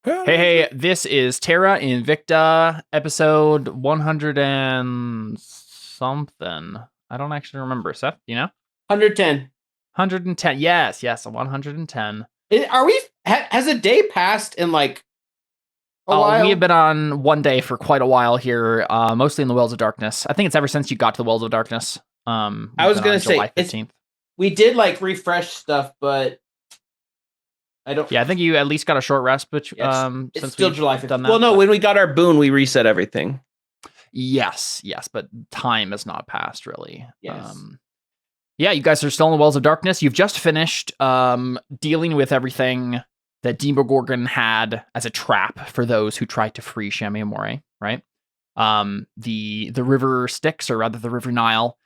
Hey, this is Terra Invicta, episode 100 and something. I don't actually remember. Seth, do you know? 110. 110. Yes, 110. Has a day passed in like a We have while? been on one day for quite a while here, mostly in the Wells of Darkness. I think it's ever since you got to the Wells of Darkness. I We've was been gonna on July say it's 15th. we did like refresh stuff, but I don't. Yeah, I think you at least got a short rest, but Yes, it's since still we've July done 15th. Well, that. no, But when we got our boon, we reset everything. yes, but time has not passed really. Yes. Yeah, you guys are still in the Wells of Darkness. You've just finished dealing with everything that Demogorgon had as a trap for those who tried to free Shamiamore, right? The river Styx, or rather the River Nile,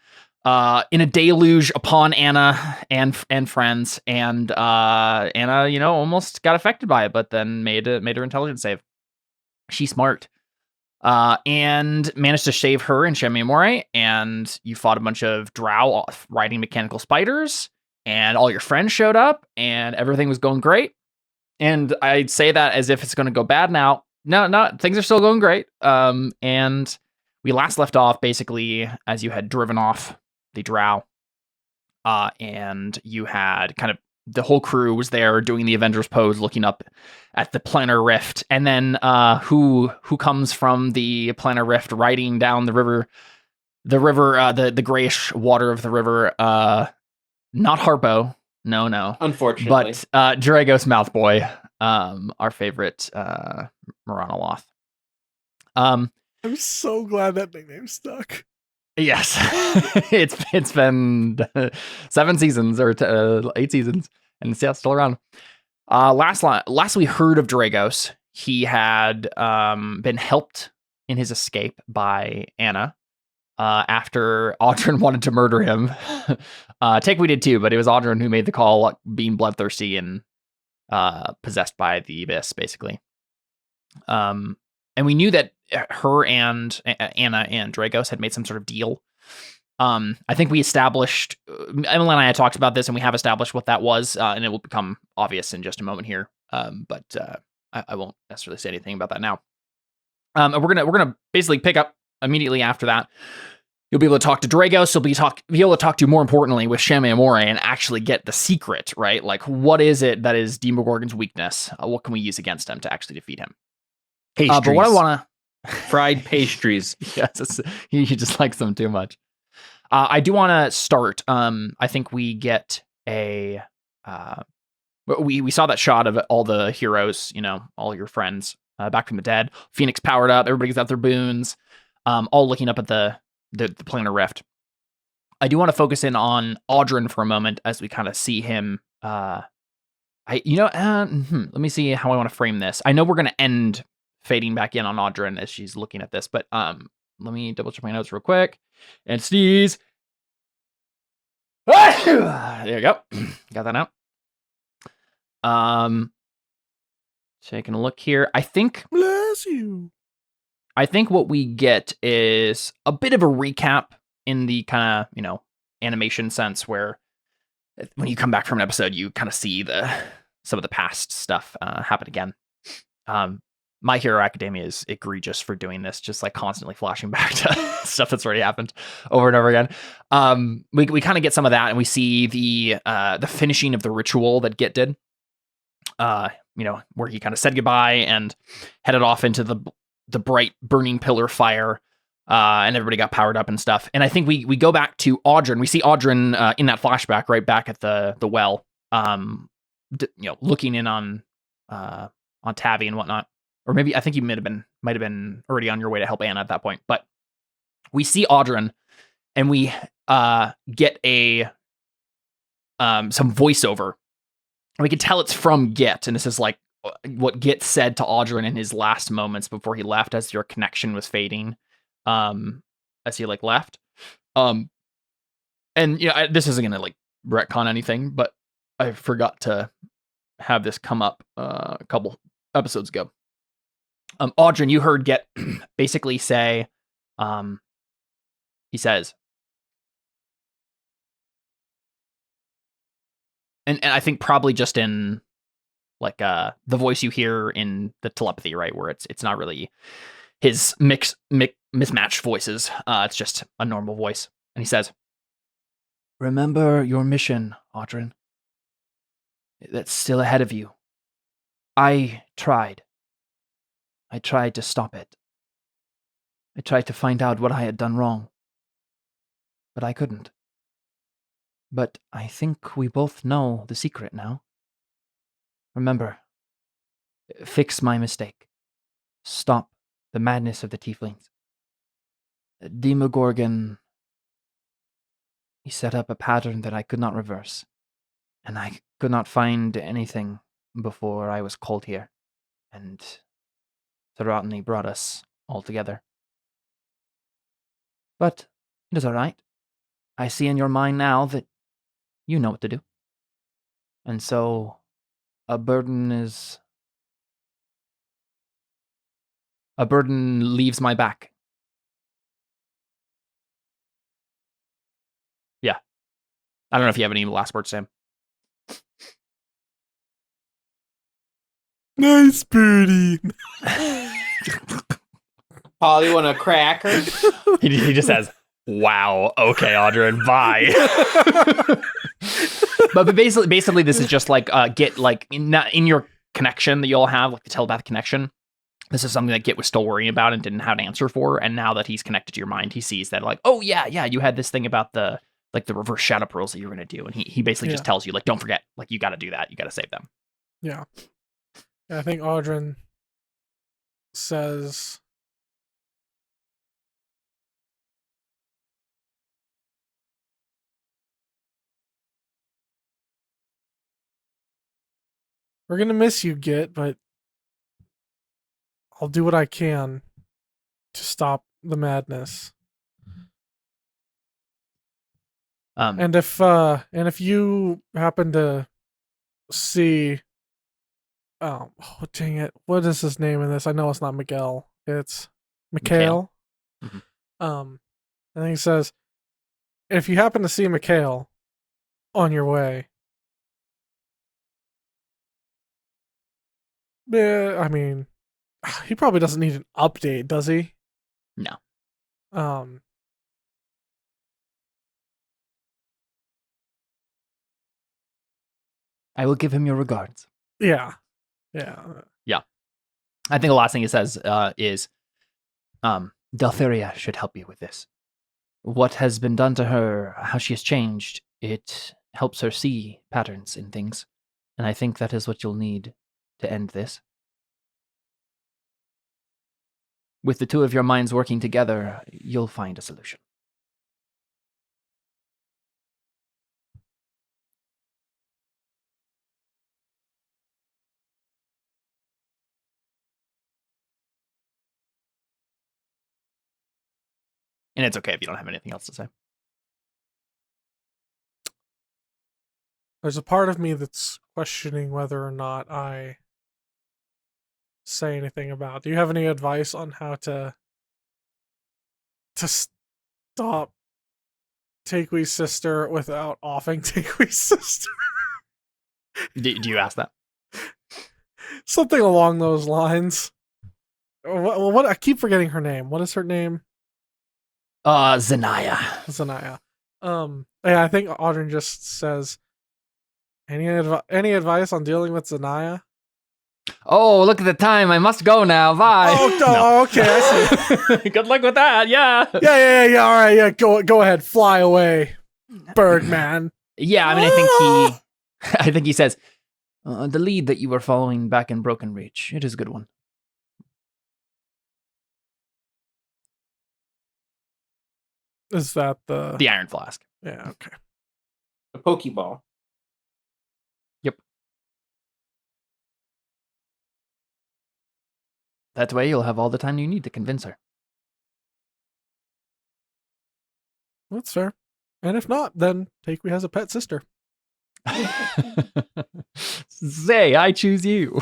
in a deluge upon Anna and friends, and Anna, almost got affected by it, but then made her intelligence save. She's smart. And managed to shave her and Shamiamore, and you fought a bunch of drow riding mechanical spiders, and all your friends showed up, and everything was going great. And I'd say that as if it's going to go bad now. No, things are still going great. And we last left off basically as you had driven off the drow, and you had kind of the whole crew was there doing the Avengers pose, looking up at the planar rift, and then who comes from the planar rift, riding down the river, the grayish water of the river. Not Harpo, no, Unfortunately. but Dragos Mouthboy, our favorite Moranoloth. I'm so glad that nickname stuck. Yes, it's been 7 seasons or 8 seasons, and it's still around. Last we heard of Dragos, he had been helped in his escape by Anna after Audrin wanted to murder him. Take we did too, but it was Audrin who made the call, being bloodthirsty and possessed by the abyss, basically. And we knew that her and Anna and Dragos had made some sort of deal. I think we established, Emily and I had talked about this, and we have established what that was, and it will become obvious in just a moment here. But I won't necessarily say anything about that now. And we're gonna basically pick up immediately after that. You'll be able to talk to Dragos. You'll be able to talk to, more importantly, with Shamiamore and actually get the secret, right? Like, what is it that is Demogorgon's weakness? What can we use against him to actually defeat him? Pastries. But what I want to fried pastries. Yes, he just likes them too much. I do want to start. I think we get a. We saw that shot of all the heroes, all your friends back from the dead. Phoenix powered up. Everybody's got their boons. All looking up at the planar rift. I do want to focus in on Audrin for a moment as we kind of see him. Let me see how I want to frame this. I know we're going to end fading back in on Audrin as she's looking at this, but let me double check my notes real quick and sneeze. There you go. Got that out. Taking a look here. I think. Bless you. I think what we get is a bit of a recap in the kind of, animation sense, where when you come back from an episode, you kind of see some of the past stuff happen again. My Hero Academia is egregious for doing this, just like constantly flashing back to stuff that's already happened over and over again. We kind of get some of that, and we see the finishing of the ritual that Git did. Where he kind of said goodbye and headed off into the bright burning pillar fire, and everybody got powered up and stuff. And I think we go back to Audrin. We see Audrin in that flashback right back at the well, looking in on Tavi and whatnot. Or maybe I think you might have been already on your way to help Anna at that point. But we see Audrin, and we get some voiceover. We can tell it's from Git, and this is like what Git said to Audrin in his last moments before he left, as your connection was fading, as he left. And this isn't gonna retcon anything, but I forgot to have this come up a couple episodes ago. Audrin, you heard Git basically say, he says, and I think probably just in like the voice you hear in the telepathy, right? Where it's not really his mismatched voices. It's just a normal voice. And he says, "Remember your mission, Audrin. That's still ahead of you. I tried to stop it. I tried to find out what I had done wrong. But I couldn't. But I think we both know the secret now. Remember, fix my mistake. Stop the madness of the tieflings. Demogorgon, he set up a pattern that I could not reverse, and I could not find anything before I was called here, and Theratni brought us all together. But it is all right. I see in your mind now that you know what to do. And so, a burden leaves my back. Yeah. I don't know if you have any last words, Sam. Nice birdie. Paul, you want a cracker? He just says, "Wow, okay, Audrin, bye." but basically, this is just like Git, like in your connection that you all have, like the telepathic connection. This is something that Git was still worrying about and didn't have an answer for, and now that he's connected to your mind, he sees that like, oh yeah, you had this thing about the reverse shadow pearls that you were going to do, and he basically just tells you like, don't forget, like you got to do that, you got to save them. Yeah, I think Audrin says, "We're gonna miss you, Git, but I'll do what I can to stop the madness. And if you happen to see, oh dang it, what is his name in this? I know it's not Miguel. It's Mikhail. Mm-hmm. I think he says, if you happen to see Mikhail on your way, I mean, he probably doesn't need an update, does he? No. I will give him your regards. Yeah. I think the last thing he says is, Deltheria should help you with this. What has been done to her, how she has changed, it helps her see patterns in things. And I think that is what you'll need to end this. With the two of your minds working together, you'll find a solution. And it's okay if you don't have anything else to say. There's a part of me that's questioning whether or not I say anything about. Do you have any advice on how to stop Takewee's sister without offing Takewee's sister? Do you ask that? Something along those lines. What I keep forgetting her name. What is her name? Zanaya. Yeah, I think Audrin just says, any advice on dealing with Zanaya? Oh, look at the time. I must go now. Bye. No. Okay, I see. Good luck with that. Yeah. Yeah. All right, yeah. Go ahead. Fly away, Birdman. Yeah, I mean, I think he says, the lead that you were following back in Broken Reach, it is a good one. Is that the Iron Flask? Yeah, okay. A Pokeball. Yep. That way you'll have all the time you need to convince her. That's fair. And if not, then Takewee has a pet sister. Say, I choose you.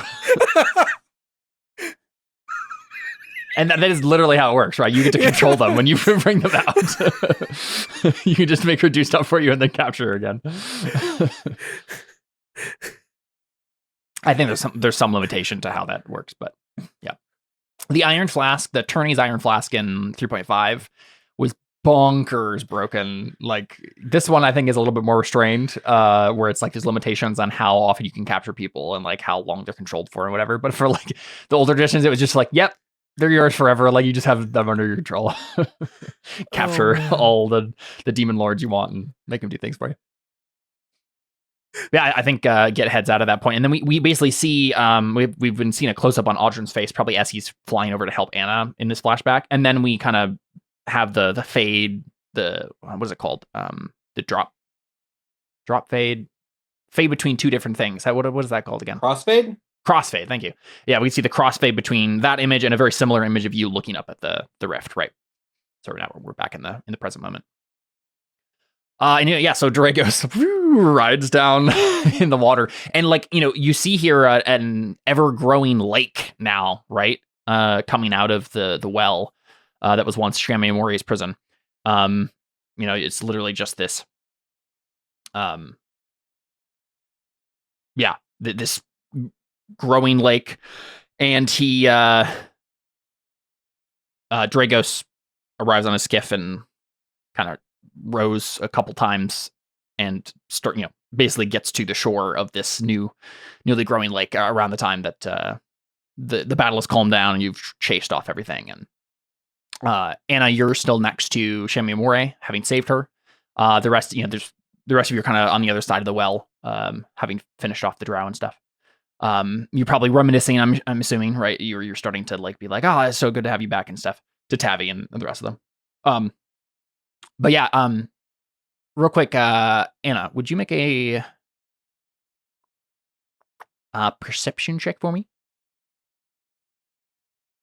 And that is literally how it works, right? You get to control them when you bring them out. You can just make her do stuff for you and then capture her again. I think there's some limitation to how that works, but yeah. The iron flask, the tourney's iron flask in 3.5 was bonkers broken. Like this one I think is a little bit more restrained, where it's like there's limitations on how often you can capture people and like how long they're controlled for and whatever. But for like the older editions, it was just like, yep, they're yours forever. Like you just have them under your control. Capture all the demon lords you want and make them do things for you. Yeah, I think get heads out of that point. And then we basically see we've been seeing a close up on Audrin's face, probably as he's flying over to help Anna in this flashback. And then we kind of have the fade, what is it called? The drop fade between two different things. What is that called again? Crossfade? Crossfade, thank you. Yeah, we see the crossfade between that image and a very similar image of you looking up at the rift, right? So now we're back in the present moment. And yeah, so Dragos rides down in the water, and like you see here an ever-growing lake now, right? Coming out of the well that was once Shamamori's prison. It's literally just this. This growing lake, and he Dragos arrives on a skiff and kind of rows a couple times and basically gets to the shore of this newly growing lake around the time that the battle has calmed down and you've chased off everything. And Anna, you're still next to Shamamori, having saved her. The rest of you are kind of on the other side of the well, having finished off the drow and stuff. You're probably reminiscing, I'm assuming, right? You're starting to like be like, oh, it's so good to have you back and stuff, to Tavi and the rest of them. But yeah, real quick, Anna, would you make a perception check for me?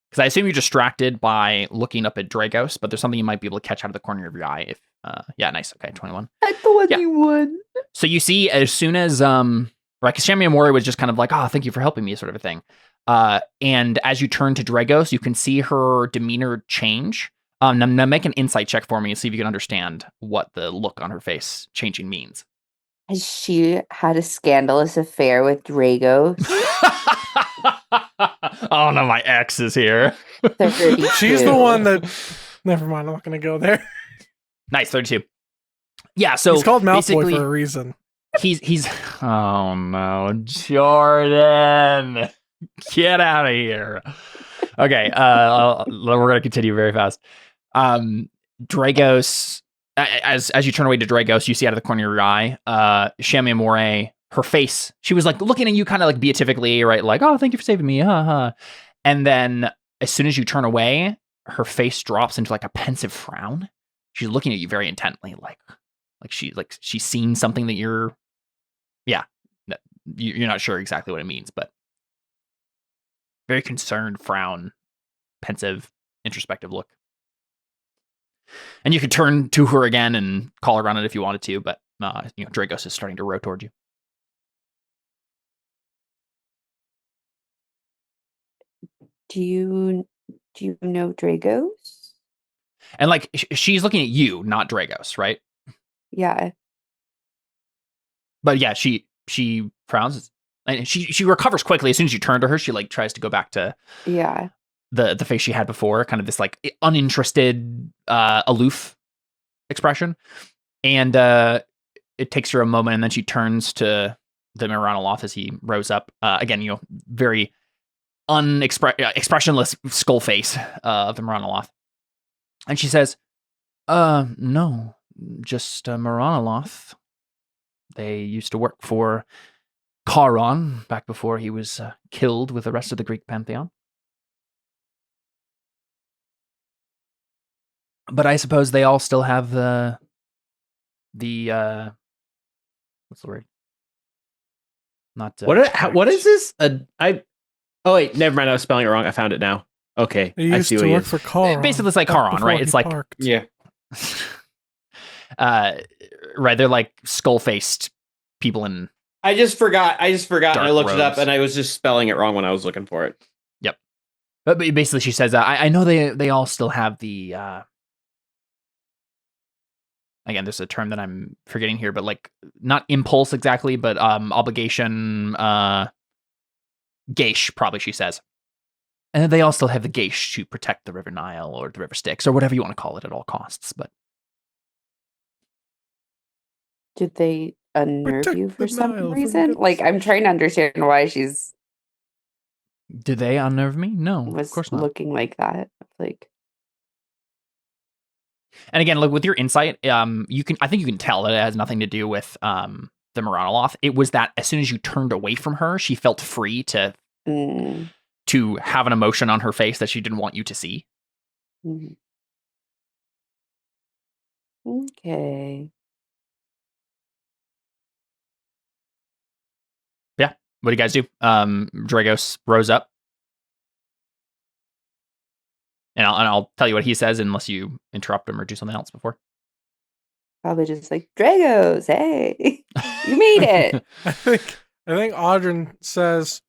Because I assume you're distracted by looking up at Dragos, but there's something you might be able to catch out of the corner of your eye. If yeah, nice. Okay, 21. I thought you would. So you see, as soon as right, because Shamamori was just kind of like, oh, thank you for helping me, sort of a thing. And as you turn to Dragos, you can see her demeanor change. Now make an insight check for me and see if you can understand what the look on her face changing means. Has she had a scandalous affair with Dragos? Oh no, my ex is here. She's the one that. Never mind, I'm not going to go there. Nice, 32. Yeah, so he's called Malfoy for a reason. He's. Oh no, Jordan, get out of here. Okay, we're gonna continue very fast. Dragos, as you turn away to Dragos, you see out of the corner of your eye, Shamamori, her face, she was like looking at you kind of like beatifically, right? Like, oh, thank you for saving me. And then as soon as you turn away, her face drops into like a pensive frown. She's looking at you very intently, like she's seen something that you're not sure exactly what it means, but very concerned frown, pensive, introspective look. And you could turn to her again and call her on it if you wanted to, but Dragos is starting to row toward you. Do you know Dragos? And like she's looking at you, not Dragos, right? Yeah. But yeah, she frowns and she recovers quickly as soon as you turn to her. She like tries to go back to the face she had before, kind of this like uninterested, aloof expression. And it takes her a moment, and then she turns to the Miranaloth as he rose up. Again, very expressionless skull face of the Miranaloth. And she says, no, just Miranaloth. They used to work for Charon back before he was killed with the rest of the Greek pantheon. But I suppose they all still have the what's the word? Not what is this? Oh wait, never mind. I was spelling it wrong. I found it now. Okay, he used to work for Charon. Basically, it's like Charon, right? It's like yeah. Right, they're like skull-faced people in. I just forgot. And I looked it up, robes. and I was just spelling it wrong when I was looking for it. Yep. But basically, she says, I know they all still have the. Again, there's a term that I'm forgetting here, but like not impulse exactly, but obligation. Gaish, probably she says. And they also have the Gaish to protect the River Nile or the River Styx or whatever you want to call it at all costs. But Did they unnerve Protect you for the some Nile from reason? Like, I'm trying to understand why she's did they unnerve me? No, of was course not. looking like that. Like, And again, look, with your insight, I think you can tell that it has nothing to do with the Moranoloth. It was that as soon as you turned away from her, she felt free to have an emotion on her face that she didn't want you to see. Okay. Yeah. What do you guys do? Dragos rose up. And I'll tell you what he says unless you interrupt him or do something else before. Probably just like, Dragos, hey, you made it. I think Audrin says,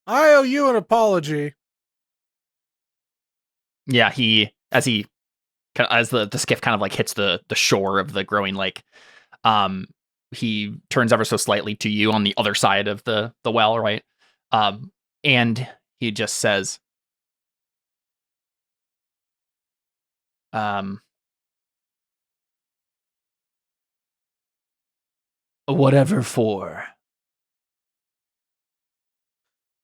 I owe you an apology. Yeah, as the skiff kind of like hits the shore of the growing lake, he turns ever so slightly to you on the other side of the well, right? And he just says, whatever for.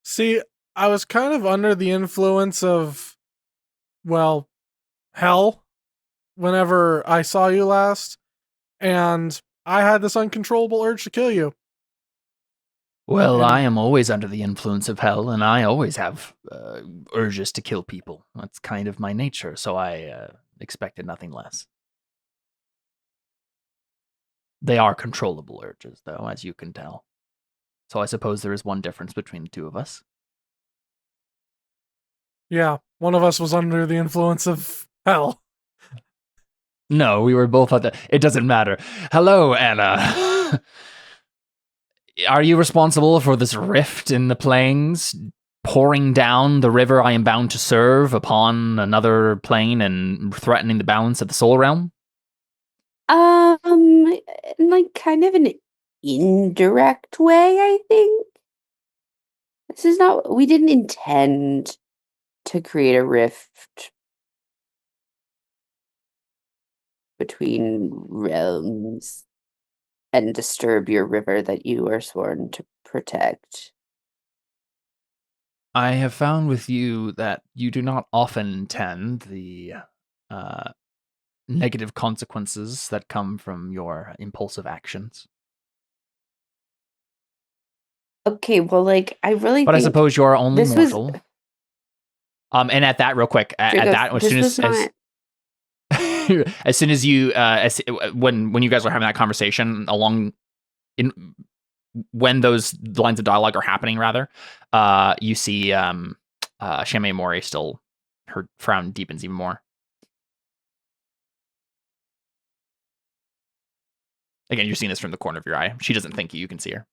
See, I was kind of under the influence of, well, hell whenever I saw you last, and I had this uncontrollable urge to kill you. Well, I am always under the influence of hell, and I always have urges to kill people. That's kind of my nature, so I expected nothing less. They are controllable urges, though, as you can tell. So I suppose there is one difference between the two of us. Yeah, one of us was under the influence of hell. No, we were both at the... It doesn't matter. Hello, Anna. Are you responsible for this rift in the plains, pouring down the river I am bound to serve upon another plane and threatening the balance of the soul realm? Like kind of an indirect way, I think. This is not, we didn't intend to create a rift between realms and disturb your river that you are sworn to protect. I have found with you that you do not often intend the negative consequences that come from your impulsive actions. Okay, well, like, I really But I think suppose you are only this was- mortal. And at that, real quick, at Dragos, that, as this soon was as not- as soon as you when you guys are having that conversation when those lines of dialogue are happening, rather, you see Shame Mori still, her frown deepens even more. Again, you're seeing this from the corner of your eye. She doesn't think you can see her.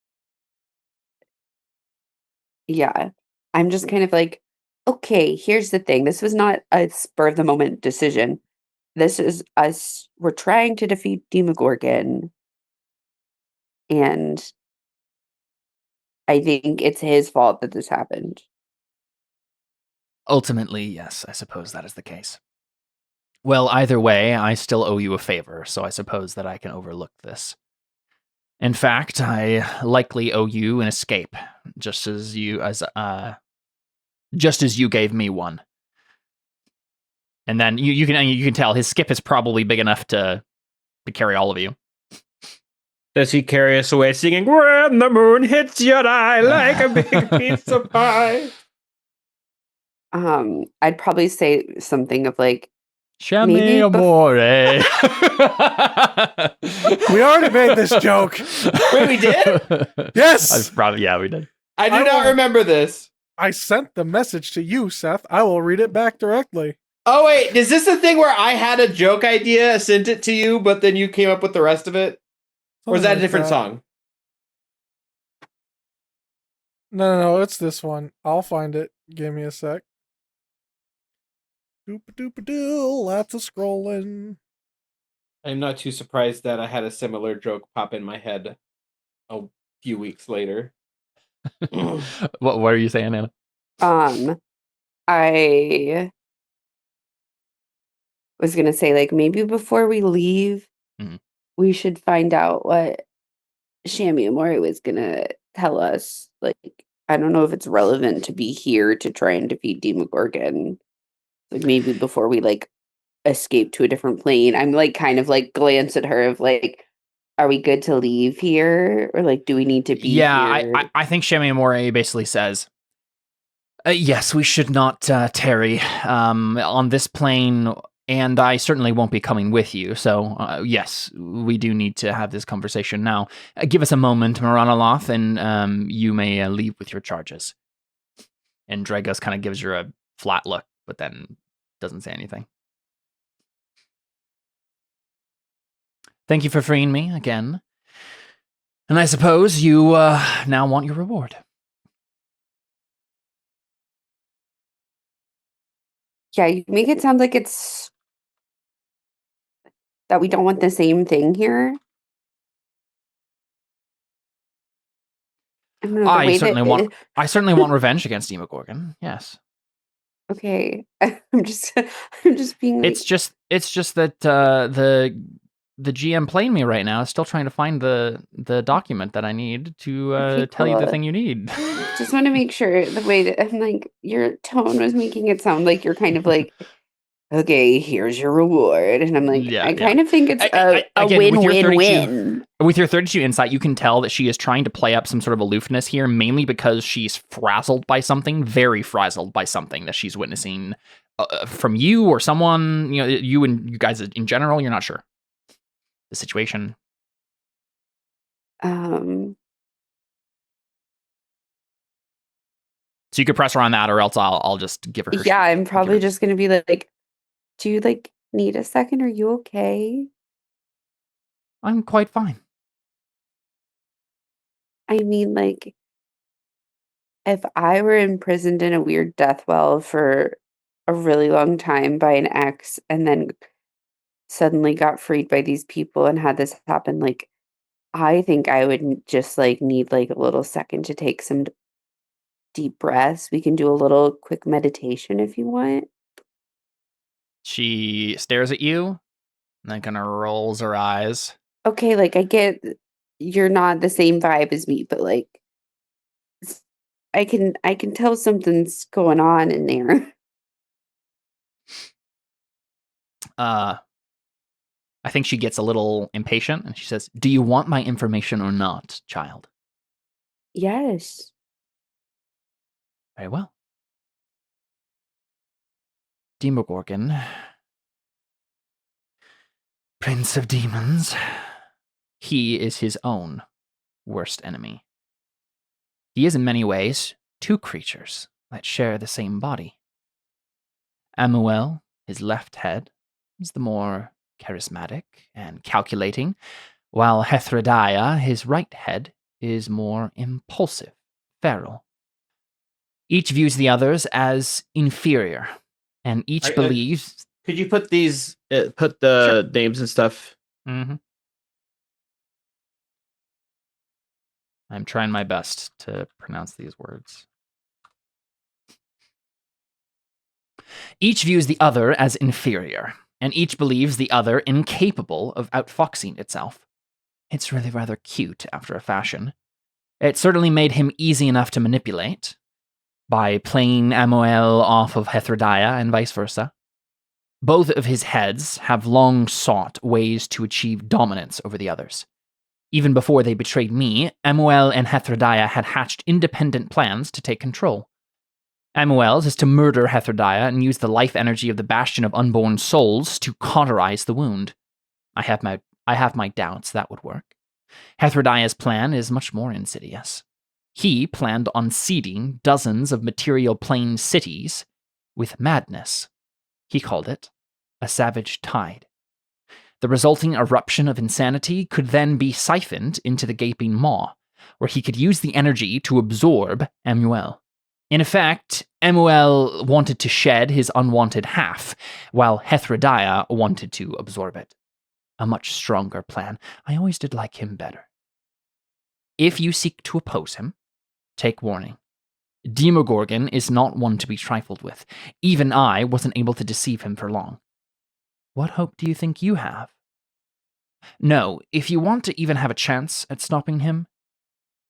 Yeah, I'm just kind of like, okay, here's the thing. This was not a spur of the moment decision. This is us. We're trying to defeat Demogorgon. And I think it's his fault that this happened. Ultimately, yes, I suppose that is the case. Well, either way, I still owe you a favor, so I suppose that I can overlook this. In fact, I likely owe you an escape, just as you gave me one. And then you can tell his skip is probably big enough to carry all of you. Does he carry us away singing, when the moon hits your eye like a big piece of pie? I'd probably say something of like, Shame amore. We already made this joke. Wait, we did? Yes. Yeah, we did. I do not remember this. I sent the message to you, Seth. I will read it back directly. Oh, wait. Is this the thing where I had a joke idea, sent it to you, but then you came up with the rest of it? Or is that a different song? No, it's this one. I'll find it. Give me a sec. Doop-a-doop-a-doo, lots of scrolling. I'm not too surprised that I had a similar joke pop in my head a few weeks later. What are you saying, Anna? I was gonna say, like, maybe before we leave, we should find out what Shami Amori was gonna tell us. Like, I don't know if it's relevant to be here to try and defeat Demogorgon. Like, maybe before we like escape to a different plane, I'm like kind of like glance at her of like, are we good to leave here, or like, do we need to be here? I think Shami Amore basically says, yes, we should not tarry on this plane, and I certainly won't be coming with you. So, yes, we do need to have this conversation now. Give us a moment, Maranaloth, and you may leave with your charges. And Dragos kind of gives her a flat look, but then doesn't say anything. Thank you for freeing me again. And I suppose you now want your reward. Yeah, you make it sound like it's that we don't want the same thing here. I don't know, I certainly want revenge against Demogorgon. Yes. Okay, I'm just being. It's just that the GM playing me right now is still trying to find the document that I need to tell you the thing you need. Just want to make sure the way that I'm like, your tone was making it sound like you're kind of like, okay, here's your reward, and I'm like, I kind of think it's a win-win-win. With your 32 insight, you can tell that she is trying to play up some sort of aloofness here, mainly because she's frazzled by something, very frazzled by something that she's witnessing from you or someone, you and you guys in general. You're not sure the situation. So you could press her on that, or else I'll just give her. Yeah, I'm probably just gonna be like, do you like need a second? Are you okay? I'm quite fine. I mean, like, if I were imprisoned in a weird death well for a really long time by an ex, and then suddenly got freed by these people and had this happen, like, I think I would just like need like a little second to take some deep breaths. We can do a little quick meditation if you want. She stares at you and then kind of rolls her eyes. Okay, like, I get you're not the same vibe as me, but like, I can tell something's going on in there. I think she gets a little impatient and she says, "Do you want my information or not, child?" Yes. Very well. Demogorgon, Prince of Demons, he is his own worst enemy. He is in many ways two creatures that share the same body. Amuel, his left head, is the more charismatic and calculating, while Hethrodaya, his right head, is more impulsive, feral. Each views the others as inferior, and each believes... Could you put these, put the names and stuff? Mm-hmm. I'm trying my best to pronounce these words. Each views the other as inferior, and each believes the other incapable of outfoxing itself. It's really rather cute after a fashion. It certainly made him easy enough to manipulate, by playing Amoel off of Hethrodaya and vice versa. Both of his heads have long sought ways to achieve dominance over the others. Even before they betrayed me, Amuel and Hethrodaya had hatched independent plans to take control. Amuel's is to murder Hethrodaya and use the life energy of the Bastion of Unborn Souls to cauterize the wound. I have my doubts that would work. Hethrodaya's plan is much more insidious. He planned on seeding dozens of material plane cities with madness. He called it a savage tide. The resulting eruption of insanity could then be siphoned into the gaping maw, where he could use the energy to absorb Amuel. In effect, Amuel wanted to shed his unwanted half, while Hethrodaya wanted to absorb it. A much stronger plan. I always did like him better. If you seek to oppose him, take warning. Demogorgon is not one to be trifled with. Even I wasn't able to deceive him for long. What hope do you think you have? No, if you want to even have a chance at stopping him,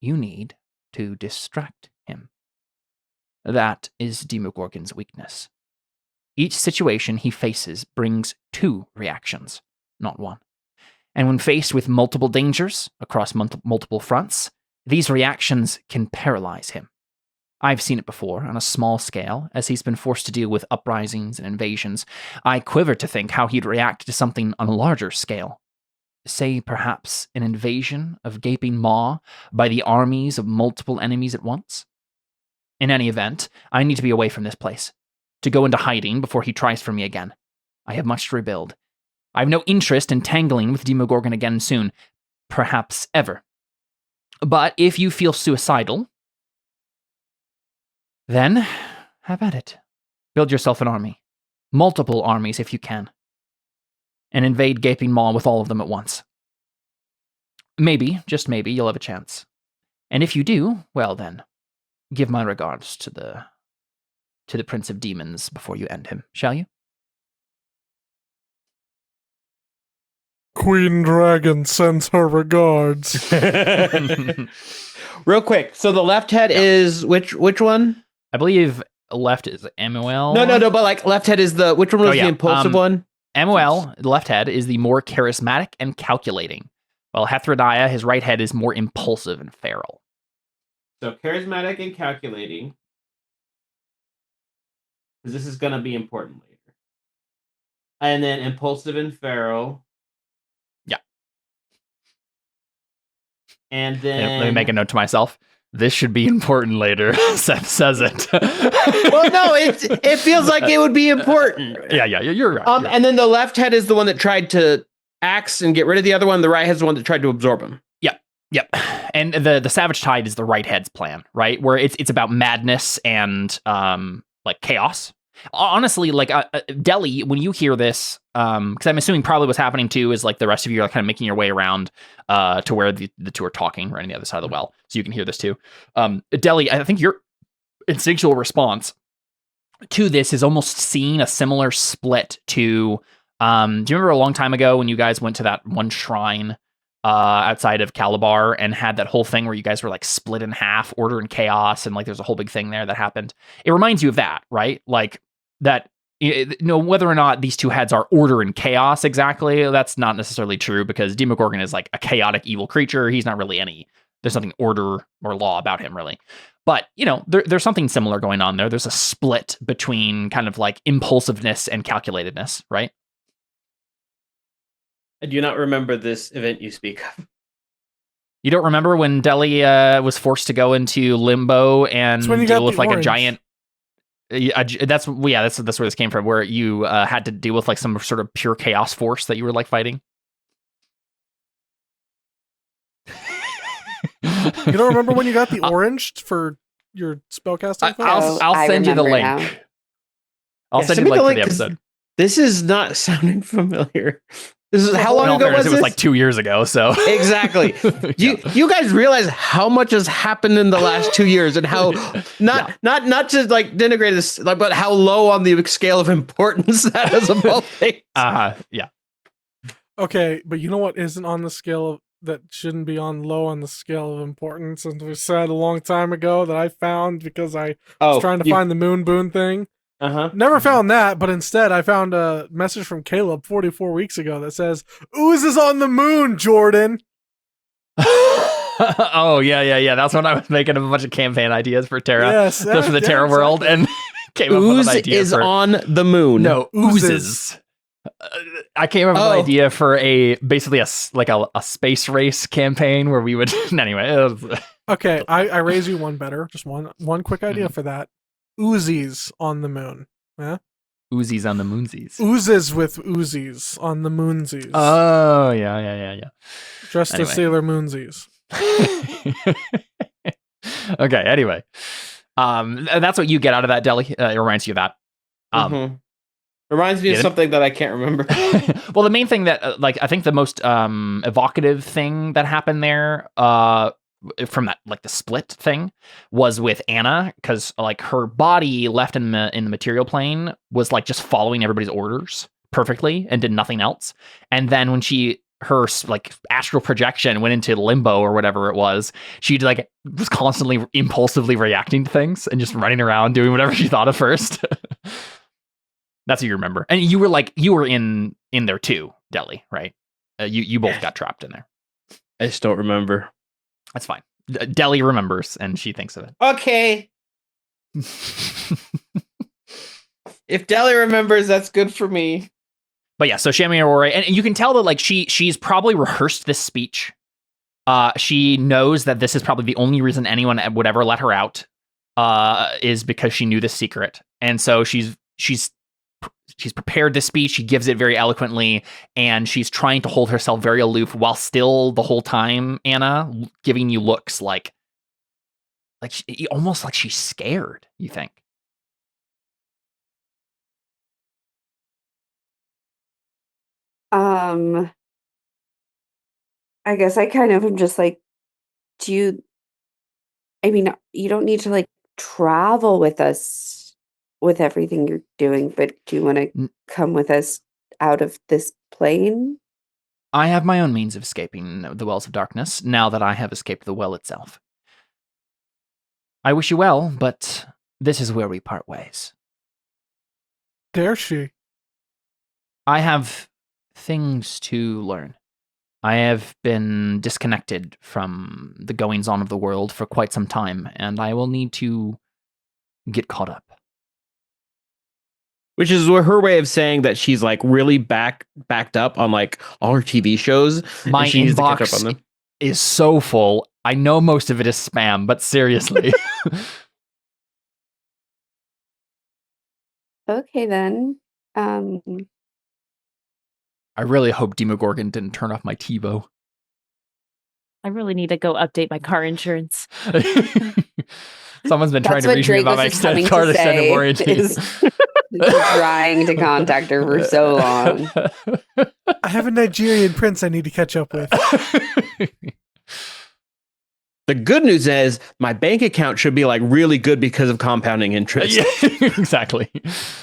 you need to distract him. That is Demogorgon's weakness. Each situation he faces brings 2 reactions, not 1. And when faced with multiple dangers across multiple fronts, these reactions can paralyze him. I've seen it before on a small scale, as he's been forced to deal with uprisings and invasions. I quiver to think how he'd react to something on a larger scale. Say, perhaps, an invasion of Gaping Maw by the armies of multiple enemies at once? In any event, I need to be away from this place, to go into hiding before he tries for me again. I have much to rebuild. I have no interest in tangling with Demogorgon again soon, perhaps ever. But if you feel suicidal, then have at it. Build yourself an army. Multiple armies if you can. And invade Gaping Maw with all of them at once. Maybe, just maybe, you'll have a chance. And if you do, well then, give my regards to the Prince of Demons before you end him, shall you? Queen Dragon sends her regards. Real quick, so the left head is which one? I believe left is MOL. No, but like left head is which one was the impulsive one? MOL, the left head, is the more charismatic and calculating, while Hethrodaya, his right head, is more impulsive and feral. So charismatic and calculating, because this is going to be important later. And then impulsive and feral. Yeah. And then... Let me make a note to myself. This should be important later. Seth says it. Well, no, it feels like it would be important. Yeah, you're right. And then the left head is the one that tried to axe and get rid of the other one. The right head is the one that tried to absorb him. Yep. And the Savage Tide is the right head's plan, right? Where it's about madness and like chaos. Honestly, like Delhi, when you hear this, because I'm assuming probably what's happening too is like the rest of you are kind of making your way around to where the two are talking right on the other side of the well, so you can hear this too. Delhi, I think your instinctual response to this is almost seeing a similar split to. Do you remember a long time ago when you guys went to that one shrine outside of Calabar and had that whole thing where you guys were like split in half, order and chaos, and like there's a whole big thing there that happened? It reminds you of that, right? Like that, whether or not these two heads are order and chaos exactly, that's not necessarily true, because Demogorgon is like a chaotic evil creature. He's not really there's nothing order or law about him really. But, there's something similar going on there. There's a split between kind of like impulsiveness and calculatedness, right? I do not remember this event you speak of. You don't remember when Delhi was forced to go into limbo and deal with like a giant... That's where this came from, where you had to deal with like some sort of pure chaos force that you were like fighting. You don't remember when you got the orange for your spellcasting? I'll send you the link. Now. I'll send you the link for the episode. This is not sounding familiar. This is how long ago was it? This? Was like 2 years ago. So exactly. You guys realize how much has happened in the last 2 years, and how not to like denigrate this, like, but how low on the scale of importance that is of all things. Yeah. Okay, but you know what isn't on the scale of, that shouldn't be on low on the scale of importance, and we said a long time ago that I found because I was trying to find the moon boon thing. Never found that, but instead I found a message from Caleb 44 weeks ago that says, "Ooze is on the moon, Jordan." Oh, yeah. That's when I was making a bunch of campaign ideas for Terra. Yes, just for the Terra world, and came up with an idea is on the moon. No, oozes. I came up with an idea for basically a space race campaign where we would... Anyway. Okay, I raise you one better. Just one quick idea for that. Uzis on the moon. Yeah? Uzis on the moonsies. Oozes with Uzis on the moonsies. Oh, yeah. Dressed as Sailor Moonsies. Okay, anyway. That's what you get out of that, Delhi. It reminds you of that. Reminds me of something that I can't remember. Well, the main thing that, I think the most evocative thing that happened there from that, like the split thing, was with Anna, because like her body left in the material plane was like just following everybody's orders perfectly and did nothing else. And then when her like astral projection went into limbo or whatever it was, she like was constantly impulsively reacting to things and just running around doing whatever she thought of first. That's what you remember. And you were in there too, Deli, right? You both got trapped in there. I just don't remember. That's fine. Deli remembers, and she thinks of it. Okay. If Deli remembers, that's good for me. But yeah, so Shami Aurora, and you can tell that like she's probably rehearsed this speech. She knows that this is probably the only reason anyone would ever let her out, is because she knew this secret, and so she's prepared this speech. She gives it very eloquently, and she's trying to hold herself very aloof while still the whole time, Anna, giving you looks like almost like she's scared, you think. I guess I kind of am just like, you don't need to like travel with us with everything you're doing, but do you want to come with us out of this plane? I have my own means of escaping the wells of darkness, now that I have escaped the well itself. I wish you well, but this is where we part ways. Dare she? I have things to learn. I have been disconnected from the goings-on of the world for quite some time, and I will need to get caught up. Which is her way of saying that she's like really backed up on like all her TV shows. My she needs to catch up inbox on them. is so full. I know most of it is spam, but seriously. Okay, then. I really hope Demogorgon didn't turn off my TiVo. I really need to go update my car insurance. Someone's been trying to reach me about my extended warranty. Trying to contact her for so long. I have a Nigerian prince I need to catch up with. The good news is my bank account should be like really good because of compounding interest. Yeah, exactly.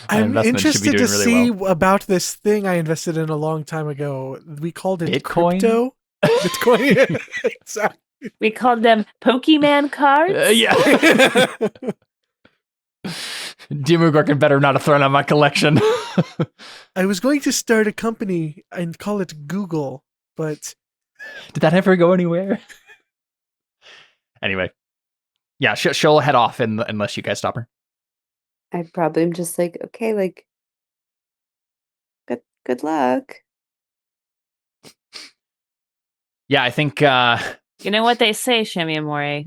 I'm interested to see about this thing I invested in a long time ago. We called it Bitcoin? Crypto. Bitcoin. Exactly. We called them Pokemon cards. Yeah. Demogorgon better not have thrown out my collection. I was going to start a company and call it Google, but did that ever go anywhere? Anyway, yeah, she'll head off unless you guys stop her. I probably am just like, okay, like, good luck. Yeah, I think. You know what they say, Shami Amore?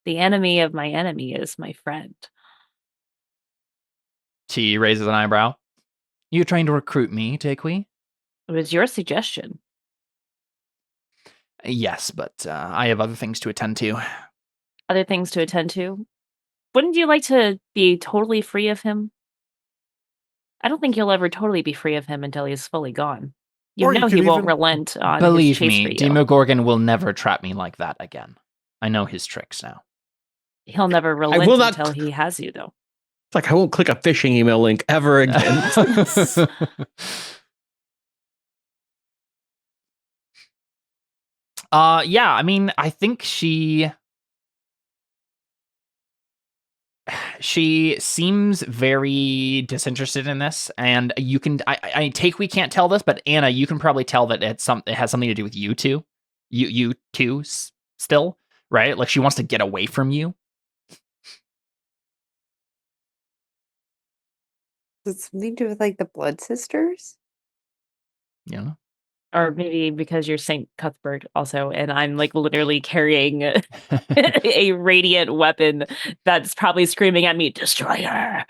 The enemy of my enemy is my friend. She raises an eyebrow. You trying to recruit me, Takui? It was your suggestion. Yes, but I have other things to attend to. Other things to attend to? Wouldn't you like to be totally free of him? I don't think you'll ever totally be free of him until he's fully gone. You know he won't relent on his chase for you. Demogorgon will never trap me like that again. I know his tricks now. He'll never relent until he has you, though. It's like I won't click a phishing email link ever again. Yeah, I mean, I think she seems very disinterested in this, and you can we can't tell this, but Anna, you can probably tell that it has something to do with you two. You two still, right? Like she wants to get away from you. Is it something to do with like the Blood Sisters? Yeah. Or maybe because you're Saint Cuthbert also, and I'm like literally carrying a radiant weapon that's probably screaming at me, "Destroy her!"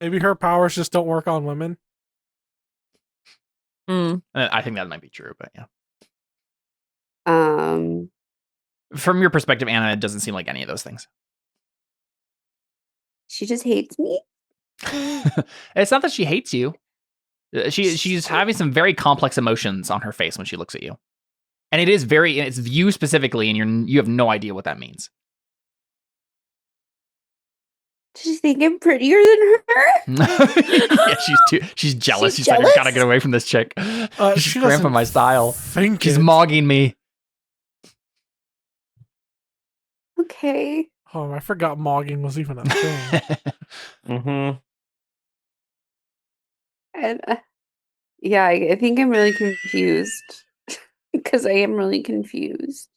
Maybe her powers just don't work on women. I think that might be true, but yeah. From your perspective, Anna, it doesn't seem like any of those things. She just hates me? It's not that she hates you. She's having some very complex emotions on her face when she looks at you. And it is it's you specifically, and you have no idea what that means. Does she think I'm prettier than her? Yeah, she's jealous. She's like, I gotta get away from this chick. She's cramping my style. She's mogging me. Okay. Oh, I forgot mogging was even a thing. Mm-hmm. And yeah, I think I'm really confused. Because I am really confused.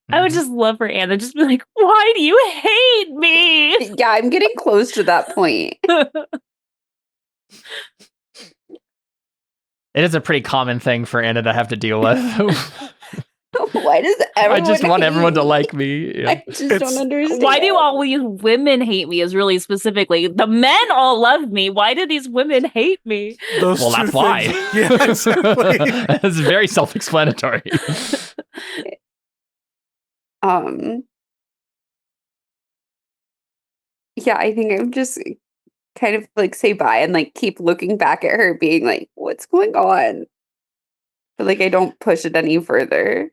I would just love for Anna just be like, why do you hate me? Yeah, I'm getting close to that point. It is a pretty common thing for Anna to have to deal with. Why does everyone I just want everyone me? to like me. Yeah. I just don't understand. Why do all these women hate me is really specifically. The men all love me. Why do these women hate me? Well, that's why. Yeah, exactly. It's very self-explanatory. Yeah, I think I'm just kind of like say bye and like keep looking back at her being like, what's going on? But like I don't push it any further.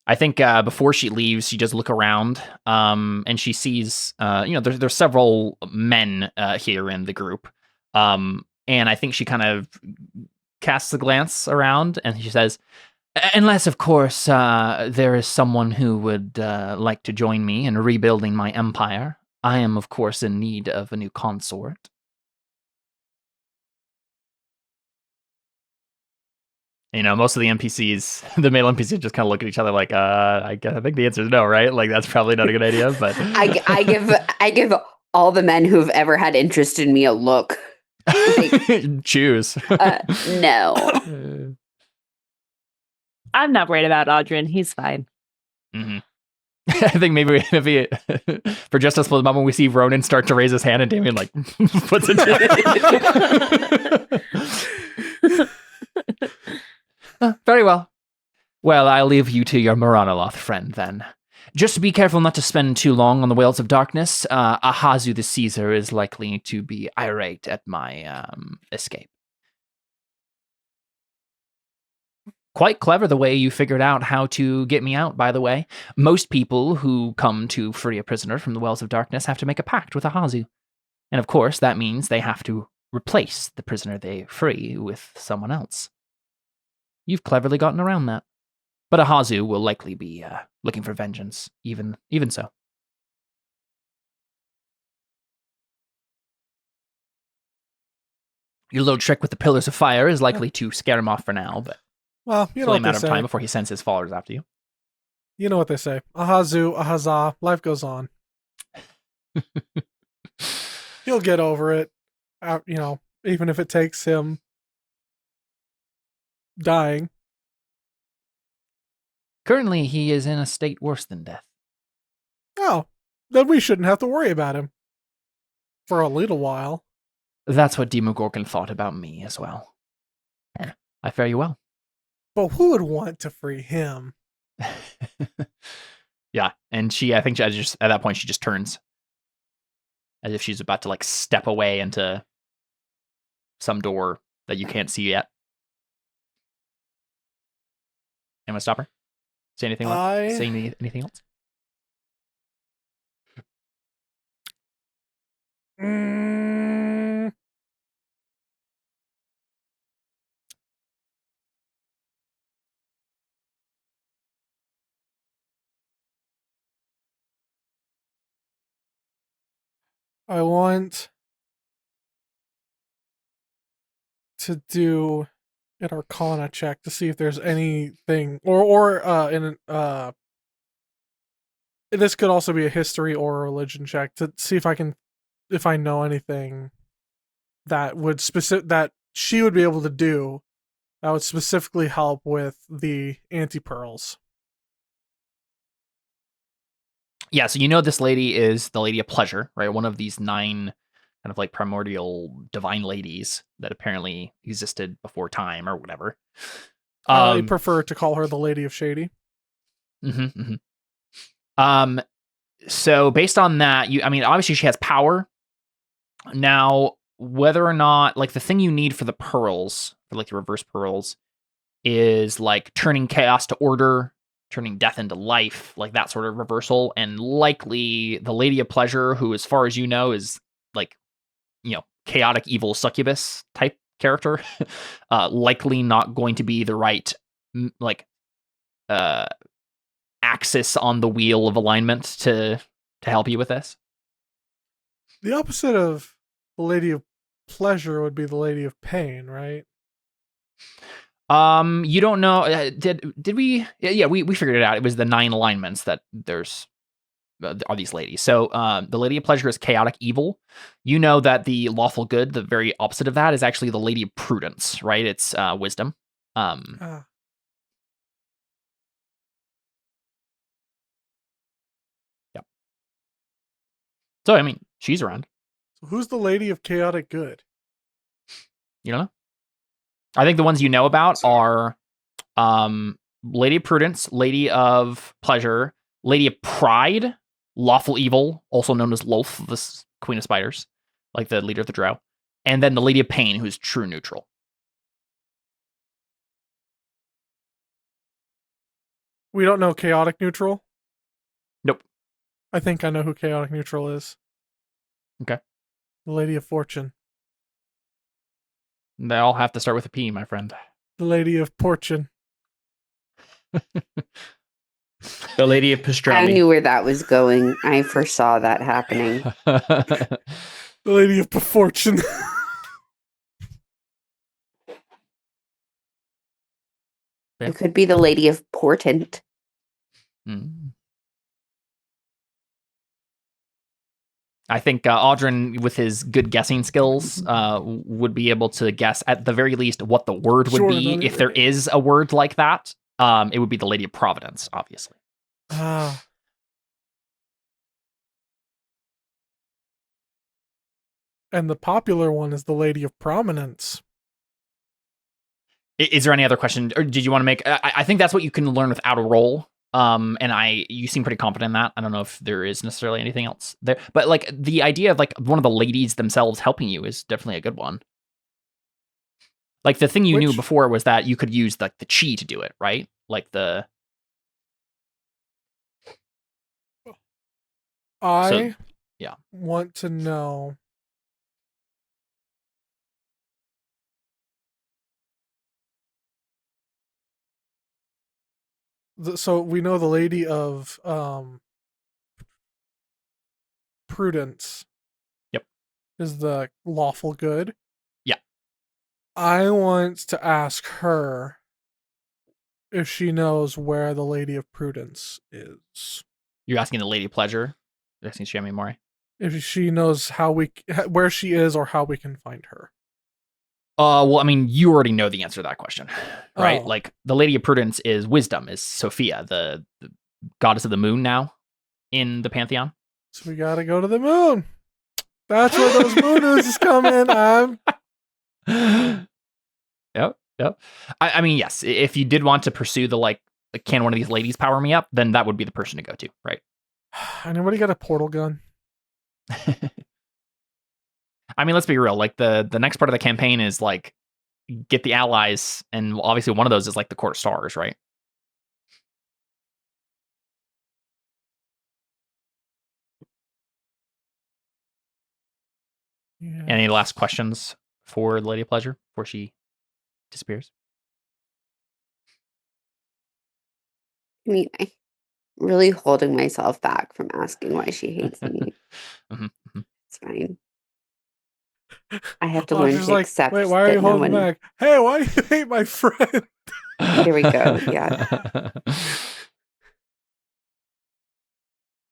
I think before she leaves, she does look around, and she sees, there's several men here in the group, and I think she kind of casts a glance around, and she says, "Unless, of course, there is someone who would like to join me in rebuilding my empire. I am, of course, in need of a new consort." Most of the NPCs, the male NPCs, just kind of look at each other like, I think the answer is no, right? Like that's probably not a good idea. But I give all the men who've ever had interest in me a look. Like, choose. No. I'm not worried about Audrin. He's fine. Mm-hmm. I think maybe for just a split moment we see Ronan start to raise his hand and Damien like puts it down. Very well. Well, I'll leave you to your Moranoloth friend then. Just be careful not to spend too long on the Whales of Darkness. Ahazu the Caesar is likely to be irate at my escape. Quite clever the way you figured out how to get me out, by the way. Most people who come to free a prisoner from the Wells of Darkness have to make a pact with Ahazu. And of course, that means they have to replace the prisoner they free with someone else. You've cleverly gotten around that. But Ahazu will likely be looking for vengeance, even so. Your little trick with the Pillars of Fire is likely to scare him off for now, but it's only a matter of time before he sends his followers after you. You know what they say. Ahazu, Ahaza, life goes on. He'll get over it, even if it takes him dying. Currently, he is in a state worse than death. Oh, then we shouldn't have to worry about him. For a little while. That's what Demogorgon thought about me as well. I fare you well. But who would want to free him? Yeah, and I think at that point she just turns. As if she's about to step away into some door that you can't see yet. Anyone stop her? Say anything anything else? I want to do an Arcana check to see if there's anything, this could also be a history or a religion check to see if I know anything that that she would be able to do that would specifically help with the anti-pearls. Yeah, so this lady is the Lady of Pleasure, right? One of these 9 kind of primordial divine ladies that apparently existed before time or whatever. I prefer to call her the Lady of Shady. Mm-hmm, mm-hmm. So based on that, obviously she has power. Now, whether or not, the thing you need for the pearls, for the reverse pearls, is like turning chaos to order, turning death into life, like that sort of reversal. And likely the Lady of Pleasure, who, as far as you know, is like, chaotic evil succubus type character, likely not going to be the right axis on the wheel of alignment to help you with this. The opposite of the Lady of Pleasure would be the Lady of Pain, right? You don't know. Did we? Yeah, we figured it out. It was the 9 alignments that there's are these ladies. So the Lady of Pleasure is chaotic evil. You know that the lawful good, the very opposite of that, is actually the Lady of Prudence, right? It's wisdom. Yep. So I mean, she's around. So who's the Lady of Chaotic Good? You don't know? I think the ones you know about are Lady of Prudence, Lady of Pleasure, Lady of Pride, Lawful Evil, also known as Loth, the Queen of Spiders, like the leader of the Drow, and then the Lady of Pain, who's true neutral. We don't know Chaotic Neutral? Nope. I think I know who Chaotic Neutral is. Okay. The Lady of Fortune. They all have to start with a P, my friend. The Lady of Fortune. The Lady of Pastrami. I knew where that was going. I foresaw that happening. The Lady of Fortune. It could be the Lady of Portent. I think Audrin, with his good guessing skills, would be able to guess at the very least what the word would be. If there is a word like that, it would be the Lady of Providence, obviously. And the popular one is the Lady of Prominence. Is there any other question, or did you want to make? I think that's what you can learn without a roll. And you seem pretty confident in that. I don't know if there is necessarily anything else there, but like the idea of like one of the ladies themselves helping you is definitely a good one. Like the thing you knew before was that you could use like the chi to do it, right? Like the. I want to know. So we know the Lady of Prudence. Yep. Is the lawful good. Yeah. I want to ask her if she knows where the Lady of Prudence is. You're asking the Lady of Pleasure? You're asking Shami Mori? If she knows where she is or how we can find her. Well, I mean, you already know the answer to that question, right? Oh. Like, the Lady of Prudence is wisdom, is Sophia, the goddess of the moon now in the Pantheon. So we gotta go to the moon. That's where those moon oozes come in. Yep. I mean, yes, if you did want to pursue the can one of these ladies power me up, then that would be the person to go to, right? Anybody got a portal gun? I mean, let's be real. Like the next part of the campaign is like get the allies, and obviously one of those is like the Court of Stars, right? Yeah. Any last questions for the Lady of Pleasure before she disappears? I mean, I'm really holding myself back from asking why she hates me. It's fine. I have to learn to accept. Wait, why are you holding back? Hey, why do you hate my friend? There we go. Yeah.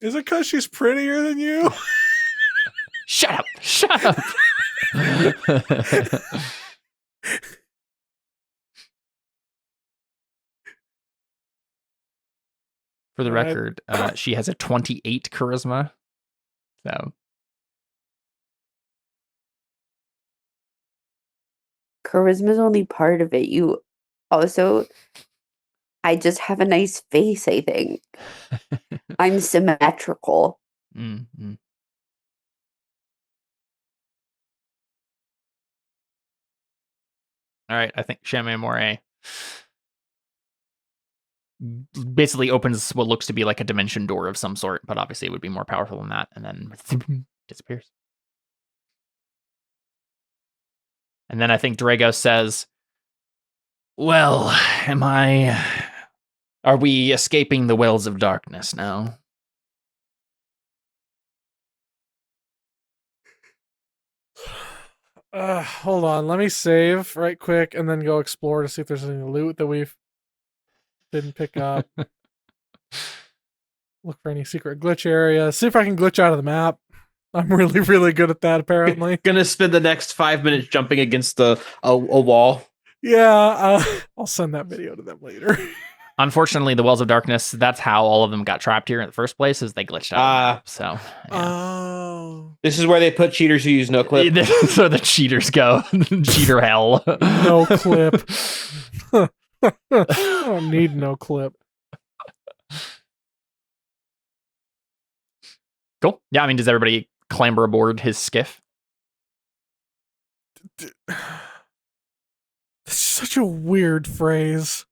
Is it because she's prettier than you? Shut up! Shut up! For the record, she has a 28 charisma. So. Charisma is only part of it. You also, I just have a nice face, I think. I'm symmetrical. Mm-hmm. All right, I think Shami Moray basically opens what looks to be like a dimension door of some sort, but obviously it would be more powerful than that, and then disappears. And then I think Drago says, well, are we escaping the wells of darkness now? Hold on, let me save right quick and then go explore to see if there's any loot that we didn't pick up. Look for any secret glitch areas. See if I can glitch out of the map. I'm really, really good at that, apparently. Gonna spend the next 5 minutes jumping against a wall. Yeah, I'll send that video to them later. Unfortunately, the Wells of Darkness, that's how all of them got trapped here in the first place, is they glitched out. So, yeah. This is where they put cheaters who use no clip. This is where the cheaters go. Cheater hell. No clip. I don't need no clip. Cool. Yeah, I mean, does everybody clamber aboard his skiff? It's such a weird phrase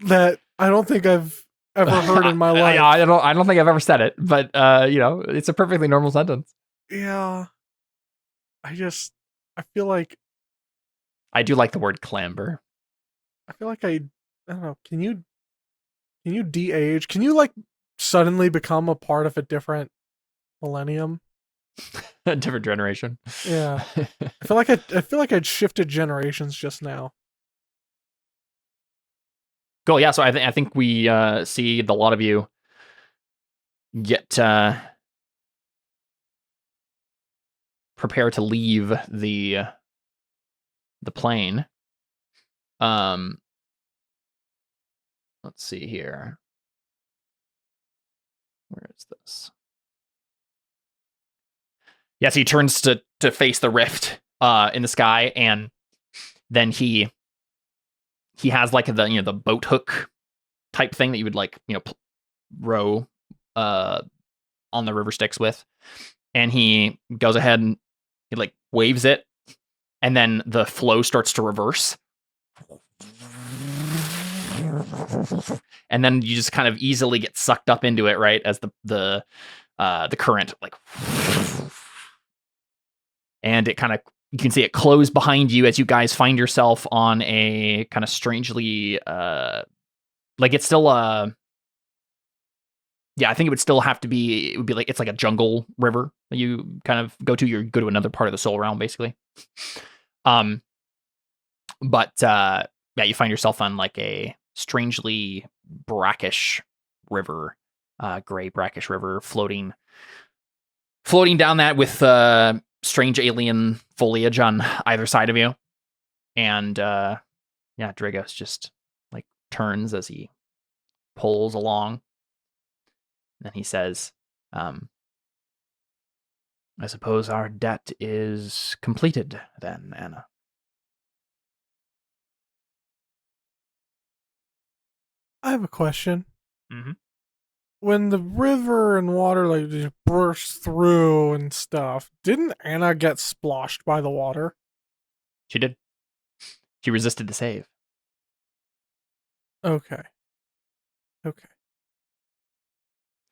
that I don't think I've ever heard in my life. I don't think I've ever said it, but it's a perfectly normal sentence. Yeah. I feel like I do like the word clamber. I feel like I don't know. Can you de-age? Can you like suddenly become a part of a different millennium? A different generation. Yeah. I feel like I'd shifted generations just now. Cool. Yeah. So I think we see a lot of you get prepare to leave the plane. Let's see here. Where is this? Yes, he turns to face the rift in the sky, and then he has like the boat hook type thing that you would like row on the river Styx with, and he goes ahead and he like waves it, and then the flow starts to reverse, and then you just kind of easily get sucked up into it, right, as the current like. And it kind of, you can see it close behind you as you guys find yourself on a kind of strangely, like it's still I think it would still have to be, it would be like, it's like a jungle river that you kind of go to. You go to another part of the soul realm, basically. But you find yourself on like a strangely brackish river, gray brackish river floating down that with strange alien foliage on either side of you. And Dragos just like turns as he pulls along. And then he says, I suppose our debt is completed then, Anna. I have a question. Mm-hmm. When the river and water like just burst through and stuff, didn't Anna get splashed by the water? She did. She resisted the save. Okay.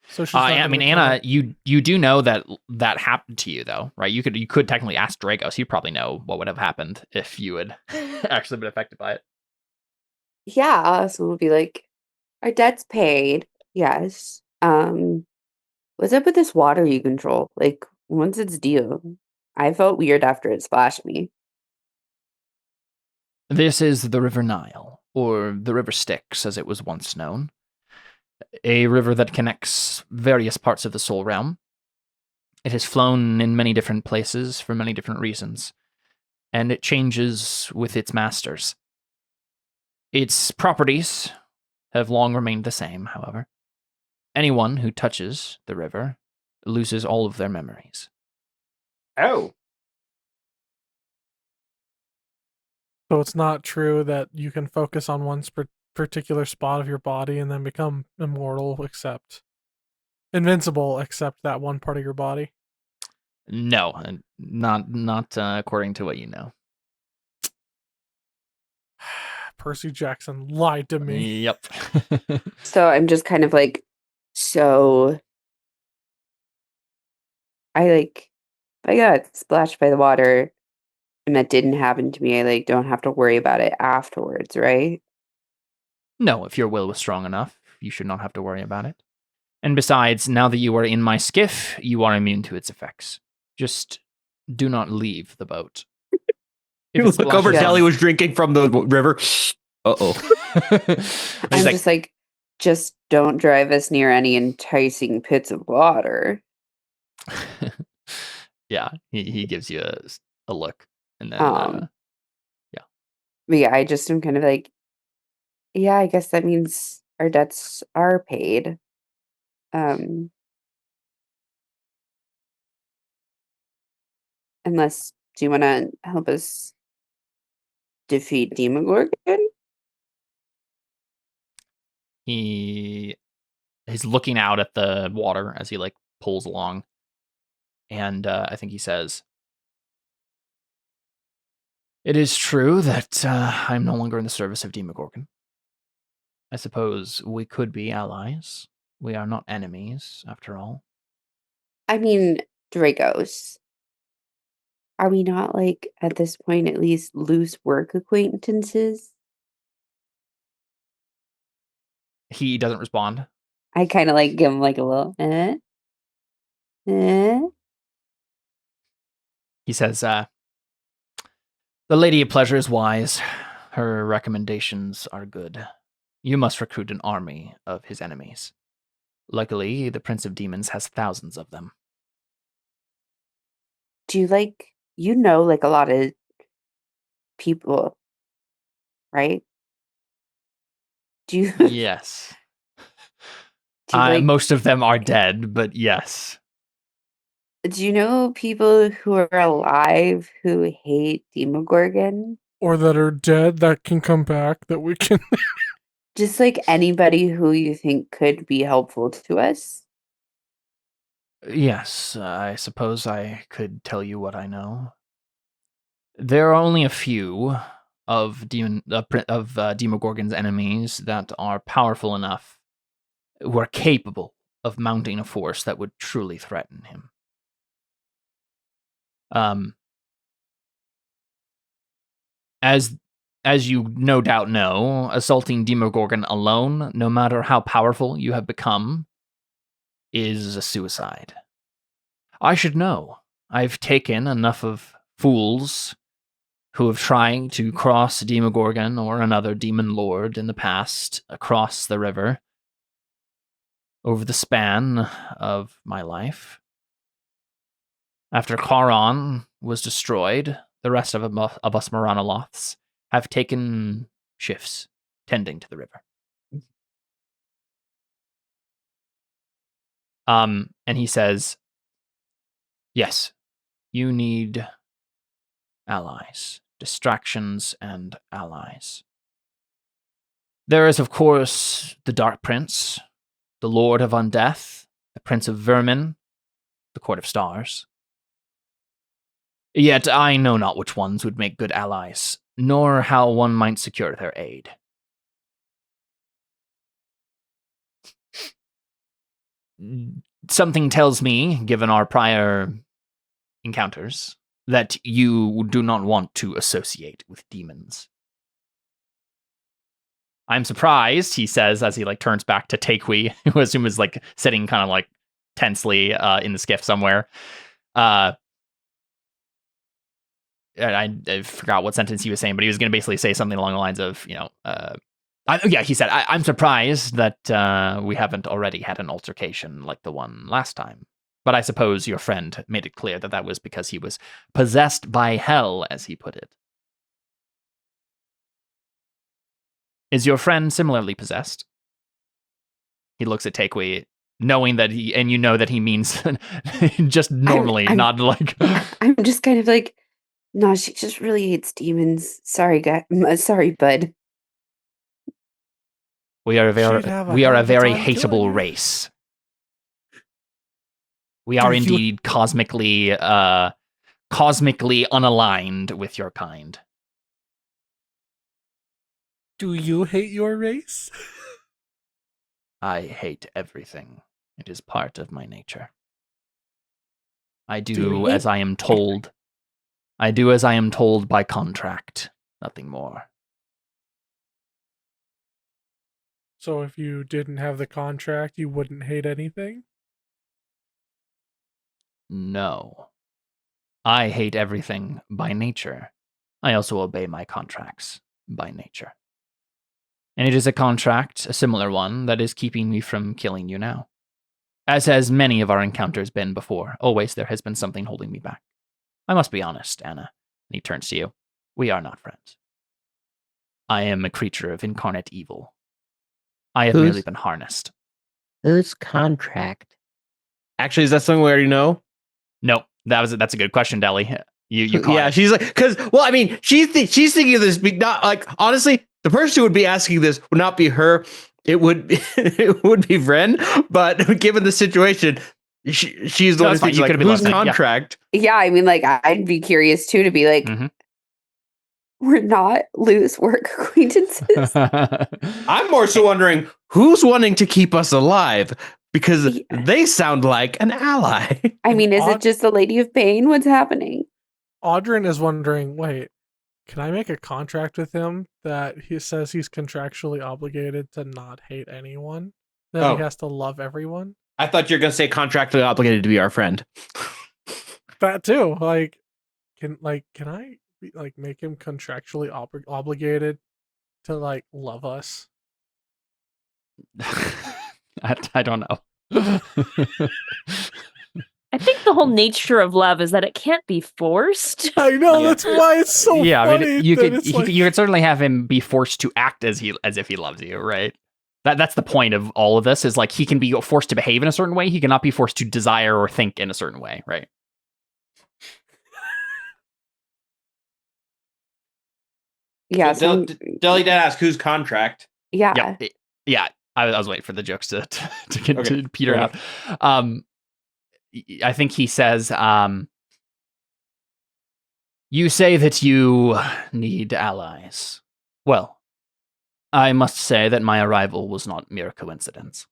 So she's I mean, Anna, you do know that happened to you, though, right? You could technically ask Dragos. You probably know what would have happened if you had actually been affected by it. Yeah, so we'll be like, our debt's paid. Yes. What's up with this water you control? Like, what's its deal? I felt weird after it splashed me. This is the River Nile, or the River Styx, as it was once known. A river that connects various parts of the soul realm. It has flown in many different places for many different reasons, and it changes with its masters. Its properties have long remained the same, however. Anyone who touches the river loses all of their memories. Oh. So it's not true that you can focus on one particular spot of your body and then become invincible except that one part of your body? No, not according to what you know. Percy Jackson lied to me. Yep. So I'm just kind of like, so I got splashed by the water and that didn't happen to me. I don't have to worry about it afterwards, right? No, if your will was strong enough, you should not have to worry about it. And besides, now that you are in my skiff, you are immune to its effects. Just do not leave the boat. You look over, Sally was drinking from the river. Uh-oh. I'm just like, just don't drive us near any enticing pits of water. Yeah, he gives you a look. And then, yeah. But yeah, I just am kind of like, yeah, I guess that means our debts are paid. Unless, do you want to help us defeat Demogorgon? He's looking out at the water as he pulls along. And I think he says, "It is true that I'm no longer in the service of Demogorgon. I suppose we could be allies. We are not enemies, after all." I mean, Dragos. Are we not, at this point, at least loose work acquaintances? He doesn't respond. I kind of give him a little, He says, "The Lady of Pleasure is wise. Her recommendations are good. You must recruit an army of his enemies. Luckily, the Prince of Demons has thousands of them." Do you a lot of people, right? Do you? Yes. Most of them are dead, but yes. Do you know people who are alive who hate Demogorgon? Or that are dead that can come back that we can... Just anybody who you think could be helpful to us? Yes, I suppose I could tell you what I know. There are only a few of Demogorgon's enemies that are powerful enough, who are capable of mounting a force that would truly threaten him. As you no doubt know, assaulting Demogorgon alone, no matter how powerful you have become, is a suicide. I should know. I've taken enough of fools who have tried to cross Demogorgon or another demon lord in the past across the river over the span of my life. After Charon was destroyed, the rest of us Moranoloths have taken shifts tending to the river. And he says, yes, you need allies, distractions, and allies. There is, of course, the Dark Prince, the Lord of Undeath, the Prince of Vermin, the Court of Stars. Yet I know not which ones would make good allies, nor how one might secure their aid. Something tells me, given our prior encounters, that you do not want to associate with demons. I'm surprised, he says, as he turns back to Takui, who I assume is sitting kind of tensely in the skiff somewhere. I forgot what sentence he was saying, but he was going to basically say something along the lines of, he said, I'm surprised that we haven't already had an altercation like the one last time. But I suppose your friend made it clear that that was because he was possessed by hell, as he put it. Is your friend similarly possessed? He looks at Takui, knowing that you know that he means just normally, not I'm just kind of no, she just really hates demons. Sorry, sorry, bud. We are a very hateable race. We are indeed cosmically unaligned with your kind. Do you hate your race? I hate everything. It is part of my nature. I Do do you? as I am told. I do as I am told by contract. Nothing more. So if you didn't have the contract, you wouldn't hate anything? No. I hate everything by nature. I also obey my contracts by nature. And it is a contract, a similar one, that is keeping me from killing you now. As has many of our encounters been before. Always there has been something holding me back. I must be honest, Anna. And he turns to you. We are not friends. I am a creature of incarnate evil. I have merely been harnessed. Whose contract? Actually, is that something we already know? No, that's a good question, Deli. You caught Yeah, it. she's like, because, well, I mean, she's thinking of this, not like, honestly, the person who would be asking this would not be her. It would be, it would be Vren, but given the situation, she's the one who thinks, like, whose contract? Yeah, I mean, like, I'd be curious too to be like, we're not loose work acquaintances. I'm more so wondering who's wanting to keep us alive, because they sound like an ally. I mean, is it just the Lady of Pain? What's happening? Audrin is wondering, wait, can I make a contract with him that he says he's contractually obligated to not hate anyone? That he has to love everyone? I thought you were going to say contractually obligated to be our friend. That too. Like, can I like make him contractually obligated to like love us? I don't know. I think the whole nature of love is that it can't be forced. I know, that's why it's so funny. I mean, you could certainly have him be forced to act as if he loves you, right? That's the point of all of this, is like he can be forced to behave in a certain way. He cannot be forced to desire or think in a certain way, right? Yeah. So Deli did ask whose contract. Yeah. Yeah. I was waiting for the jokes to get to peter out. I think he says, you say that you need allies. Well, I must say that my arrival was not mere coincidence.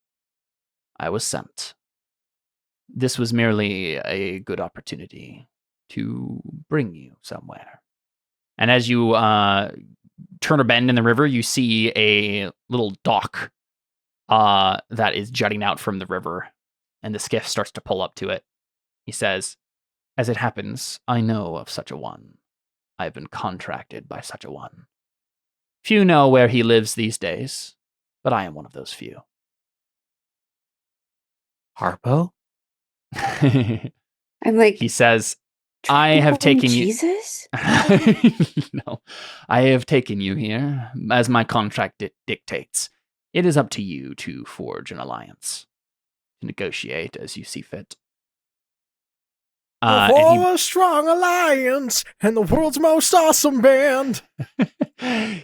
I was sent. This was merely a good opportunity to bring you somewhere. And as you turn a bend in the river, you see a little dock that is jutting out from the river, and the skiff starts to pull up to it. He says, as it happens, I know of such a one. I have been contracted by such a one. Few know where he lives these days, but I am one of those few. Harpo? I'm like, he says, I have taken you. Jesus? No, I have taken you here as my contract dictates. It is up to you to forge an alliance, to negotiate as you see fit. A strong alliance and the world's most awesome band.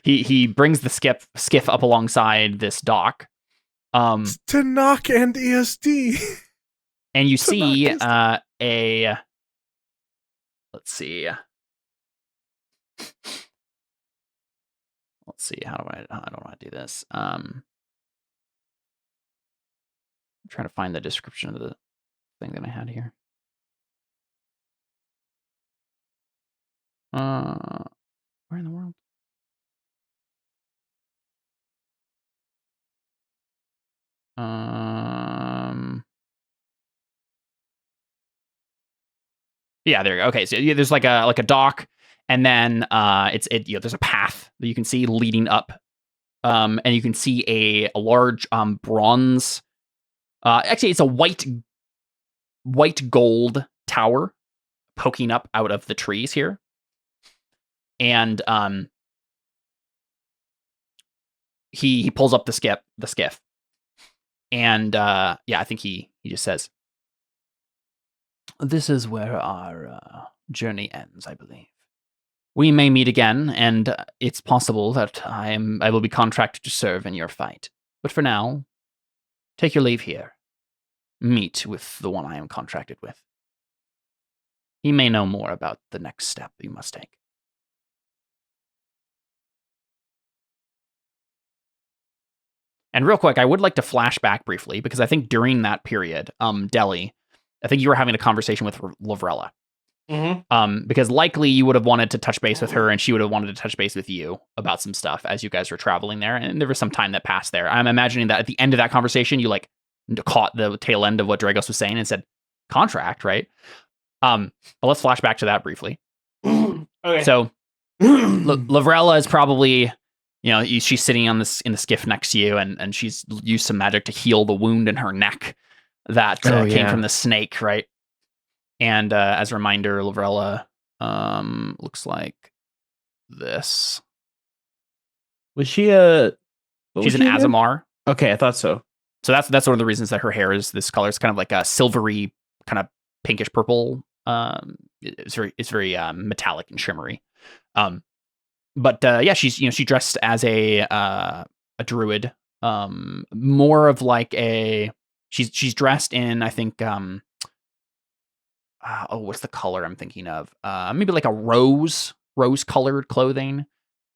he brings the skiff up alongside this dock. To knock and ESD. And you see a. Let's see. How do I do this? I'm trying to find the description of the thing that I had here. Where in the world? Yeah, there you go. Okay, so there's like a dock, and then there's a path that you can see leading up, and you can see a large bronze. Actually, it's a white gold tower poking up out of the trees here, and he pulls up the skiff, and I think he just says, this is where our journey ends, I believe. We may meet again, and it's possible that I will be contracted to serve in your fight. But for now, take your leave here. Meet with the one I am contracted with. He may know more about the next step you must take. And real quick, I would like to flash back briefly because I think during that period, Deli, I think you were having a conversation with Lavrella. Because likely you would have wanted to touch base with her and she would have wanted to touch base with you about some stuff as you guys were traveling there. And there was some time that passed there. I'm imagining that at the end of that conversation, you like caught the tail end of what Dragos was saying and said, contract, right? But let's flash back to that briefly. Okay. So Lavrella is probably, she's sitting in the skiff next to you and she's used some magic to heal the wound in her neck that came from the snake, right? And as a reminder, Lavrella looks like this. Was she She's an Azamar. Okay, I thought so. So that's one of the reasons that her hair is this color. It's kind of like a silvery, kind of pinkish purple. It's very metallic and shimmery. But she's dressed as a druid. More of like she's dressed in, I think, what's the color I'm thinking of? Maybe like a rose colored clothing.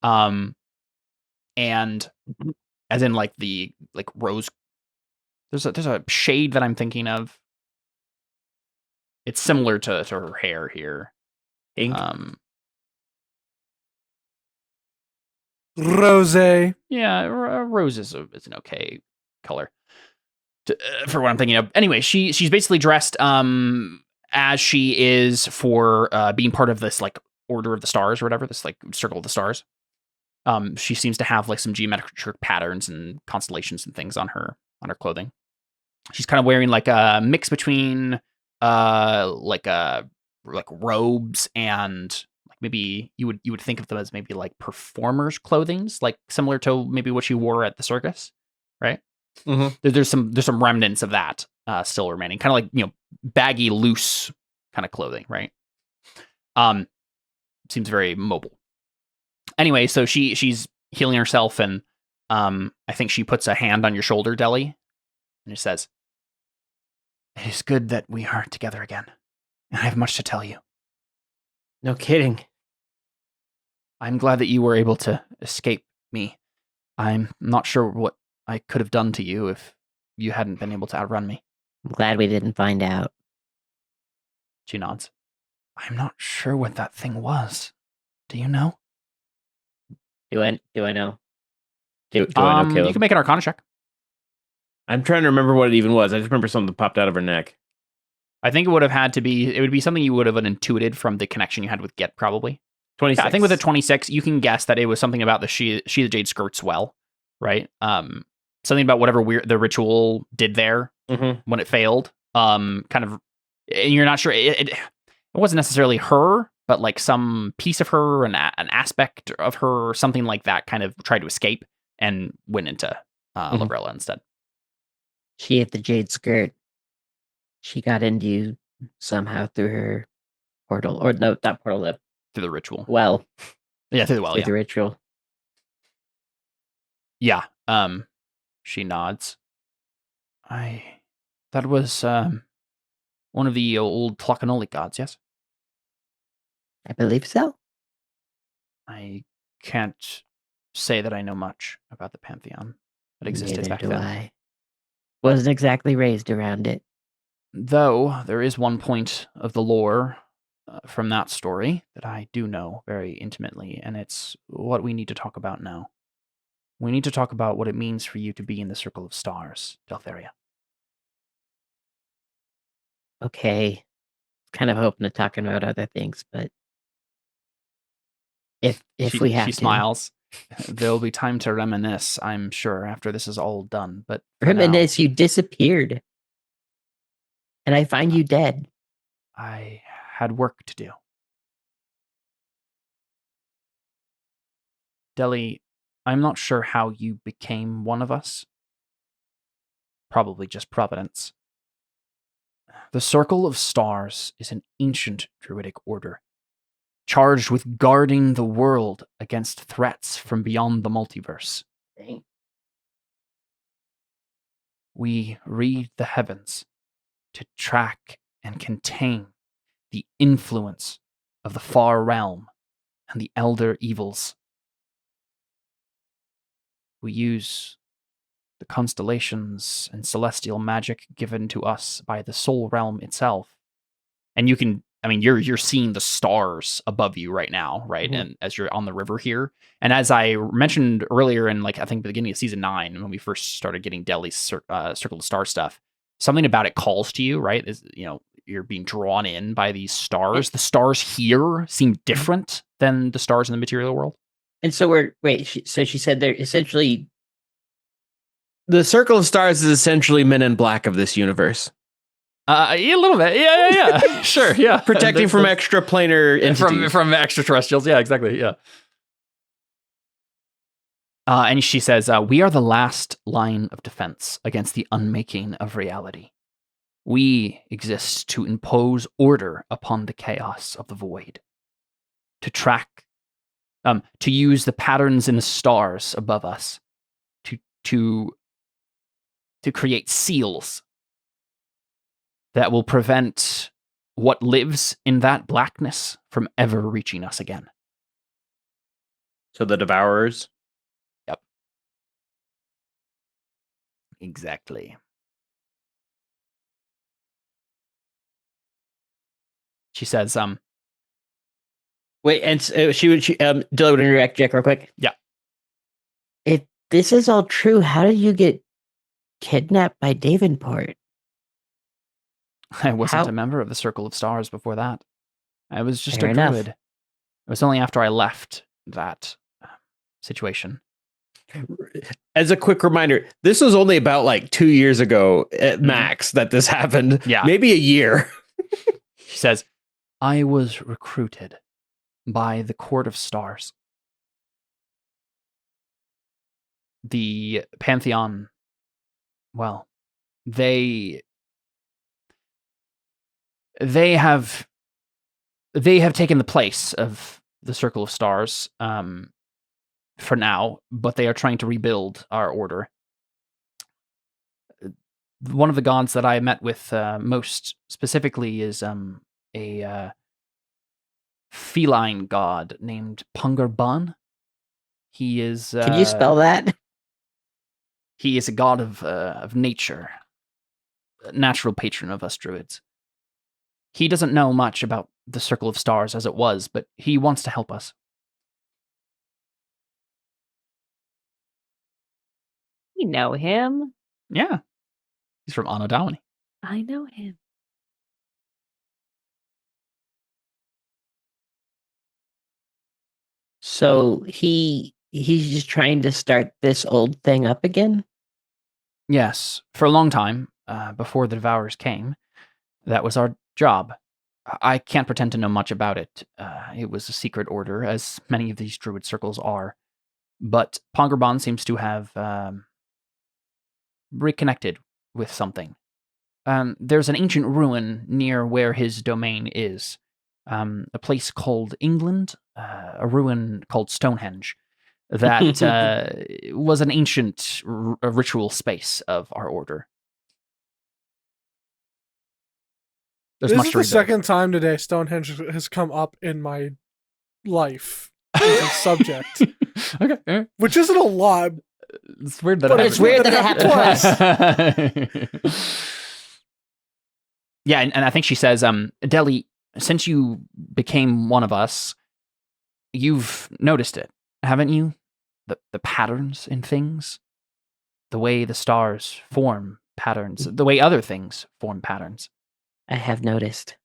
And as in like the rose. There's a shade that I'm thinking of. It's similar to her hair here. Ink. Rose. Yeah, rose is an okay color for what I'm thinking of. Anyway, she's basically dressed as she is for being part of this like Order of the Stars or whatever, this like Circle of the Stars. She seems to have like some geometric patterns and constellations and things on her clothing. She's kind of wearing like a mix between like robes and like maybe you would think of them as maybe like performers' clothings, like similar to maybe what she wore at the circus, right? Mm-hmm. There's some remnants of that still remaining, kind of like baggy, loose kind of clothing, right? Seems very mobile. Anyway, so she's healing herself, and I think she puts a hand on your shoulder, Deli, and she says, "It is good that we are together again, and I have much to tell you." No kidding. I'm glad that you were able to escape me. I'm not sure what I could have done to you if you hadn't been able to outrun me. I'm glad we didn't find out. She nods. I'm not sure what that thing was. Do you know? Do I know? Do I know, Caleb? You can make an Arcana check. I'm trying to remember what it even was. I just remember something that popped out of her neck. I think it would be something you would have intuited from the connection you had with Git, probably. 26. Yeah, I think with a 26, you can guess that it was something about the She the Jade skirts well, right? Something about whatever the ritual did there when it failed. Kind of, and you're not sure. It wasn't necessarily her, but like some piece of her, an aspect of her, or something like that, kind of tried to escape and went into Lavrella instead. She hit the jade skirt. She got into you somehow through her portal, or no, not portal. Through the ritual. Well, yeah, through the well. Through the ritual. Yeah. She nods. That was one of the old Tlacanolik gods, yes? I believe so. I can't say that I know much about the pantheon that existed Neither back do then. I. Wasn't exactly raised around it. Though there is one point of the lore from that story that I do know very intimately, and it's what we need to talk about now. We need to talk about what it means for you to be in the Circle of Stars, Deltheria. Okay. Kind of hoping to talk about other things, but if we have she to. smiles. There'll be time to reminisce, I'm sure, after this is all done. But reminisce, you disappeared. And I find you dead. I had work to do. Deli, I'm not sure how you became one of us. Probably just providence. The Circle of Stars is an ancient druidic order, charged with guarding the world against threats from beyond the multiverse. Dang. We read the heavens to track and contain the influence of the far realm and the elder evils. We use the constellations and celestial magic given to us by the soul realm itself. And you can, I mean, you're seeing the stars above you right now, right? Mhm. And as you're on the river here, and as I mentioned earlier in like I think the beginning of season 9 when we first started getting Delhi's Circle of Star stuff, something about it calls to you, right? Is you're being drawn in by these stars. The stars here seem different than the stars in the material world. And so so she said they're essentially The Circle of Stars is essentially Men in Black of this universe. Yeah, a little bit. Yeah. Sure, yeah. Protecting from extraplanar entities. From extraterrestrials. Yeah, exactly. Yeah. And she says, we are the last line of defense against the unmaking of reality. We exist to impose order upon the chaos of the void, to track, to use the patterns in the stars above us, to create seals that will prevent what lives in that blackness from ever reaching us again. So the Devourers. Yep. Exactly. She says, wait, and Dylan would interject, Jack, real quick. Yeah. If this is all true, how did you get kidnapped by Davenport? I wasn't a member of the Circle of Stars before that. I was just Fair a enough. druid. It was only after I left that situation. As a quick reminder, this was only about like 2 years ago at max that this happened. Yeah. Maybe a year. She says, I was recruited by the Court of Stars. The Pantheon, well, they have taken the place of the Circle of Stars for now, but they are trying to rebuild our order. One of the gods that I met with most specifically is a feline god named Pungarban. He is. Can you spell that? He is a god of nature, a natural patron of us druids. He doesn't know much about the Circle of Stars as it was, but he wants to help us. You know him. Yeah. He's from Anodawani. I know him. So he's just trying to start this old thing up again? Yes. For a long time, before the Devourers came, that was our job. I can't pretend to know much about it. It was a secret order, as many of these druid circles are. But Pongerban seems to have reconnected with something. There's an ancient ruin near where his domain is. A place called England, a ruin called Stonehenge, that was an ancient ritual space of our order. There's this much is to the rebuild. second time today Stonehenge has come up in my life as a subject. Okay. Which isn't a lot. It's weird that But it it's happened. weird that it happened twice. Yeah, and I think she says, Deli, since you became one of us, you've noticed it, haven't you? The patterns in things? The way the stars form patterns, the way other things form patterns. I have noticed.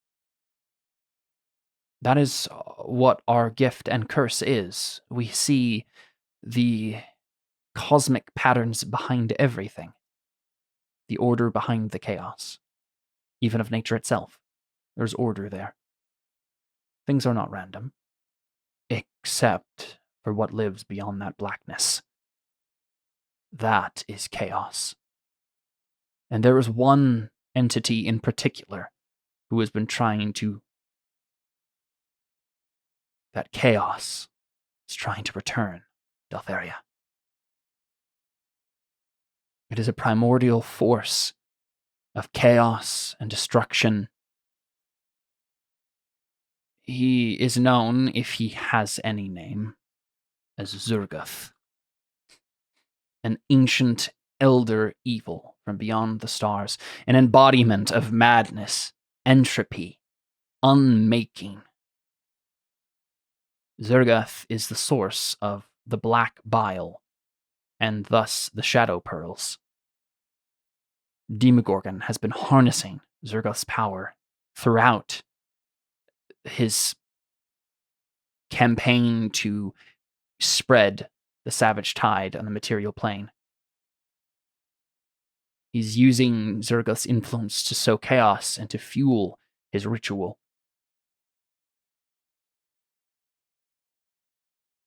That is what our gift and curse is. We see the cosmic patterns behind everything, the order behind the chaos, even of nature itself. There's order there. Things are not random, except for what lives beyond that blackness. That is chaos. And there is one entity in particular who has been trying to... That chaos is trying to return Daltheria. It is a primordial force of chaos and destruction. He is known, if he has any name, as Zurgoth, an ancient elder evil from beyond the stars, an embodiment of madness, entropy, unmaking. Zergoth is the source of the black bile, and thus the shadow pearls. Demogorgon has been harnessing Zergoth's power throughout his campaign to spread the savage tide on the material plane. He's using Zergoth's influence to sow chaos and to fuel his ritual.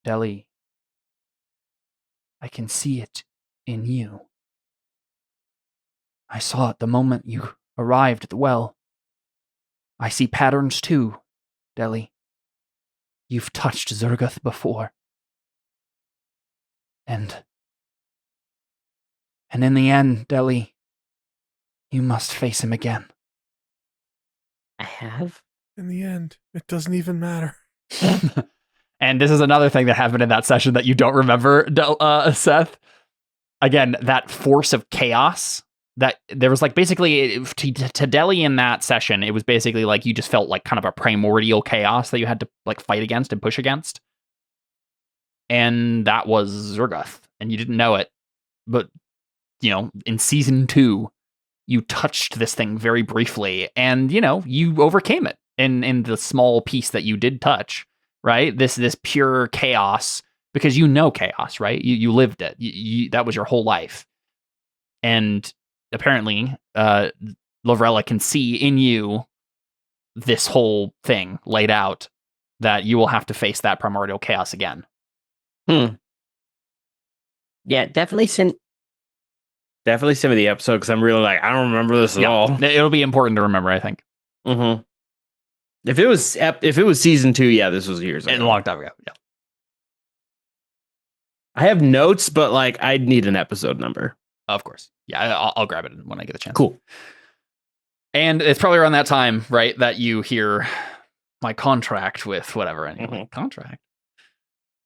Deli, I can see it in you. I saw it the moment you arrived at the well. I see patterns too, Deli. You've touched Zergoth before. And in the end, Deli, you must face him again. I have? In the end, it doesn't even matter. And this is another thing that happened in that session that you don't remember, Seth. Again, that force of chaos, that there was like basically to Deli in that session, it was basically like you just felt like kind of a primordial chaos that you had to like fight against and push against. And that was Zergoth, and you didn't know it. But, you know, in season 2, you touched this thing very briefly, and, you know, you overcame it in the small piece that you did touch. Right? This pure chaos, because you know chaos, right? You lived it. That was your whole life. And apparently, Lavrella can see in you this whole thing laid out, that you will have to face that primordial chaos again. Yeah, definitely send me the episode, because I'm really like, I don't remember this at all. It'll be important to remember, I think. Mm-hmm. If it was season 2, yeah, this was years ago. A long time ago, yeah. I have notes, but like I'd need an episode number. Of course. Yeah, I'll grab it when I get a chance. Cool. And it's probably around that time, right, that you hear my contract with whatever. And you're like, contract?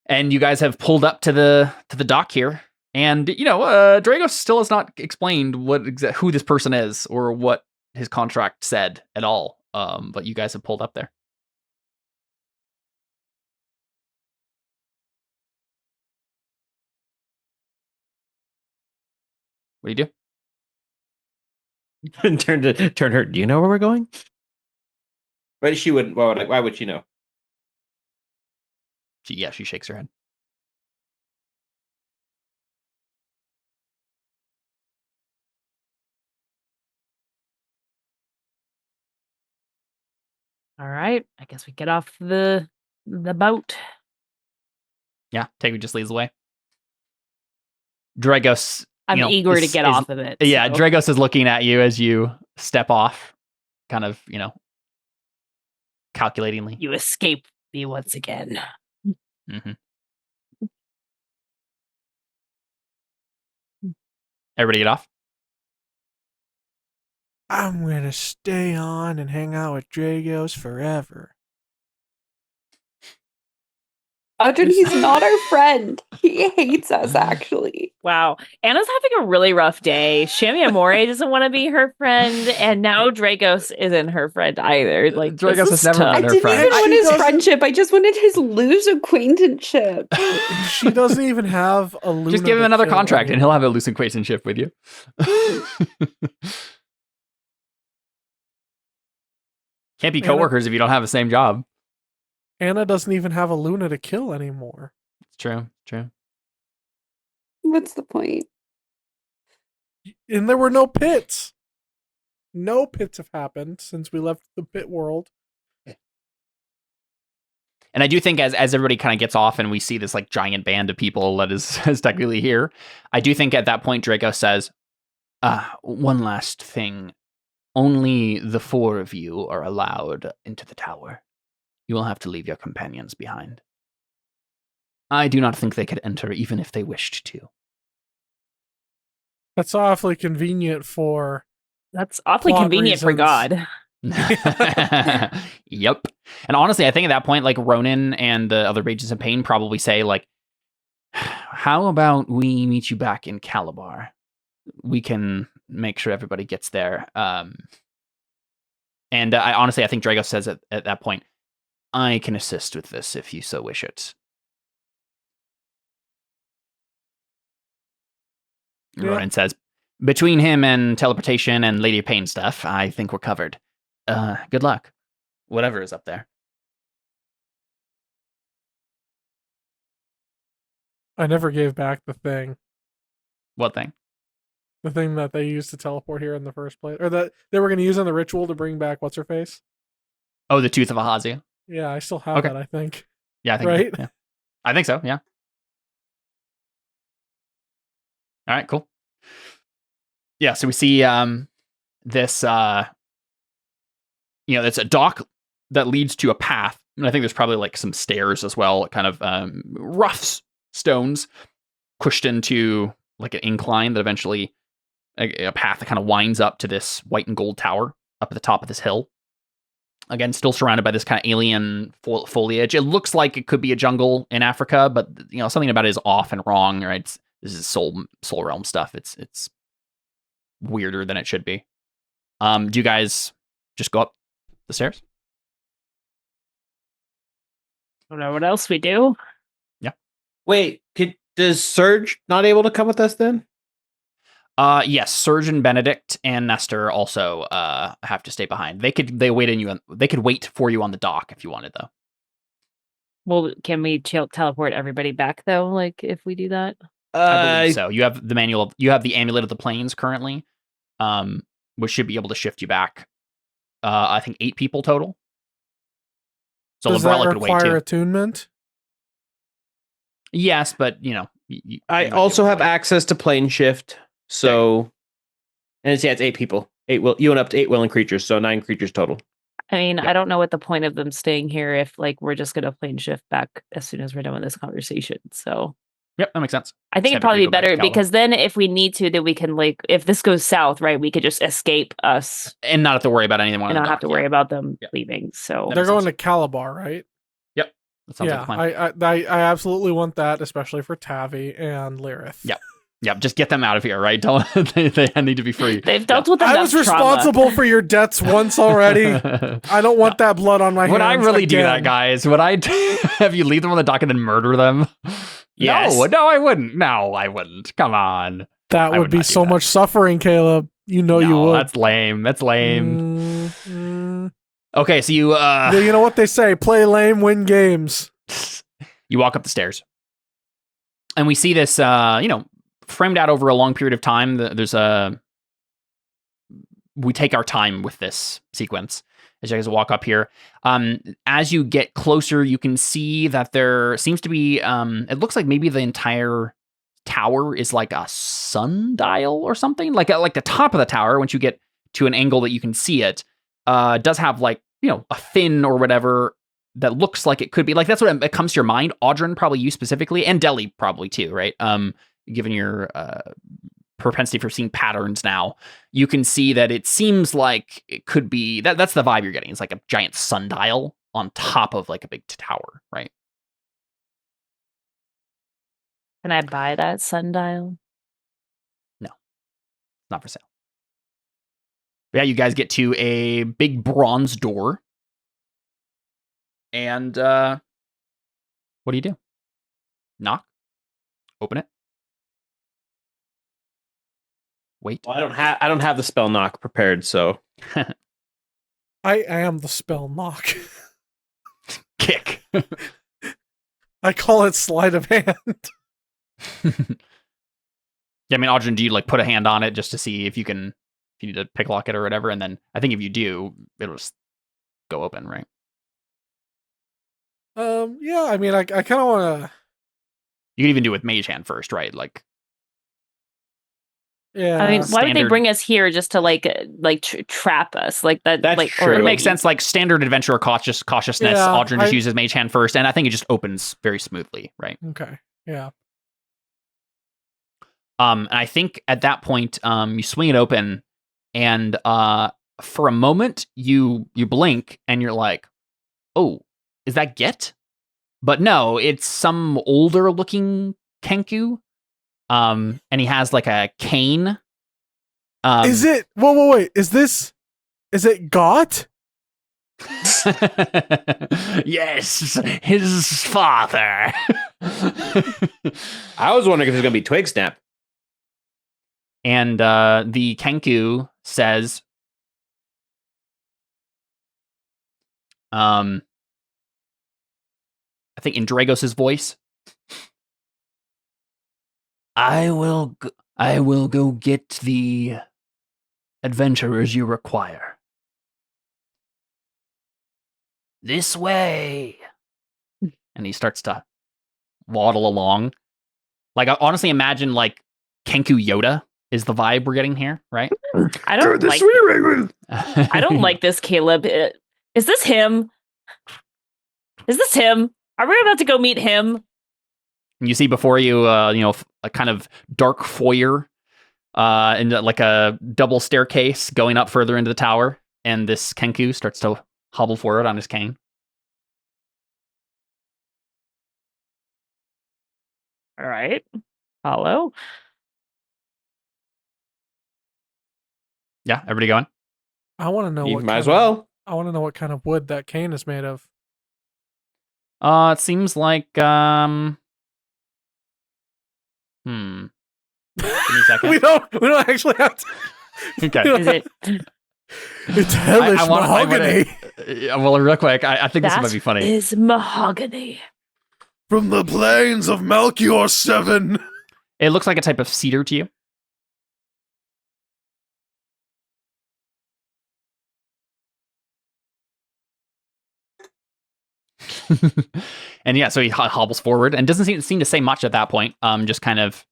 And you guys have pulled up to the dock here. And, you know, Dragos still has not explained who this person is or what his contract said at all. But you guys have pulled up there. What do you do? Turn her. Do you know where we're going? But she wouldn't. Why would she know? She shakes her head. All right, I guess we get off the boat. Yeah, Tegu just leads the way. Dragos, I'm eager to get off of it. Yeah, so. Dragos is looking at you as you step off, kind of, you know, calculatingly. You escape me once again. Mm-hmm. Everybody get off? I'm gonna stay on and hang out with Dragos forever. Audrey, he's not our friend. He hates us, actually. Wow. Anna's having a really rough day. Shami Amore doesn't want to be her friend, and now Dragos isn't her friend either. Like, Dragos has never been her friend. I didn't even want his friendship. I just wanted his loose acquaintanceship. She doesn't even have a Luna. Just give him another contract and he'll have a loose acquaintanceship with you. Can't be coworkers if you don't have the same job. Anna doesn't even have a Luna to kill anymore. It's true. What's the point? And there were no pits. No pits have happened since we left the pit world. And I do think as everybody kind of gets off and we see this like giant band of people that is technically here, I do think at that point Draco says, one last thing. Only the 4 of you are allowed into the tower. You will have to leave your companions behind. I do not think they could enter even if they wished to. That's awfully convenient for... That's awfully convenient for God. Yep. And honestly, I think at that point, like Ronan and the other Agents of Pain probably say like, how about we meet you back in Calabar? we can make sure everybody gets there. And I honestly, I think Drago says at that point, I can assist with this if you so wish it. Yeah. Ronan says, between him and teleportation and Lady of Pain stuff, I think we're covered. Good luck. Whatever is up there. I never gave back the thing. What thing? The thing that they used to teleport here in the first place. Or that they were going to use in the ritual to bring back what's-her-face. Oh, the Tooth of Ahazia? Yeah, I still have that, I think. Yeah, I think right? Yeah. I think so, yeah. All right, cool. Yeah, so we see this, it's a dock that leads to a path. And I think there's probably like some stairs as well, kind of rough stones pushed into like an incline that eventually, a path that kind of winds up to this white and gold tower up at the top of this hill. Again, still surrounded by this kind of alien foliage. It looks like it could be a jungle in Africa, but something about it is off and wrong, right? This is soul realm stuff. It's weirder than it should be. Do you guys just go up the stairs? I don't know what else we do. Yeah. Wait, does Surge not able to come with us then? Yes, Surge and Benedict and Nestor also have to stay behind. They could wait for you on the dock if you wanted, though. Well, can we teleport everybody back though? Like if we do that, I believe so. You have the Amulet of the Plains currently, which should be able to shift you back. I think 8 people total. So does Labrella that could wait too. require attunement? Yes, but I also have access to plane shift. So, and it's 8 people. 8 you and up to 8 willing creatures, so 9 creatures total. I mean, I don't know what the point of them staying here if like we're just gonna plane shift back as soon as we're done with this conversation. So, yep, that makes sense. I think it'd probably be better because then if we need to, then we can if this goes south, right, we could just escape us and not have to worry about anything. And not have to worry about them leaving. So they're going to Calabar, right? Yep. That sounds like a plan. I absolutely want that, especially for Tavi and Lyrith. Yep. Yep, just get them out of here, right? They need to be free. They've dealt with enough I was responsible for your debts once already. I don't want that blood on my hands. Would I really again. do that, guys? Would I have you leave them on the dock and then murder them? Yes. No, I wouldn't. No, I wouldn't. Come on. That would be so much suffering, Caleb. You would. That's lame. Okay, so you you know what they say, play lame, win games. You walk up the stairs. And we see this framed out over a long period of time. We take our time with this sequence as you guys walk up here. As you get closer, you can see that there seems to be, it looks like maybe the entire tower is like a sundial or something, like the top of the tower. Once you get to an angle that you can see it, does have like, a fin or whatever that looks like it could be like, that's what it comes to your mind. Audrin, probably you specifically, and Deli probably too, right? Given your propensity for seeing patterns now, you can see that it seems like it could be, that's the vibe you're getting. It's like a giant sundial on top of like a big tower, right? Can I buy that sundial? No, not for sale. But yeah, you guys get to a big bronze door. And what do you do? Knock? Open it? Wait. Well, I don't have the spell knock prepared, so I am the spell knock. Kick. I call it sleight of hand. Yeah, I mean, Audrin, do you like put a hand on it just to see if you need to pick lock it or whatever? And then I think if you do, it'll just go open, right? Yeah, I mean, I kind of want to. You can even do it with mage hand first, right? Like, yeah. I mean, why would they bring us here just to trap us like that? That's like, true. It makes sense. Like standard adventurer cautiousness. Yeah, Audrin just uses mage hand first, and I think it just opens very smoothly, right? Okay. Yeah. And I think at that point, you swing it open, and for a moment you blink, and you're like, "Oh, is that Git?" But no, it's some older looking Kenku. And he has like a cane Is it? Wait. Is it Got? Yes, his father. I was wondering if it was going to be Twig Snap. And the Kenku says, I think in Dragos' voice, I will go get the adventurers you require. This way. And he starts to waddle along. Like, I honestly imagine, like, Kenku Yoda is the vibe we're getting here, right? I don't like this, Caleb. Is this him? Are we about to go meet him? And you see before you, a kind of dark foyer, and like a double staircase going up further into the tower. And this Kenku starts to hobble forward on his cane. All right. Follow. Yeah, everybody going? I want to know You what might kind as well. I want to know what kind of wood that cane is made of. It seems like Give me a second. we don't actually have to. Okay. Is it? It's hellish mahogany. Well, real quick, I think this might be funny. Is mahogany. From the plains of Melchior 7. It looks like a type of cedar to you. And yeah, so he hobbles forward and doesn't seem to say much at that point. Just kind of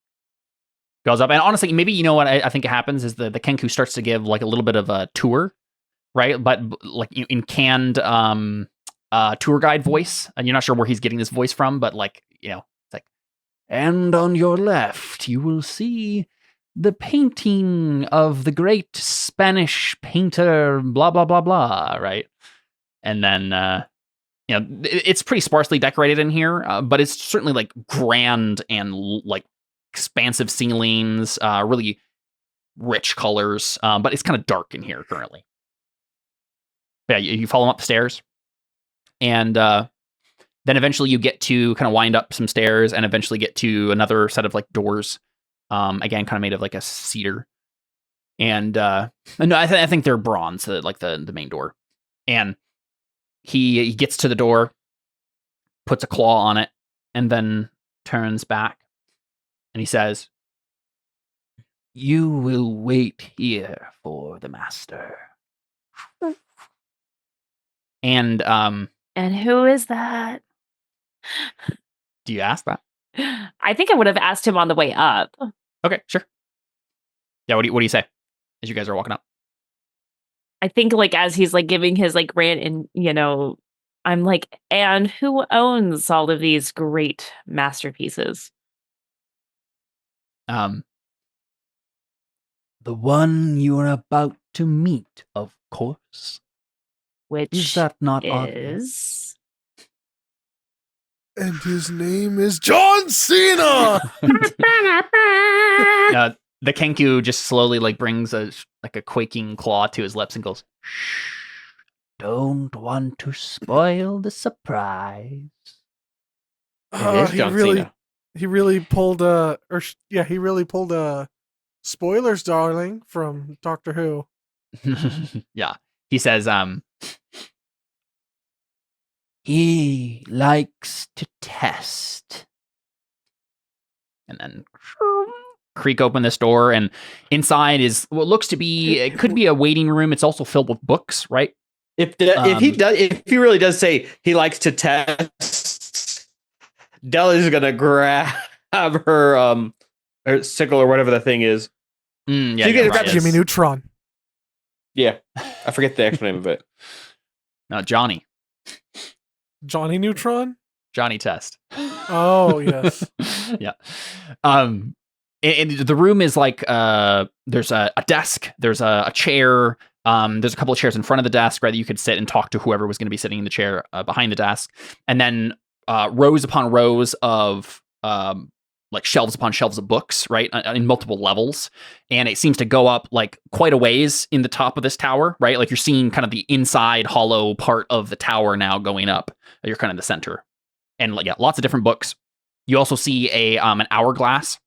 goes up. And honestly, maybe you know what I think happens is the Kenku starts to give like a little bit of a tour, right? But like in canned tour guide voice, and you're not sure where he's getting this voice from, but like, it's like, and on your left, you will see the painting of the great Spanish painter, blah, blah, blah, blah, right? And then, it's pretty sparsely decorated in here, but it's certainly like grand and like expansive ceilings, really rich colors, but it's kind of dark in here currently. But yeah, you follow him up the stairs, and then eventually you get to kind of wind up some stairs and eventually get to another set of like doors, again, kind of made of like a cedar. And no, I think they're bronze, like the main door. And he gets to the door, puts a claw on it, and then turns back. And he says, "You will wait here for the master." And who is that? Do you ask that? I think I would have asked him on the way up. Okay, sure. Yeah, what do you say as you guys are walking up? I think like as he's like giving his like rant, and I'm like, and who owns all of these great masterpieces? The one you are about to meet, of course. Which is that not obvious? And his name is John Cena. The Kenku just slowly like brings a quaking claw to his lips and goes, "Shh, don't want to spoil the surprise." He really pulled spoilers, darling, from Doctor Who. Yeah, he says, he likes to test, and then creak open this door, and inside is what looks to be, it could be a waiting room. It's also filled with books, right? If he really does say he likes to test, Della's gonna grab her sickle or whatever the thing is. Yeah, you right, Jimmy Neutron. Yeah, I forget the actual name of it. No, Johnny Neutron. Johnny Test. Oh yes. Yeah. And the room is like, there's a desk, there's a chair, there's a couple of chairs in front of the desk, right, that you could sit and talk to whoever was going to be sitting in the chair behind the desk. And then rows upon rows of like shelves upon shelves of books, right, in multiple levels, and it seems to go up like quite a ways in the top of this tower, right? Like you're seeing kind of the inside hollow part of the tower now going up. You're kind of in the center, and yeah, lots of different books. You also see an hourglass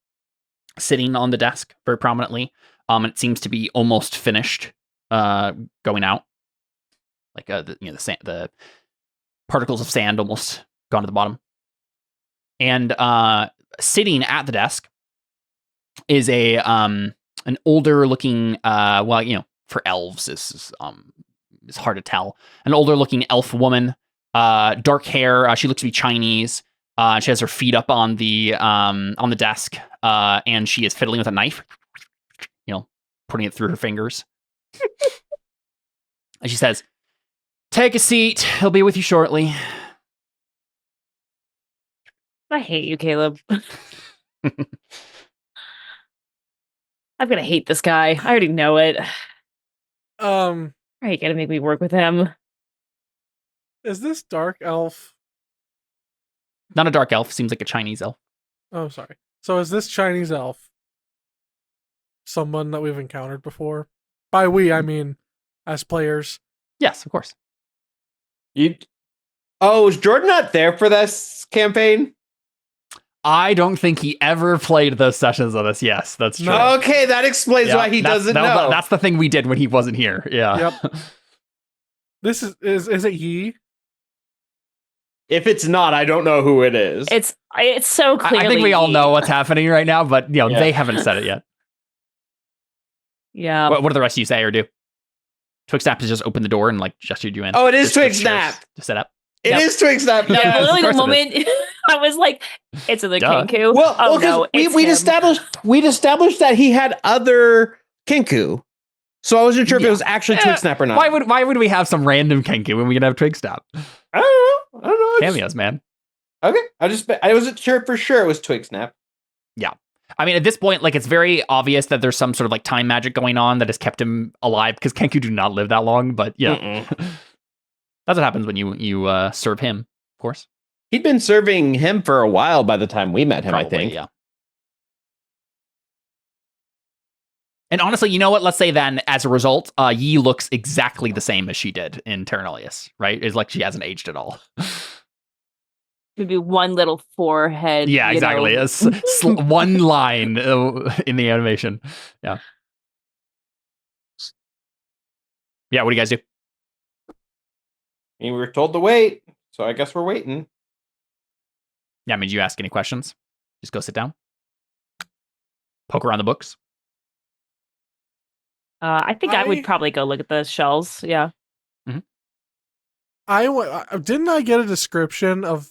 sitting on the desk very prominently. It seems to be almost finished, going out. Like the particles of sand almost gone to the bottom. And sitting at the desk is an older looking, for elves is hard to tell. An older looking elf woman, dark hair. She looks to be Chinese. She has her feet up on the desk, and she is fiddling with a knife, putting it through her fingers. And she says, "Take a seat. He'll be with you shortly." I hate you, Caleb. I'm gonna hate this guy. I already know it. Are you gonna make me work with him? Is this dark elf? Not a dark elf. Seems like a Chinese elf. Oh, sorry. So is this Chinese elf someone that we've encountered before? By we, I mean as players. Yes, of course. Was Jordan not there for this campaign? I don't think he ever played those sessions with us. Yes, that's true. Okay, that explains why he doesn't know. That's the thing we did when he wasn't here. Yeah. Yep. This is it Yi? If it's not, I don't know who it is. It's so clearly. I think we all know what's happening right now, but they haven't said it yet. Yeah. What do the rest of you say or do? Twigsnap has just opened the door and like gestured you in. Oh, it is Twigsnap to set up. It is Twigsnap. Yeah, literally the moment I was like, "It's the Kinku." Well, we'd established that he had other Kinku, so I wasn't sure if it was actually Twigsnap or not. Why would we have some random Kinku when we can have Twigsnap? I don't know. Cameos, man. Okay, I wasn't sure for sure it was Twigsnap. Yeah. I mean, at this point, like, it's very obvious that there's some sort of like time magic going on that has kept him alive, because Kenku do not live that long. But yeah, that's what happens when you serve him. Of course, he'd been serving him for a while by the time we met him. Probably, I think. Yeah. And honestly, you know what? Let's say then, as a result, Yi looks exactly the same as she did in Terra Nullius, right? It's like she hasn't aged at all. Maybe one little forehead. Yeah, exactly. One line in the animation. Yeah. Yeah, what do you guys do? We were told to wait, so I guess we're waiting. Yeah, I mean, did you ask any questions? Just go sit down. Poke around the books. I think I would probably go look at the shells. Yeah. Mm-hmm. Didn't I get a description of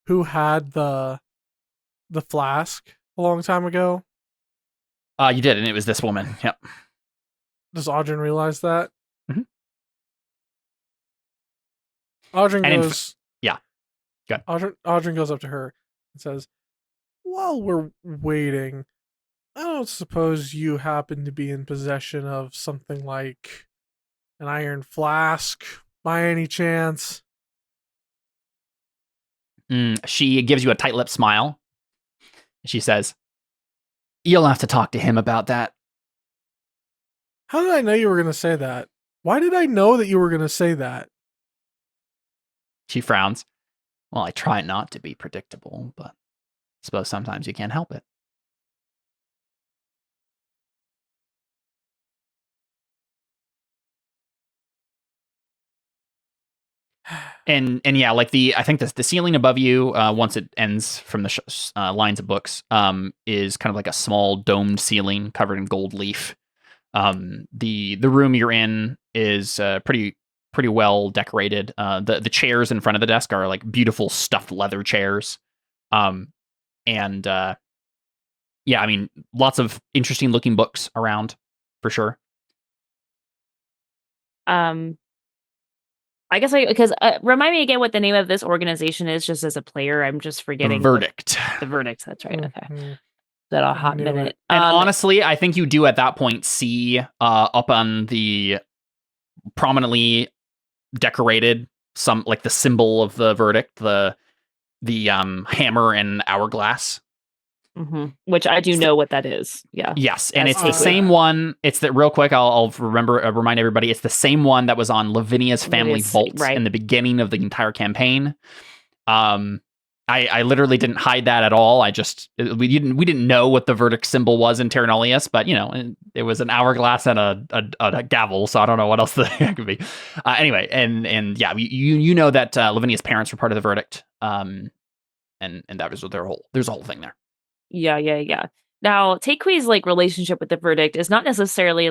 who had the flask a long time ago? You did, and it was this woman. Yep. Does Audrey realize that? Mm-hmm. Audrey goes. Yeah. Good. Audrey goes up to her and says, "While we're waiting, I don't suppose you happen to be in possession of something like an iron flask by any chance?" She gives you a tight-lipped smile. She says, "You'll have to talk to him about that." How did I know you were going to say that? Why did I know that you were going to say that? She frowns. "Well, I try not to be predictable, but I suppose sometimes you can't help it." And yeah, like I think the ceiling above you, once it ends from the lines of books, is kind of like a small domed ceiling covered in gold leaf. The room you're in is pretty well decorated. The chairs in front of the desk are like beautiful stuffed leather chairs. Yeah, I mean, lots of interesting looking books around for sure. I guess because remind me again what the name of this organization is, just as a player. I'm just forgetting. The Verdict. The Verdict. That's right. Okay. That a hot minute. And honestly, I think you do at that point see up on the prominently decorated some like the symbol of the Verdict, the hammer and hourglass Which I do know what that is. Yeah. Yes, and it's the same one. It's that real quick. I'll remind everybody. It's the same one that was on Lavinia's family vault in the beginning of the entire campaign. I literally didn't hide that at all. We didn't know what the verdict symbol was in Terra Nullius, but it was an hourglass and a gavel, so I don't know what else that could be. Anyway, and yeah, you know that Lavinia's parents were part of the verdict, and that was there's a whole thing there. Yeah. Now, Taekwei's relationship with the verdict is not necessarily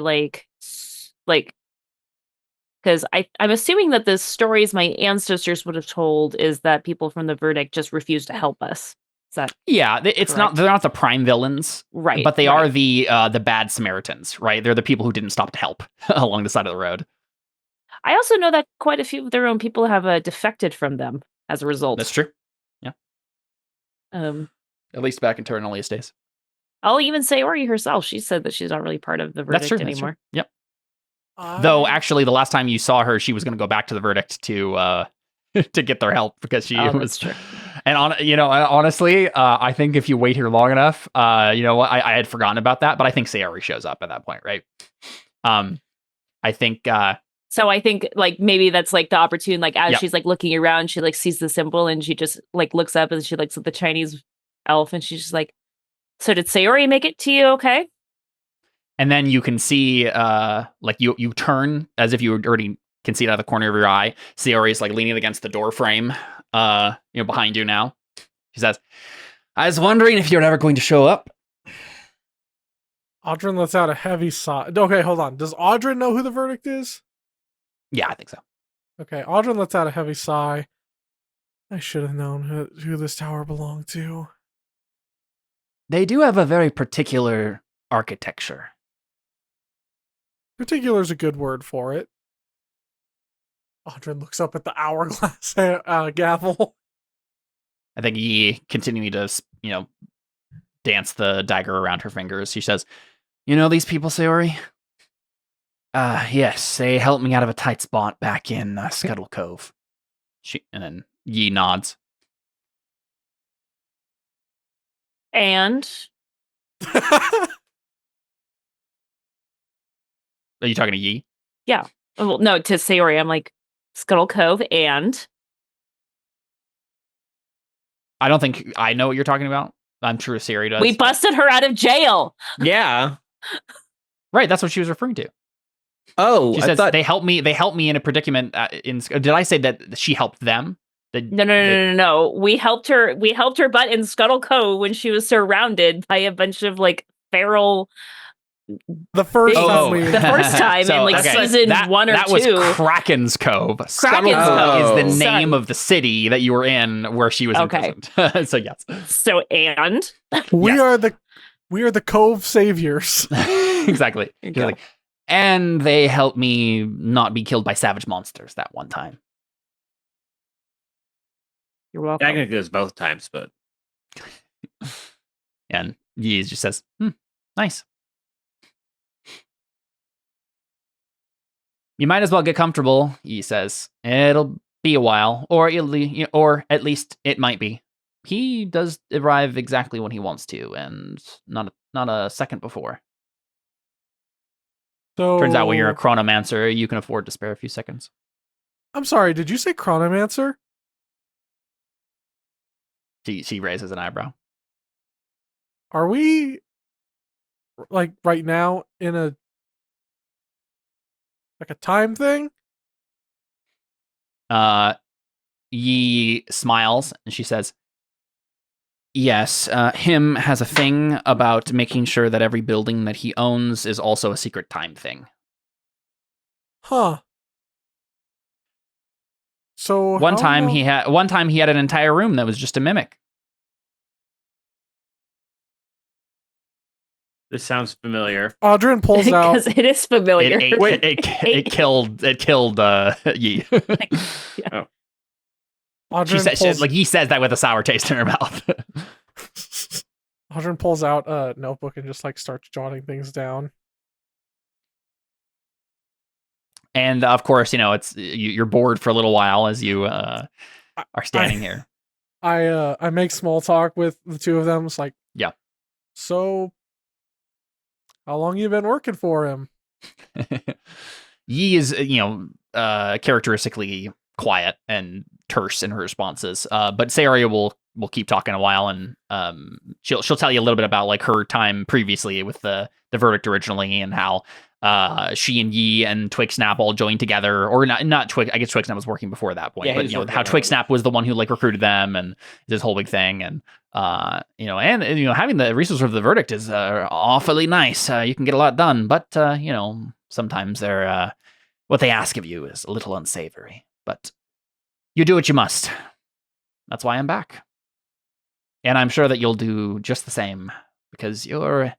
because I'm assuming that the stories my ancestors would have told is that people from the verdict just refuse to help us. Is that it's correct? they're not the prime villains, right? But they are the bad Samaritans, right? They're the people who didn't stop to help along the side of the road. I also know that quite a few of their own people have defected from them as a result. That's true. Yeah. At least back in Terra Nullius days. I'll even say Ori herself. She said that she's not really part of the verdict anymore. Yep. Though actually, the last time you saw her, she was going to go back to the verdict to get their help because she was. True. And honestly, I think if you wait here long enough, I had forgotten about that, but I think Sayori shows up at that point, right? I think. So I think maybe that's the opportune as she's looking around, she sees the symbol and she just looks up and she looks at the Chinese elf and she's just like, so did Sayori make it to you? Okay. And then you can see, you turn as if you already can see it out of the corner of your eye. Sayori's leaning against the door frame, behind you now. She says, "I was wondering if you're ever going to show up." Audrin lets out a heavy sigh. Okay, hold on. Does Audrin know who the verdict is? Yeah, I think so. Okay, Audrin lets out a heavy sigh. I should have known who this tower belonged to. They do have a very particular architecture. Particular is a good word for it. Audrin looks up at the hourglass gavel. I think Yi, continuing to, dance the dagger around her fingers, she says, "You know these people, Sayori?" Yes, they helped me out of a tight spot back in Scuttle Cove." And then Yi nods. And? Are you talking to Yi? Yeah. Well, no, to Sayori. I'm like, Scuttle Cove and? I don't think I know what you're talking about. I'm sure Sayori does. We busted her out of jail. Yeah. Right, that's what she was referring to. Oh, she says they helped me in a predicament. Did I say that she helped them? No. We helped her butt in Scuttle Cove when she was surrounded by a bunch of feral. The first time in season 1 or 2. That was Kraken's Cove. Scuttle Cove is the name of the city that you were in where she was imprisoned. So yes. So and we are the Cove saviors. Exactly. And they helped me not be killed by savage monsters that one time. You're welcome. Technically, it was both times, but. And Yi just says, nice. You might as well get comfortable, Yi says. It'll be a while, or at least it might be. He does arrive exactly when he wants to, and not a second before. So turns out when you're a chronomancer, you can afford to spare a few seconds. I'm sorry, did you say chronomancer? She raises an eyebrow. Are we right now in a time thing? Yi smiles and she says, "Yes, him has a thing about making sure that every building that he owns is also a secret time thing." Huh. So one time he had an entire room that was just a mimic. This sounds familiar. Audrin pulls out because it is familiar. It killed Yi. Yeah. Audrin he says that with a sour taste in her mouth. Audrin pulls out a notebook and just starts jotting things down. And of course, it's you're bored for a little while as you are standing here. I make small talk with the two of them. It's like, yeah, So, how long you been working for him? Yi is, characteristically quiet and terse in her responses. But Saria will keep talking a while, and she'll tell you a little bit about like her time previously with the verdict originally, and how she and Yi and Twigsnap all joined together, or not Twig. I guess Twigsnap was working before that point, but how Twigsnap was the one who like recruited them, and this whole big thing, and having the resource of the verdict is awfully nice. You can get a lot done, but sometimes they're what they ask of you is a little unsavory. But you do what you must. That's why I'm back, and I'm sure that you'll do just the same, because you're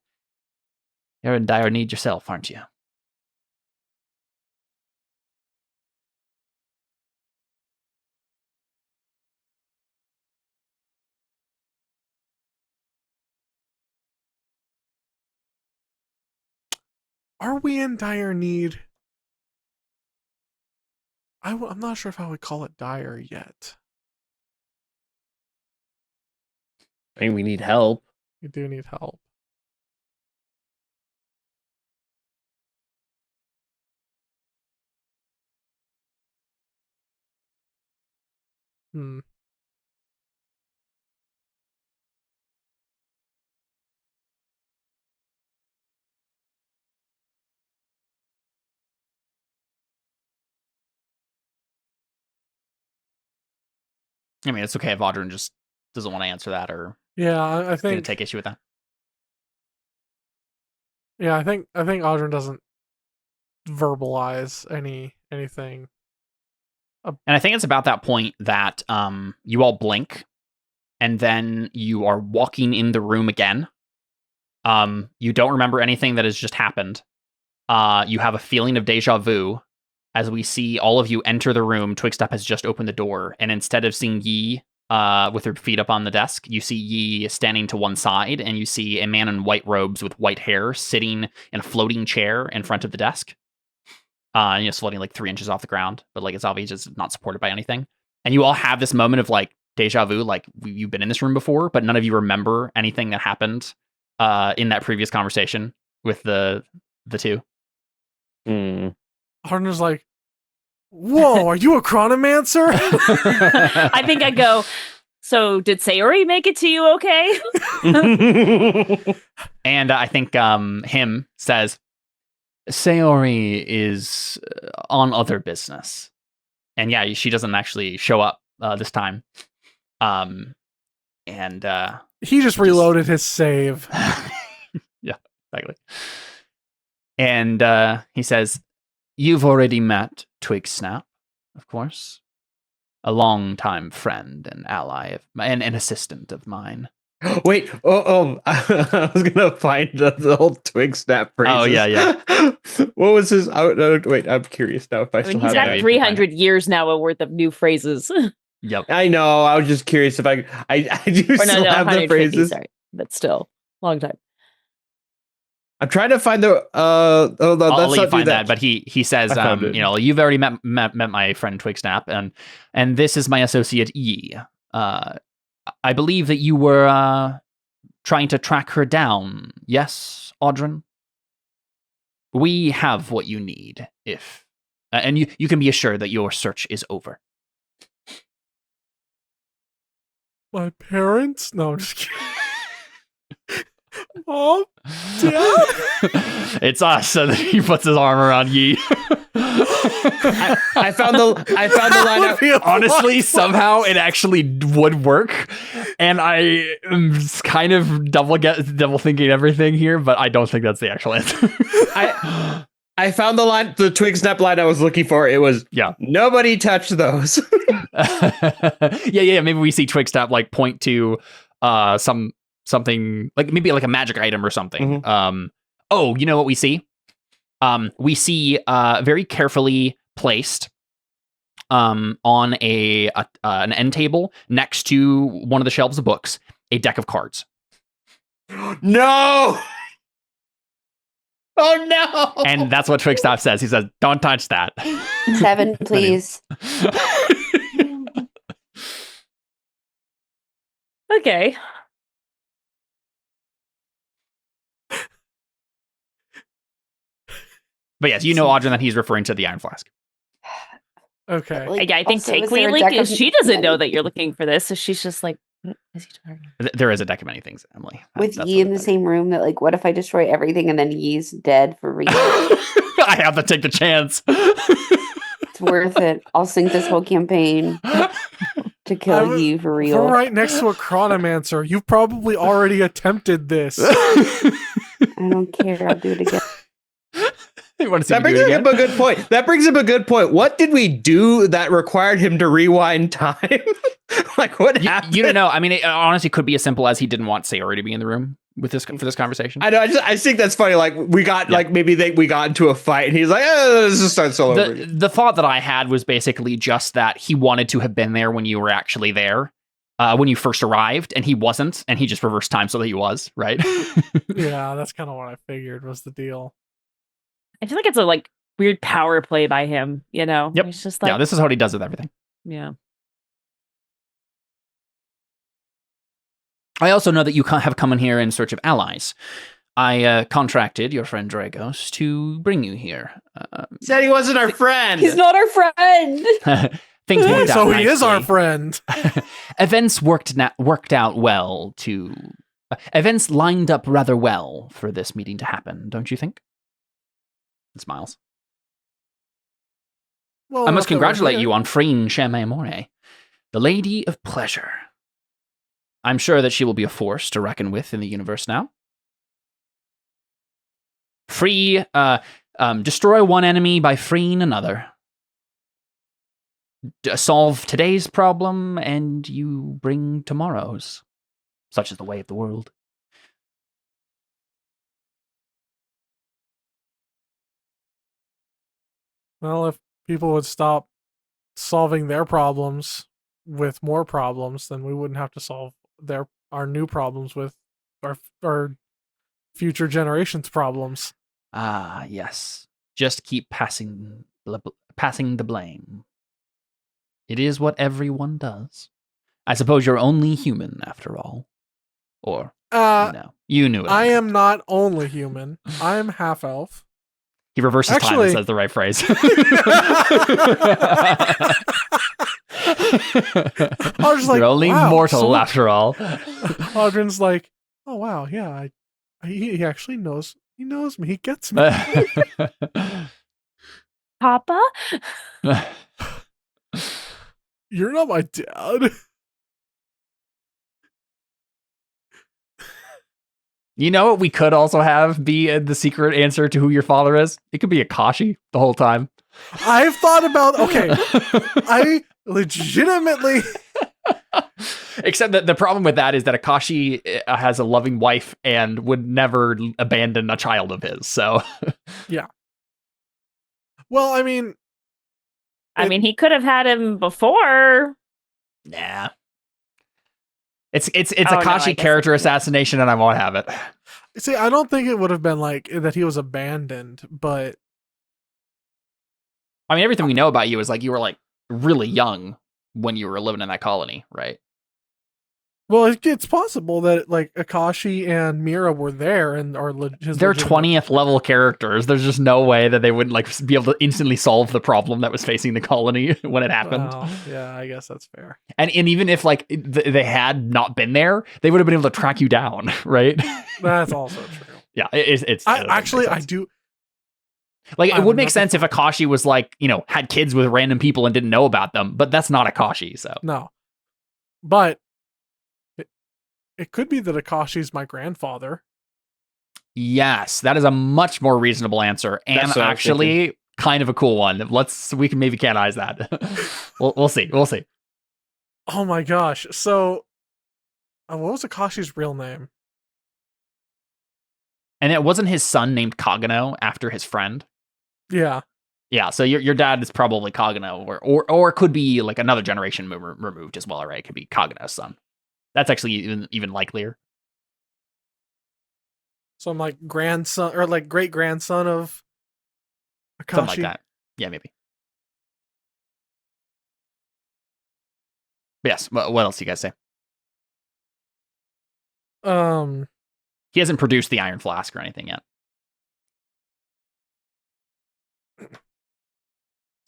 in dire need yourself, aren't you? Are we in dire need? I'm not sure if I would call it dire yet. I mean, we need help. We do need help. I mean, it's okay if Audrey just doesn't want to answer that, or I think going to take issue with that. Yeah, I think Audrey doesn't verbalize anything. And I think it's about that point that you all blink, and then you are walking in the room again. You don't remember anything that has just happened. You have a feeling of deja vu as we see all of you enter the room. Twigstep has just opened the door, and instead of seeing Yi with her feet up on the desk, you see Yi standing to one side, and you see a man in white robes with white hair sitting in a floating chair in front of the desk. Floating like 3 inches off the ground, but like it's obvious it's not supported by anything. And you all have this moment of like deja vu, like you've been in this room before, but none of you remember anything that happened in that previous conversation with the two. Harden's like, whoa, are you a chronomancer? I think I go, so did Sayori make it to you okay? And I think him says, Sayori is on other business. And yeah, she doesn't actually show up this time. And he just reloaded his save. Yeah, exactly. And he says, you've already met Twigsnap, of course. A longtime friend and ally and an assistant of mine. Wait, I was gonna find the whole Twigsnap phrases. Oh yeah. What was his? Wait, I'm curious now if I still have. He's got 300 years now worth of new phrases. Yep. I know. I was just curious if I do still have the phrases. Sorry, but still, long time. I'm trying to find the. I'll let you find that. But he says, you've already met my friend Twigsnap, and this is my associate Yi. I believe that you were trying to track her down. Yes, Audrin? We have what you need, and you can be assured that your search is over. My parents? No, I'm just kidding. Mom? Dad? It's us. And he puts his arm around Yi. I found the line. Honestly, somehow it actually would work, and I am kind of double thinking everything here, but I don't think that's the actual answer. I found the line, the Twigsnap line I was looking for. It was nobody touch those. yeah. Maybe we see Twigsnap like point to something like maybe like a magic item or something. Mm-hmm. You know what we see? We see very carefully placed on an end table next to one of the shelves of books, a deck of cards. No! Oh no! And that's what Twigsnap says. He says, "Don't touch that." 7, please. Okay. But yes, you know, Audrey, that he's referring to the Iron Flask. Okay. Like, I think also, is Takely, there a like, deck of she doesn't know many that you're looking for this, so she's just like, what is he talking about? There is a deck of many things, Emily. with That's Yi what in it the is. same room? That like, what if I destroy everything and then Yi's dead for real? I have to take the chance. It's worth it. I'll sink this whole campaign to kill Yi for real. We're right next to a chronomancer. You've probably already attempted this. I don't care. I'll do it again. You want to see That me brings do it up again? a good point. That brings up a good point. What did we do that required him to rewind time? Like, what happened? You don't know. I mean, it honestly could be as simple as he didn't want Sayori to be in the room with this for this conversation. I know. I think that's funny. Like, we got like maybe we got into a fight, and he's like, let's just start solo. The thought that I had was basically just that he wanted to have been there when you were actually there, when you first arrived, and he wasn't, and he just reversed time so that he was, right? Yeah, that's kind of what I figured was the deal. I feel like it's a like weird power play by him, you know? Yep. He's just like, Yeah, this is what he does with everything. yeah. I also know that you have come in here in search of allies. I contracted your friend Dragos to bring you here. Said he wasn't our friend. He's not our friend. Things worked out So he is our nicely. friend. Events worked out well to... events lined up rather well for this meeting to happen, don't you think? And smiles. Well, I must enough that we're congratulate here. you on freeing Shame More, the Lady of Pleasure. I'm sure that she will be a force to reckon with in the universe now. Destroy one enemy by freeing another. Solve today's problem, and you bring tomorrow's. Such is the way of the world. Well, if people would stop solving their problems with more problems, then we wouldn't have to solve our new problems with our future generations' problems. Ah, yes. Just keep passing the blame. It is what everyone does. I suppose you're only human after all. Or, you knew it. I am not only human. I am half elf. He reverses time and Actually- says the right phrase. I was like, you're only wow, mortal so- after all. Audrin's like, oh wow, yeah, he actually knows. He knows me. He gets me. Papa? You're not my dad. You know what we could also have be the secret answer to who your father is? It could be Akashi the whole time. I've thought about. Okay, I legitimately. Except that the problem with that is that Akashi has a loving wife and would never abandon a child of his. So, Yeah. Well, I mean, He could have had him before. nah. It's Oh, no, I Akashi guess character it's- assassination, and I won't have it. see, I don't think it would have been like that he was abandoned, but I mean, everything we know about you is like you were like really young when you were living in that colony, right? well, it's possible that like Akashi and Mira were there and are his They're legitimate- 20th level characters. There's just no way that they wouldn't like be able to instantly solve the problem that was facing the colony when it happened. Well, yeah, I guess that's fair. And even if like they had not been there, they would have been able to track you down, right? That's also true. Yeah, it's I do. like it I'm would make not- sense if Akashi was like, had kids with random people and didn't know about them, but that's not Akashi, so. No, but it could be that Akashi's my grandfather. Yes, that is a much more reasonable answer, and That's what I was actually kind of a cool one. We can maybe canonize that. We'll see. Oh my gosh! So, what was Akashi's real name? And it wasn't his son named Kagano after his friend. Yeah, Yeah, so your dad is probably Kagano, or it could be like another generation removed as well, right? It could be Kagano's son. That's actually even likelier. so I'm like grandson or like great grandson of Akashi. Something like that. Yeah, maybe. But yes, what else do you guys say? He hasn't produced the Iron Flask or anything yet.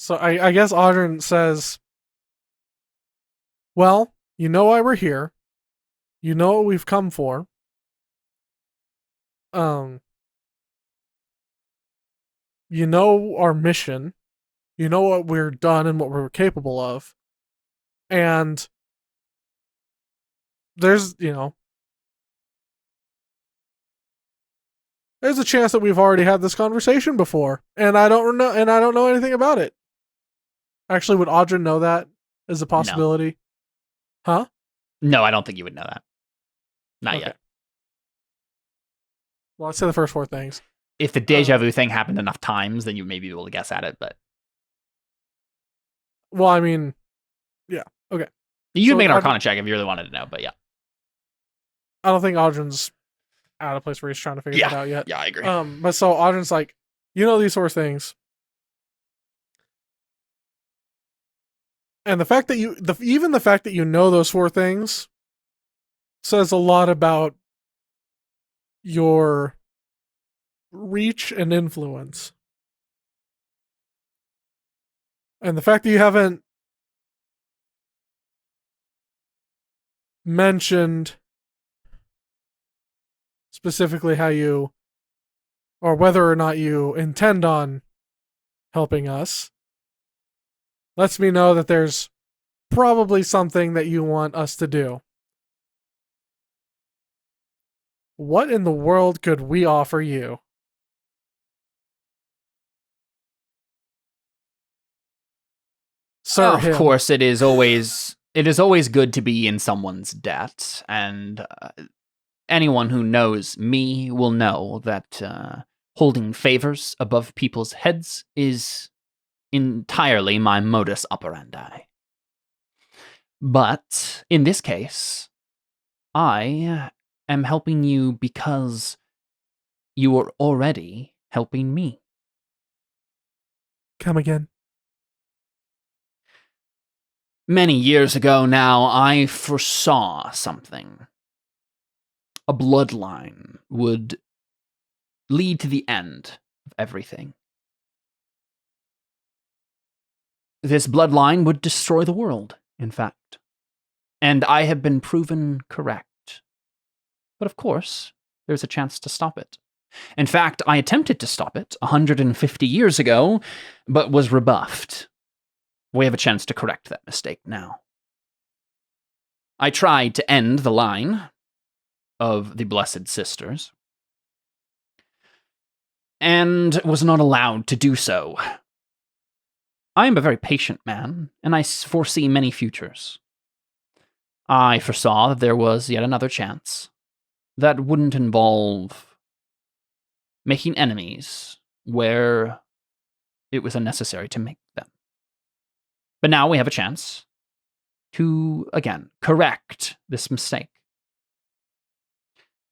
So I guess Audrin says, well, you know why we're here. You know what we've come for. You know our mission. You know what we're done and what we're capable of. And there's, there's a chance that we've already had this conversation before, and I don't know anything about it. Actually, would Audrin know that as a possibility? No. Huh? No, I don't think you would know that. Not yet. Well, I'd say the first 4 things. If the deja vu thing happened enough times, then you may be able to guess at it, but... Well, I mean, yeah. Okay. You can make an Arcana check if you really wanted to know, but yeah. I don't think Audrin's at a place where he's trying to figure that out yet. Yeah, I agree. But so Audrin's like, you know these 4 things. And the fact that even the fact that you know those 4 things says a lot about your reach and influence. And the fact that you haven't mentioned specifically how you, or whether or not you intend on helping us, lets me know that there's probably something that you want us to do. What in the world could we offer you? Sir, of course, it is always good to be in someone's debt, and anyone who knows me will know that holding favors above people's heads is entirely my modus operandi. But in this case, I am helping you because you are already helping me. Come again. Many years ago now, I foresaw something. A bloodline would lead to the end of everything. This bloodline would destroy the world, in fact. And I have been proven correct. But of course, there's a chance to stop it. In fact, I attempted to stop it 150 years ago, but was rebuffed. We have a chance to correct that mistake now. I tried to end the line of the Blessed Sisters, and was not allowed to do so. I am a very patient man, and I foresee many futures. I foresaw that there was yet another chance that wouldn't involve making enemies where it was unnecessary to make them. But now we have a chance to, again, correct this mistake.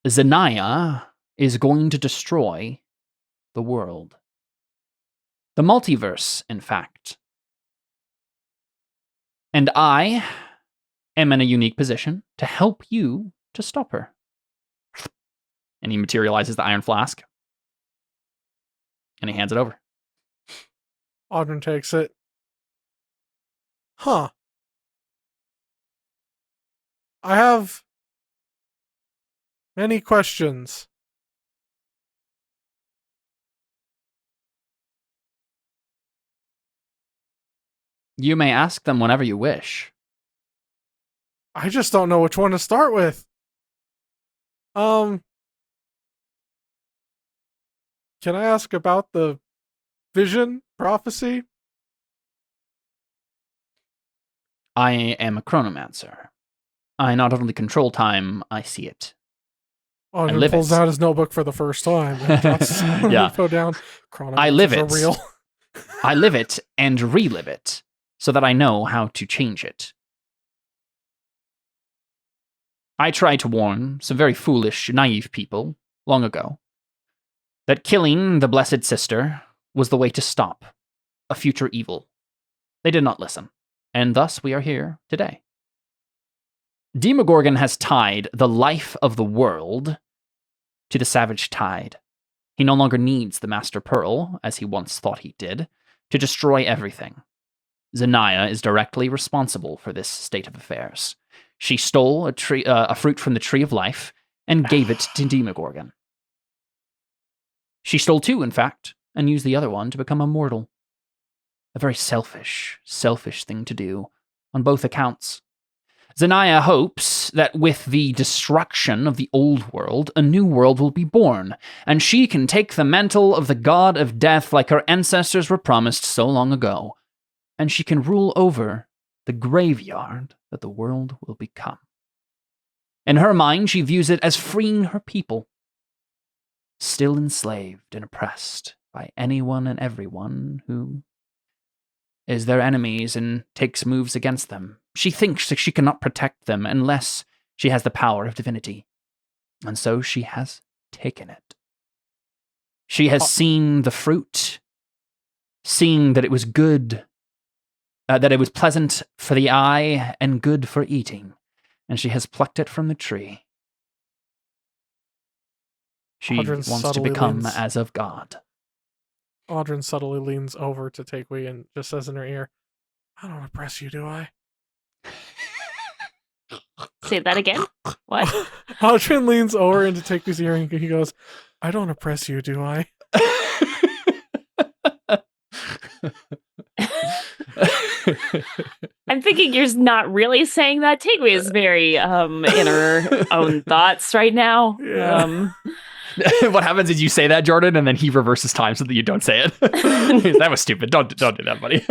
Zanaya is going to destroy the world. The multiverse, in fact. And I am in a unique position to help you to stop her. And he materializes the iron flask. And he hands it over. Audrin takes it. Huh. I have many questions. You may ask them whenever you wish. I just don't know which one to start with. Can I ask about the vision prophecy? I am a chronomancer. I not only control time, I see it. Audrin pulls out his notebook for the first time. And yeah. Info down. I live it. Real. I live it and relive it so that I know how to change it. I tried to warn some very foolish, naive people long ago that killing the Blessed Sister was the way to stop a future evil. They did not listen, and thus we are here today. Demogorgon has tied the life of the world to the Savage Tide. He no longer needs the Master Pearl, as he once thought he did, to destroy everything. Zanaya is directly responsible for this state of affairs. She stole a fruit from the Tree of Life and gave it to Demogorgon. She stole 2, in fact, and used the other one to become immortal. A very selfish thing to do, on both accounts. Zanaya hopes that with the destruction of the old world, a new world will be born, and she can take the mantle of the god of death like her ancestors were promised so long ago, and she can rule over the graveyard that the world will become. In her mind, she views it as freeing her people, still enslaved and oppressed by anyone and everyone who is their enemies and takes moves against them. She thinks that she cannot protect them unless she has the power of divinity. And so she has taken it. She has seen the fruit, seeing that it was good, that it was pleasant for the eye and good for eating, and she has plucked it from the tree. She wants to become as of God. Audryn subtly leans over to Takewee and just says in her ear, I don't oppress you, do I? Say that again? What? Audryn leans over into Takewee's ear and he goes, I don't oppress you, do I? I'm thinking you're not really saying that. Takewee is very in her own thoughts right now. Yeah. What happens is you say that, Jordan, and then he reverses time so that you don't say it. That was stupid. Don't do that, buddy.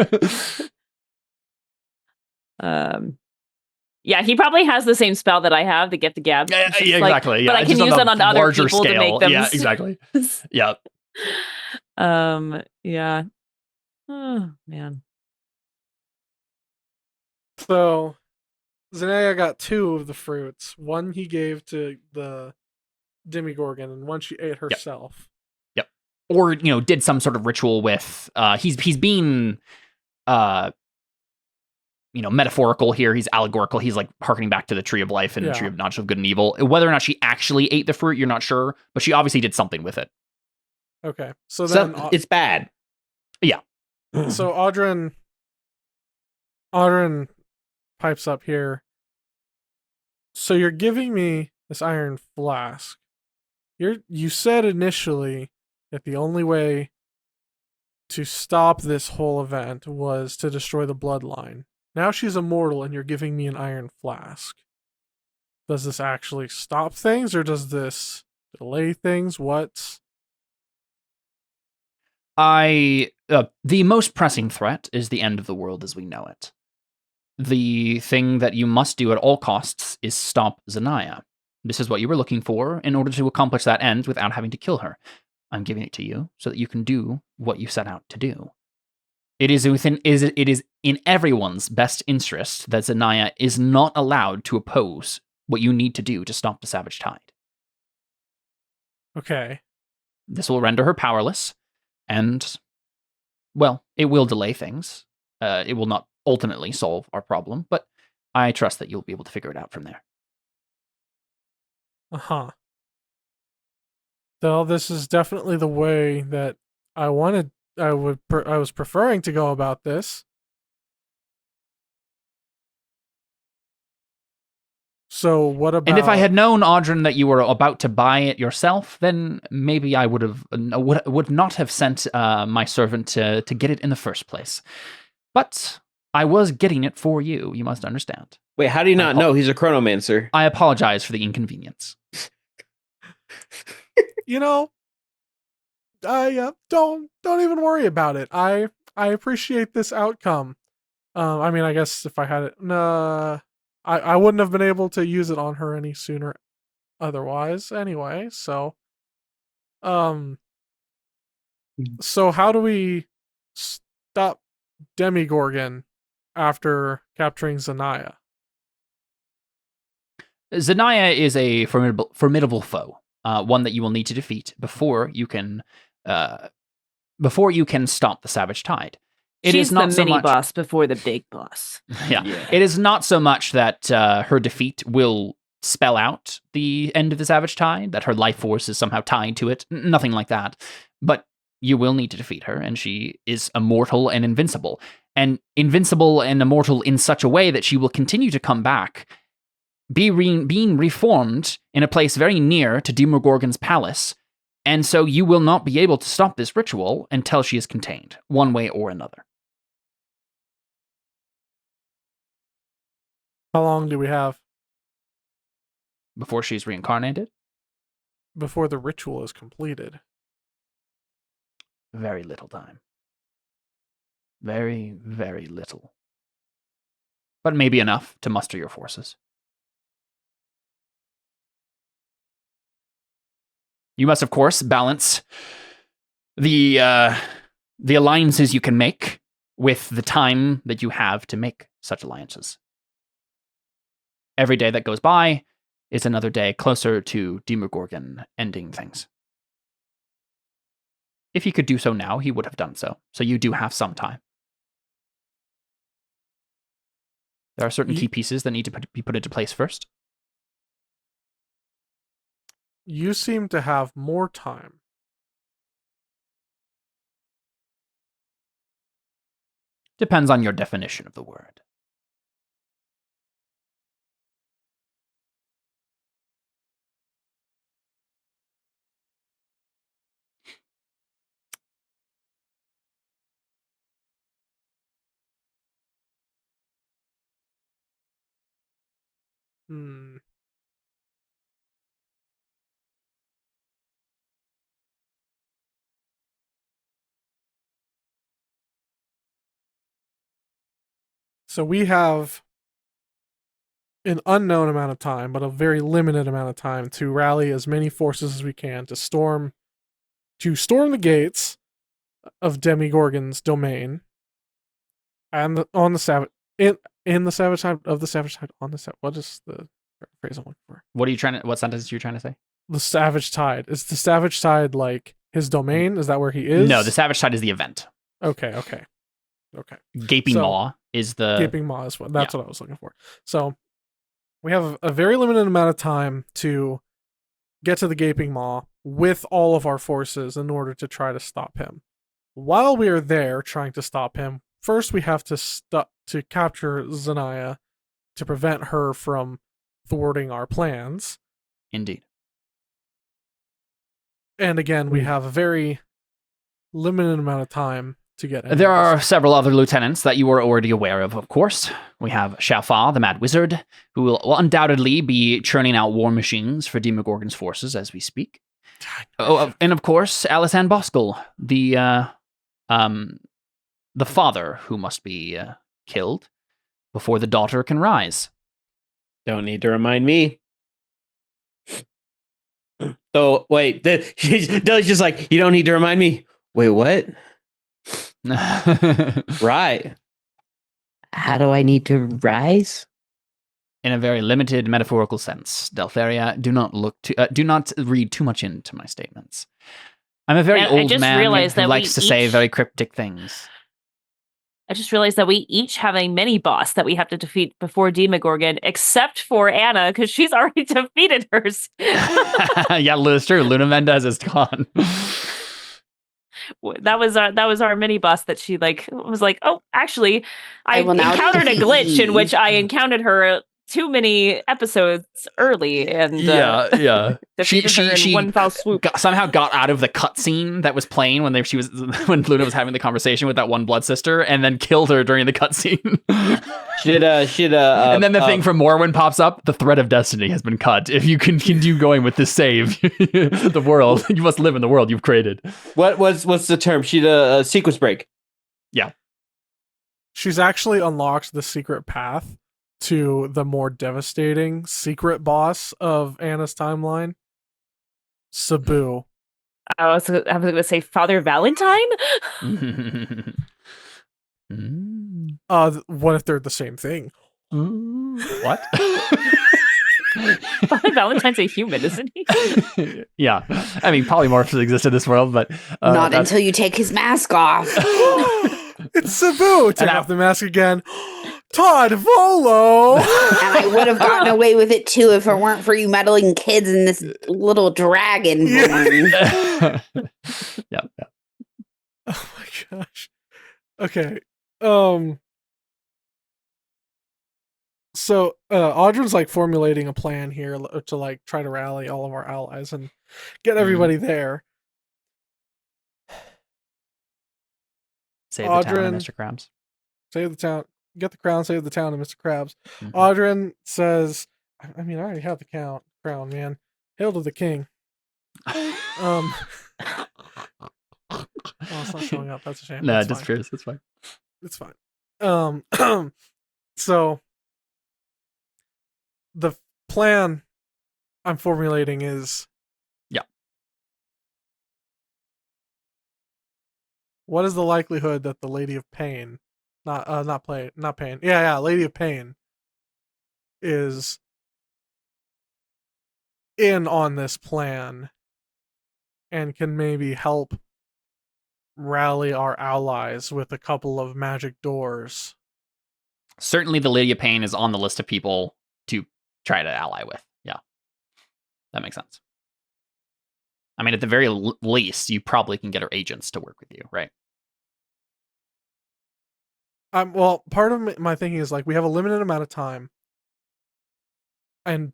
Yeah, he probably has the same spell that I have, the Get the Gab. Yeah, exactly. But I can use it on other people scale. to make them. Yeah, exactly. Yeah. Yeah. Oh, man. So, Zanaya got 2 of the fruits. One he gave to the Demogorgon, and one she ate herself. Yep. Or, did some sort of ritual with, he's being, metaphorical here. He's allegorical. He's like harkening back to the Tree of Life and the Tree of Knowledge of Good and Evil. Whether or not she actually ate the fruit, you're not sure, but she obviously did something with it. Okay. So then it's bad. Yeah. So Audryn pipes up here. So you're giving me this iron flask. You said initially that the only way to stop this whole event was to destroy the bloodline. Now she's immortal and you're giving me an iron flask. Does this actually stop things or does this delay things? The most pressing threat is the end of the world as we know it. The thing that you must do at all costs is stop Zanaya. This is what you were looking for in order to accomplish that end without having to kill her. I'm giving it to you so that you can do what you set out to do. It is in everyone's best interest that Zanaya is not allowed to oppose what you need to do to stop the Savage Tide. Okay. This will render her powerless, and, well, it will delay things. It will not ultimately solve our problem, but I trust that you'll be able to figure it out from there. Uh-huh. Well, this is definitely the way that I was preferring to go about this. So what about... And if I had known, Audryn, that you were about to buy it yourself, then maybe I would not have sent my servant to get it in the first place. But I was getting it for you, you must understand. Wait, how do you not know he's a chronomancer? I apologize for the inconvenience. Don't even worry about it. I appreciate this outcome. I mean, I guess if I had it, I wouldn't have been able to use it on her any sooner otherwise anyway. So how do we stop Demogorgon after capturing Zanaya? Zanaya is a formidable foe, one that you will need to defeat before you can stop the Savage Tide. She's the mini boss before the big boss. Yeah. It is not so much that her defeat will spell out the end of the Savage Tide, that her life force is somehow tied to it. Nothing like that. But you will need to defeat her, and she is immortal and invincible. And invincible and immortal in such a way that she will continue to come back, being reformed in a place very near to Demogorgon's palace, and so you will not be able to stop this ritual until she is contained, one way or another. How long do we have? Before she's reincarnated? Before the ritual is completed. Very little time. Very, very little. But maybe enough to muster your forces. You must, of course, balance the alliances you can make with the time that you have to make such alliances. Every day that goes by is another day closer to Demogorgon ending things. If he could do so now, he would have done so. So you do have some time. There are certain key pieces that need to be put into place first. You seem to have more time. Depends on your definition of the word. So we have an unknown amount of time, but a very limited amount of time to rally as many forces as we can to storm the gates of Demogorgon's domain, and on the savage in the savage side of the savage side on the savage. What is the phrase I'm looking for? What sentence are you trying to say? The savage tide. Is the savage tide like his domain? Is that where he is? No, the savage tide is the event. Okay. Gaping Maw is the... Gaping Maw is what I was looking for. So we have a very limited amount of time to get to the Gaping Maw with all of our forces in order to try to stop him. While we are there trying to stop him, first we have to capture Zanaya to prevent her from thwarting our plans. Indeed. And again, we have a very limited amount of time to get in. There are several other lieutenants that you are already aware of course. We have Shafa, the Mad Wizard, who will undoubtedly be churning out war machines for Demogorgon's forces as we speak. And of course, Alisan Boskel, the father who must be killed before the daughter can rise. Don't need to remind me. So wait, Dellie's just like, you don't need to remind me. Wait, what? Right. How do I need to rise? In a very limited metaphorical sense, Deltheria, do not read too much into my statements. I'm a very old man who likes to say very cryptic things. I just realized that we each have a mini boss that we have to defeat before Demogorgon, except for Anna, because she's already defeated hers. Yeah, it's true. Luna Mendez is gone. That was our mini boss that she was like, oh, actually, I encountered a glitch in which I encountered her too many episodes early, and defeated her in one foul swoop. Somehow got out of the cutscene that was playing when Luna was having the conversation with that one blood sister, and then killed her during the cutscene. And then the thing from Morrowind pops up. The thread of destiny has been cut. If you continue going with this save, the world, you must live in the world you've created. What's the term? She'd a sequence break. Yeah, she's actually unlocked the secret path to the more devastating secret boss of Anna's timeline, Sabu. I was going to say Father Valentine. What if they're the same thing? What? Father Valentine's a human, isn't he? Yeah, I mean polymorphs exist in this world, but not until you take his mask off. It's Sabu. Take off the mask again. Todd Volo! And I would have gotten away with it too if it weren't for you meddling kids and this little dragon born. Yeah. gosh. Okay. So Audrey's like formulating a plan here to like try to rally all of our allies and get everybody there. Save the town and Mr. Krabs. Save the town. Get the crown, save the town, and Mr. Krabs. Audrin says, I mean, I already have the crown, man. Hail to the king. Oh, it's not showing up. That's a shame. No, it disappears. It's fine. It's fine. So the plan I'm formulating is, what is the likelihood that the Lady of Pain, not Pain, Lady of Pain, is in on this plan and can maybe help rally our allies with a couple of magic doors? Certainly the Lady of Pain is on the list of people to try to ally with. Yeah. That makes sense. I mean, at the very least, you probably can get her agents to work with you, right? Well, part of my thinking is like we have a limited amount of time, and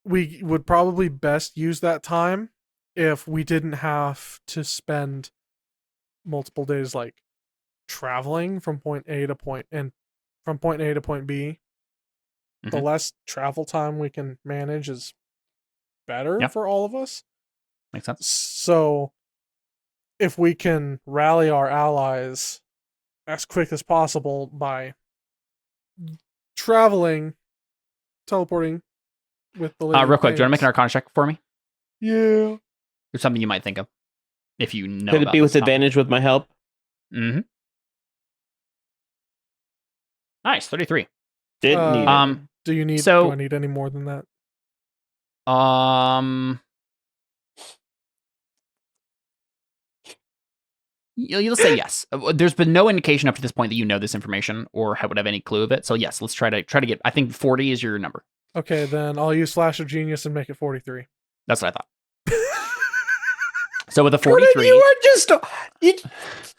we would probably best use that time if we didn't have to spend multiple days like traveling from point A to point B. Mm-hmm. The less travel time we can manage is better for all of us. Makes sense. So if we can rally our allies as quick as possible by teleporting with the Lady real quick, do you want to make an Arcana check for me? Yeah. There's something you might think of if you know. Could it be with advantage with my help? Mm-hmm. Nice, 33. Didn't need it. Do you need? Do I need any more than that? You'll say yes. There's been no indication up to this point that you know this information or would have any clue of it. So yes, let's try to get. I think 40 is your number. Okay, then I'll use Flash of Genius and make it 43. That's what I thought. So with a 43, you were just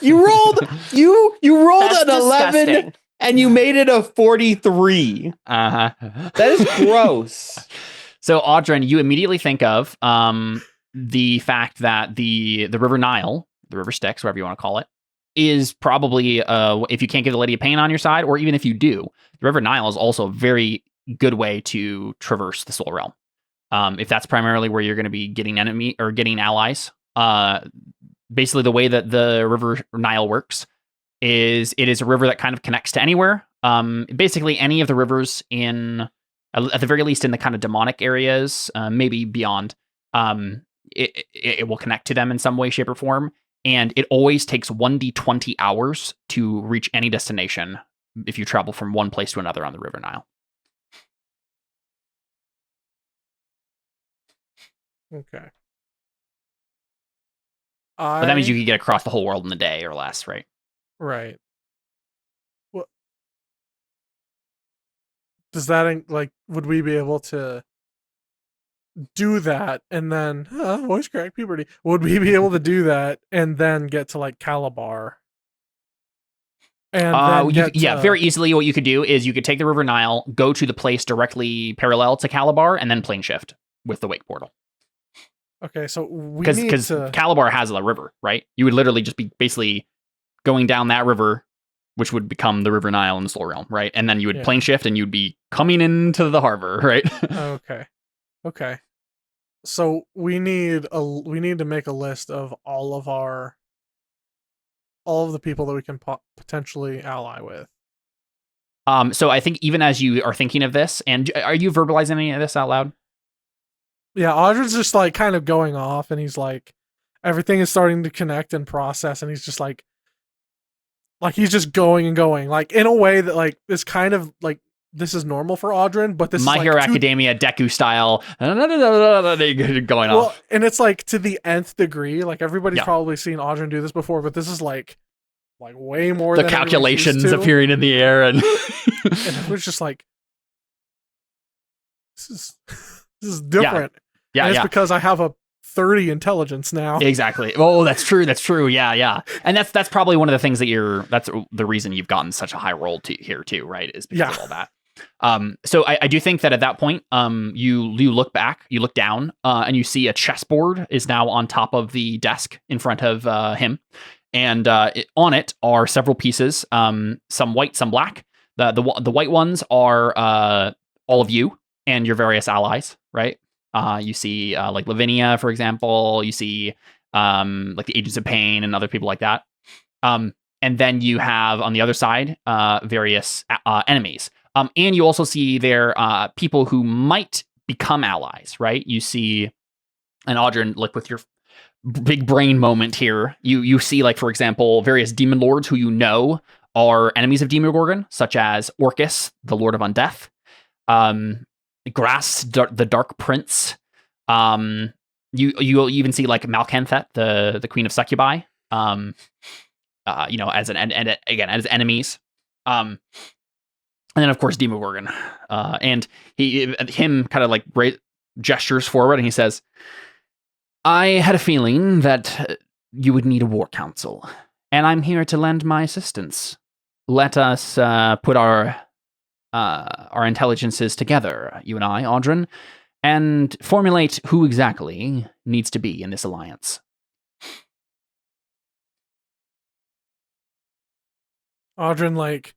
you rolled you rolled That's an 11 disgusting. and you made it a 43. That is gross. So Audrin, you immediately think of the fact that the River Nile, the River Styx, whatever you want to call it, is probably if you can't get the Lady of Pain on your side, or even if you do, the River Nile is also a very good way to traverse the Soul Realm. If that's primarily where you're going to be getting allies. Basically the way that the River Nile works is it is a river that kind of connects to anywhere. Basically any of the rivers at the very least in the kind of demonic areas, maybe beyond, it will connect to them in some way, shape, or form. And it always takes 1d20 hours to reach any destination if you travel from one place to another on the River Nile. Okay. But that means you can get across the whole world in a day or less, right? Right. Well, does that would we be able to do that and then voice crack puberty? Would we be able to do that and then get to like Calabar? And very easily. What you could do is you could take the River Nile, go to the place directly parallel to Calabar, and then plane shift with the Wake Portal. Okay, so because Calabar has the river, right? You would literally just be basically going down that river, which would become the River Nile in the Soul Realm, right? And then you would plane shift, and you'd be coming into the harbor, right? Okay. So we need to make a list of all of the people that we can potentially ally with. So I think even as you are thinking of this, and are you verbalizing any of this out loud? Yeah, Audrey's just like kind of going off, and he's like, everything is starting to connect and process, and he's just like he's just going and going, like in a way that like is kind of like this is normal for Audrin, but this My is Hero Academia Deku style going off. And it's like to the nth degree. Like everybody's probably seen Audrin do this before, but this is like way more. The than calculations appearing in the air, and it was just like this is different. Yeah, and it's because I have a 30 intelligence now. Exactly. Oh, that's true. That's true. Yeah. And that's probably one of the things that's the reason you've gotten such a high roll here too, right? Is because of all that. So I do think that at that point, you look back, you look down, and you see a chessboard is now on top of the desk in front of him, and on it are several pieces, some white, some black. The white ones are all of you and your various allies, right? You see like Lavinia, for example. You see like the Agents of Pain and other people like that. And then you have on the other side various enemies. And you also see there people who might become allies, right? You see, and Audrin, like with your big brain moment here, you see, like, for example, various demon lords who you know are enemies of Demogorgon, such as Orcus, the Lord of Undeath, Grass, the Dark Prince. You'll even see like Malkanthet, the Queen of Succubi, as as enemies. And then, of course, Demogorgon. And him kind of like gestures forward and he says, I had a feeling that you would need a war council, and I'm here to lend my assistance. Let us put our intelligences together, you and I, Audrin, and formulate who exactly needs to be in this alliance. Audrin, like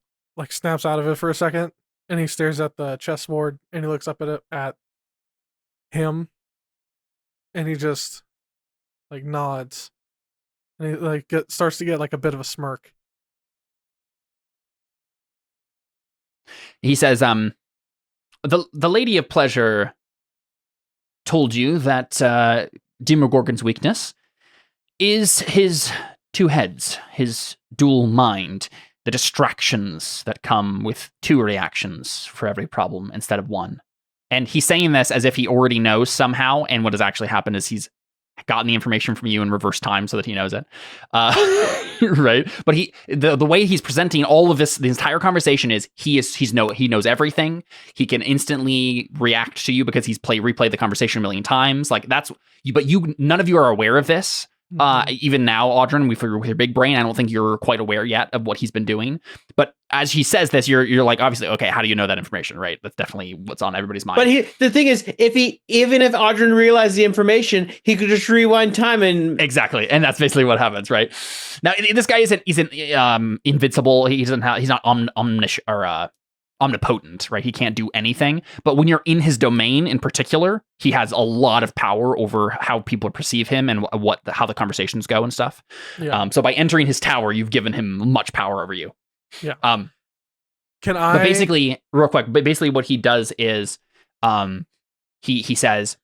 snaps out of it for a second, and he stares at the chessboard, and he looks up at him, and he just like nods, and he like starts to get like a bit of a smirk. He says, the Lady of Pleasure told you that Demogorgon's weakness is his two heads, his dual mind, the distractions that come with two reactions for every problem instead of one. And he's saying this as if he already knows somehow, and what has actually happened is he's gotten the information from you in reverse time so that he knows it. Right? But the way he's presenting all of this, the entire conversation is he knows everything. He can instantly react to you because he's replayed the conversation a million times. Like that's you, but none of you are aware of this. Even now, Audrin, with your big brain, I don't think you're quite aware yet of what he's been doing. But as he says this, you're like, obviously, okay, how do you know that information, right? That's definitely what's on everybody's mind. But the thing is, even if Audrin realized the information, he could just rewind time and exactly, and that's basically what happens, right? Now, this guy isn't invincible. He's not omnipotent, right? He can't do anything. But when you're in his domain in particular, he has a lot of power over how people perceive him and how the conversations go and stuff. Yeah. So by entering his tower, you've given him much power over you. Yeah. But basically, real quick, what he does is, he says,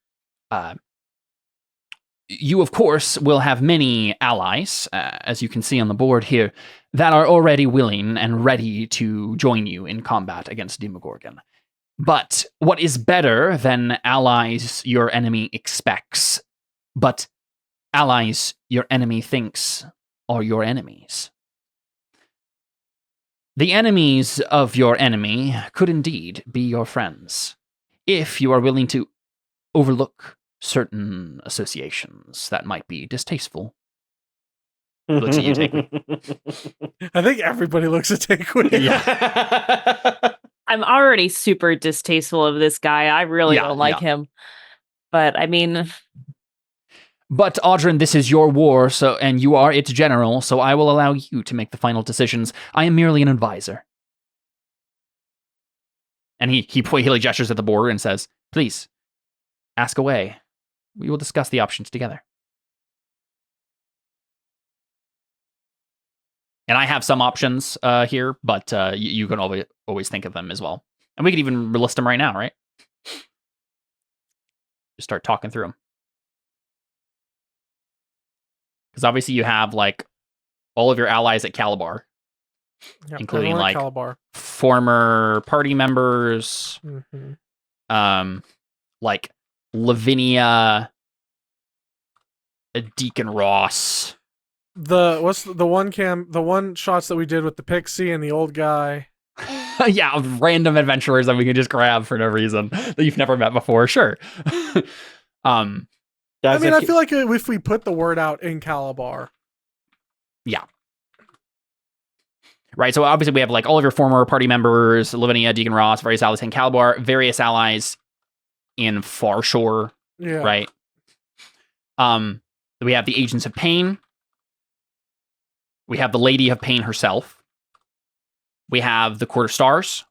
you, of course, will have many allies, as you can see on the board here, that are already willing and ready to join you in combat against Demogorgon. But what is better than allies your enemy expects, but allies your enemy thinks are your enemies? The enemies of your enemy could indeed be your friends, if you are willing to overlook certain associations that might be distasteful. Looks at you, Takewin. I think everybody looks at Takewin. Yeah. I'm already super distasteful of this guy. I really don't like him. But I mean, but Audrin, this is your war, and you are its general, so I will allow you to make the final decisions. I am merely an advisor. And he gestures at the board and says, please, ask away. We will discuss the options together. And I have some options here, but you can always think of them as well. And we could even list them right now, right? Just start talking through them. Because obviously you have like all of your allies at Calabar, including like Calabar. Former party members, like Lavinia, Deacon Ross. The one shots that we did with the pixie and the old guy. Yeah, random adventurers that we can just grab for no reason that you've never met before. Sure. I mean, I feel like if we put the word out in Calabar. Yeah. Right, so obviously we have like all of your former party members, Lavinia, Deacon Ross, various allies in Calabar, various allies in Farshore, right? We have the Agents of Pain. We have the Lady of Pain herself. We have the Court of Stars,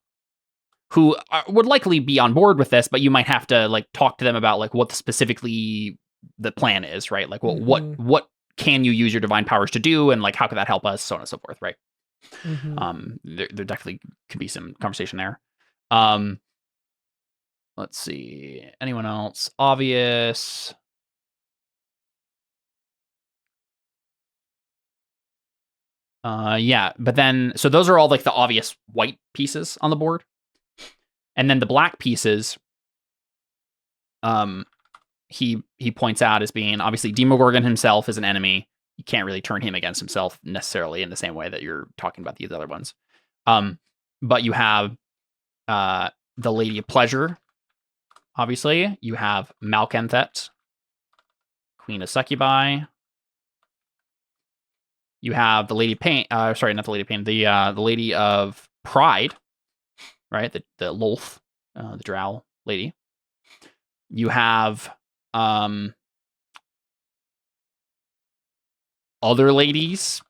who would likely be on board with this, but you might have to like talk to them about like what specifically the plan is, right? Like what can you use your divine powers to do, and like how could that help us, so on and so forth, right? There definitely could be some conversation there. Let's see. Anyone else? Obvious. Yeah, but then so those are all like the obvious white pieces on the board. And then the black pieces, he points out as being obviously Demogorgon himself is an enemy. You can't really turn him against himself necessarily in the same way that you're talking about these other ones. But you have the Lady of Pleasure, obviously. You have Malkanthet, Queen of Succubi. You have the Lady of Pain. Sorry, not the Lady of Pain. The Lady of Pride, right? The Lolth, the Drow lady. You have other ladies?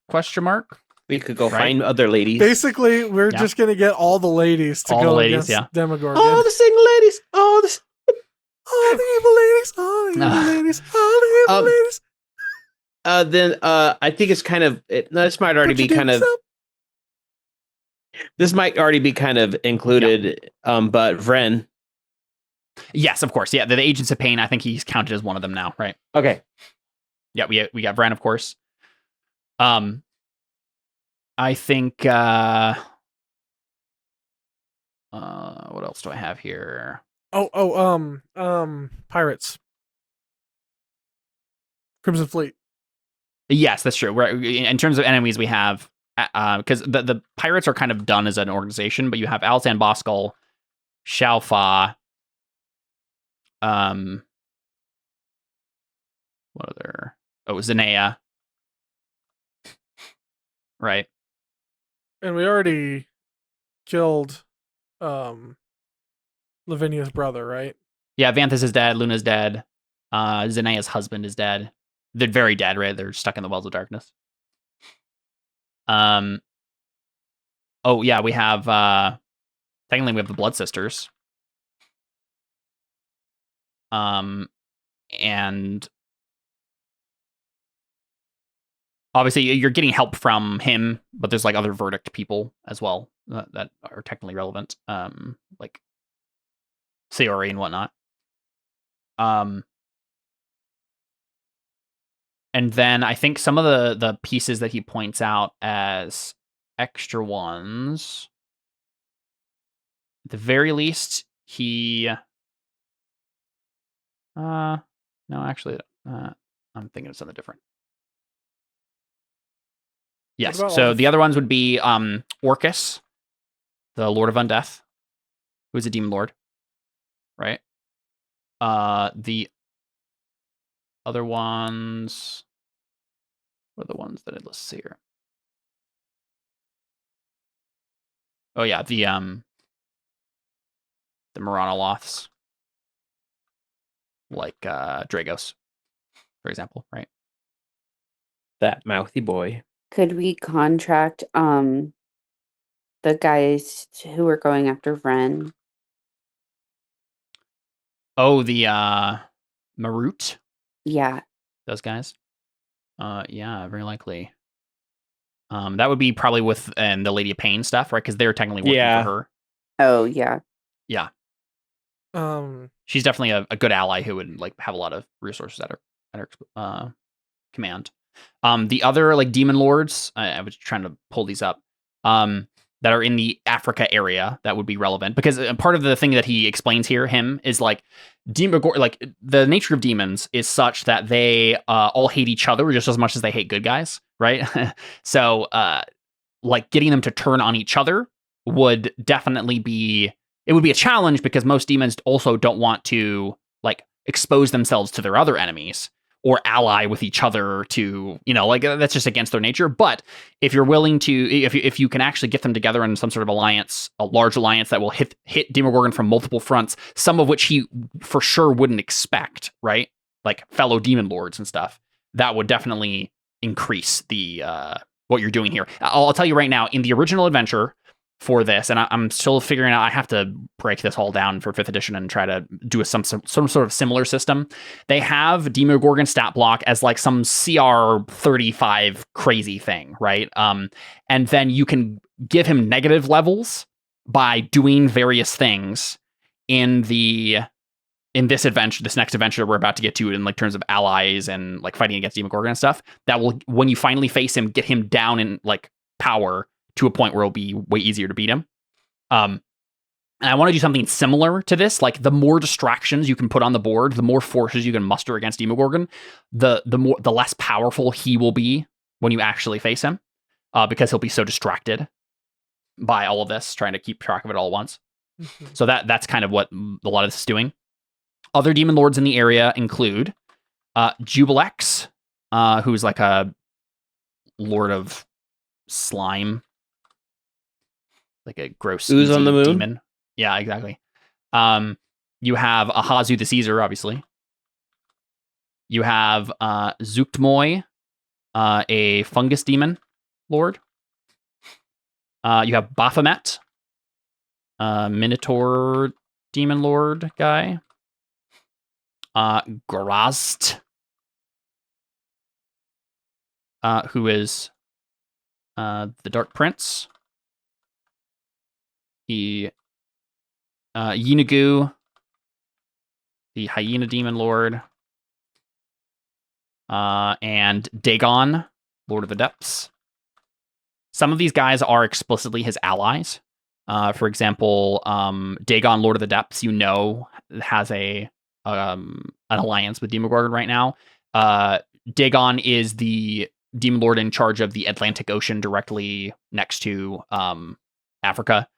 Question mark. We could go find other ladies. Basically, we're just gonna get all the ladies to go against Demogorgon. All the single ladies. All the evil ladies. All the evil ladies. All the evil ladies. Then I think it's kind of this might already be kind of included. But Vren. Yes, of course. Yeah, the Agents of Pain. I think he's counted as one of them now, right? Okay. Yeah, we got Vren, of course. I think what else do I have here? Pirates. Crimson Fleet. Yes, that's true. In terms of enemies, we have because the pirates are kind of done as an organization, but you have Alzan Boskal, Shalfa, what other? Oh, Zanea. Right. And we already killed Lavinia's brother, right? Yeah, Vanthus is dead, Luna's dead. Zanea's husband is dead. They're very dead, right? They're stuck in the Wells of Darkness. Oh yeah, we have technically we have the Blood Sisters. And obviously you're getting help from him, but there's like other verdict people as well that are technically relevant, like Sayori and whatnot. And then I think some of the pieces that he points out as extra ones, at the very least, he no, actually, I'm thinking of something different. Yes, so the other ones would be Orcus, the Lord of Undeath, who's a demon lord, right? The other ones, what are the ones that it lists here? Oh yeah, the Moranoloths, like Dragos, for example, right? That mouthy boy. Could we contract the guys who are going after Vren? Oh, the Marut? Yeah. Those guys? Yeah, very likely. That would be probably with the Lady of Pain stuff, right? Because they're technically working for her. Oh, yeah. Yeah. She's definitely a good ally who would like have a lot of resources at her command. The other like demon lords, I was trying to pull these up, that are in the Africa area that would be relevant, because part of the thing that he explains here, is like like the nature of demons is such that they all hate each other just as much as they hate good guys, right? So like getting them to turn on each other would definitely be, it would be a challenge, because most demons also don't want to like expose themselves to their other enemies or ally with each other to, like that's just against their nature. But if you're willing to, if you can actually get them together in some sort of alliance, a large alliance that will hit Demogorgon from multiple fronts, some of which he for sure wouldn't expect, right? Like fellow demon lords and stuff, that would definitely increase the what you're doing here. I'll tell you right now, in the original adventure for this, and I'm still figuring out, I have to break this all down for 5th edition and try to do some sort of similar system. They have Demogorgon stat block as like some CR 35 crazy thing, right? And then you can give him negative levels by doing various things in this adventure, this next adventure we're about to get to, in like terms of allies and like fighting against Demogorgon and stuff, that will, when you finally face him, get him down in like power to a point where it'll be way easier to beat him. And I want to do something similar to this. Like the more distractions you can put on the board, the more forces you can muster against Demogorgon, the less powerful he will be when you actually face him, because he'll be so distracted by all of this, trying to keep track of it all at once. Mm-hmm. So that's kind of what a lot of this is doing. Other demon lords in the area include Jubilex, who's like a lord of slime, like a gross ooze on the moon demon. Yeah, exactly. You have Ahazu the Caesar, obviously. You have Zuktmoy, a fungus demon lord. You have Baphomet, Minotaur demon lord guy. Gorazd, who is the Dark Prince. Yinagu, the Hyena Demon Lord. And Dagon, Lord of the Depths. Some of these guys are explicitly his allies. For example, Dagon, Lord of the Depths, has an alliance with Demogorgon right now. Dagon is the demon lord in charge of the Atlantic Ocean, directly next to Africa,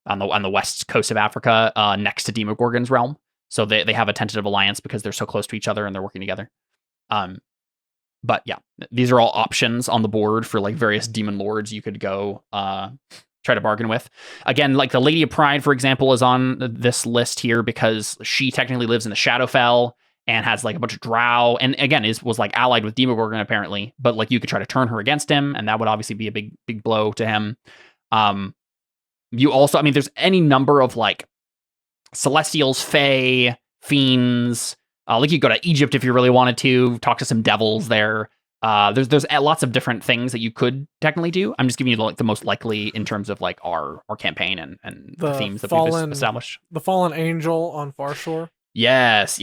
on the west coast of Africa, next to Demogorgon's realm. So they have a tentative alliance because they're so close to each other and they're working together. But yeah, these are all options on the board for like various demon lords you could go try to bargain with. Again, like the Lady of Pride, for example, is on this list here because she technically lives in the Shadowfell and has like a bunch of drow, and again was like allied with Demogorgon apparently, but like you could try to turn her against him, and that would obviously be a big blow to him. You also, there's any number of like Celestials, Fae, Fiends. Like you could go to Egypt if you really wanted to talk to some devils there. There's lots of different things that you could technically do. I'm just giving you the most likely in terms of like our campaign and the themes that we've established. The fallen angel on Far Shore. Yes.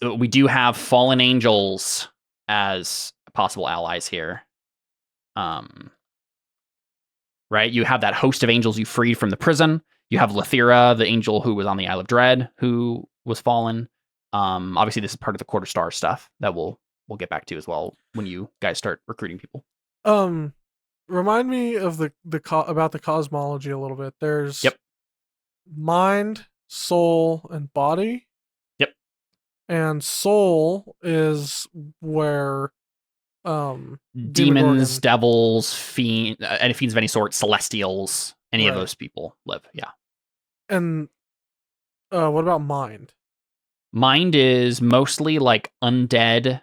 We do have fallen angels as possible allies here. Right? You have that host of angels you freed from the prison. You have Lethira, the angel who was on the Isle of Dread, who was fallen. Obviously, this is part of the Quarter Star stuff that we'll get back to as well when you guys start recruiting people. Remind me of about the cosmology a little bit. There's mind, soul, and body. Yep. And soul is where demons, devils, fiends of any sort, celestials, any of those people live. Yeah. And what about mind? Mind is mostly like undead,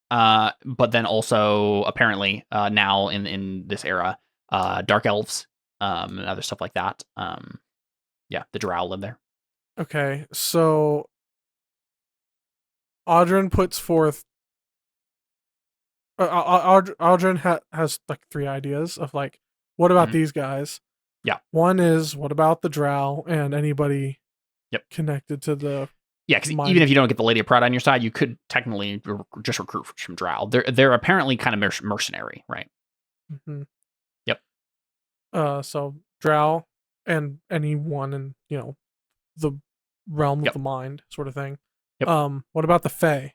but then also apparently now in this era, dark elves and other stuff like that. The drow live there. Okay, so Audrin puts forth. Audrin has like 3 ideas of like, what about these guys? Yeah. One is, what about the drow and anybody connected to the. Yeah, because even if you don't get the Lady of Pride on your side, you could technically just recruit from drow. They're apparently kind of mercenary, right? Mm-hmm. Yep. So drow and anyone in the realm of the mind, sort of thing. Yep. What about the Fae?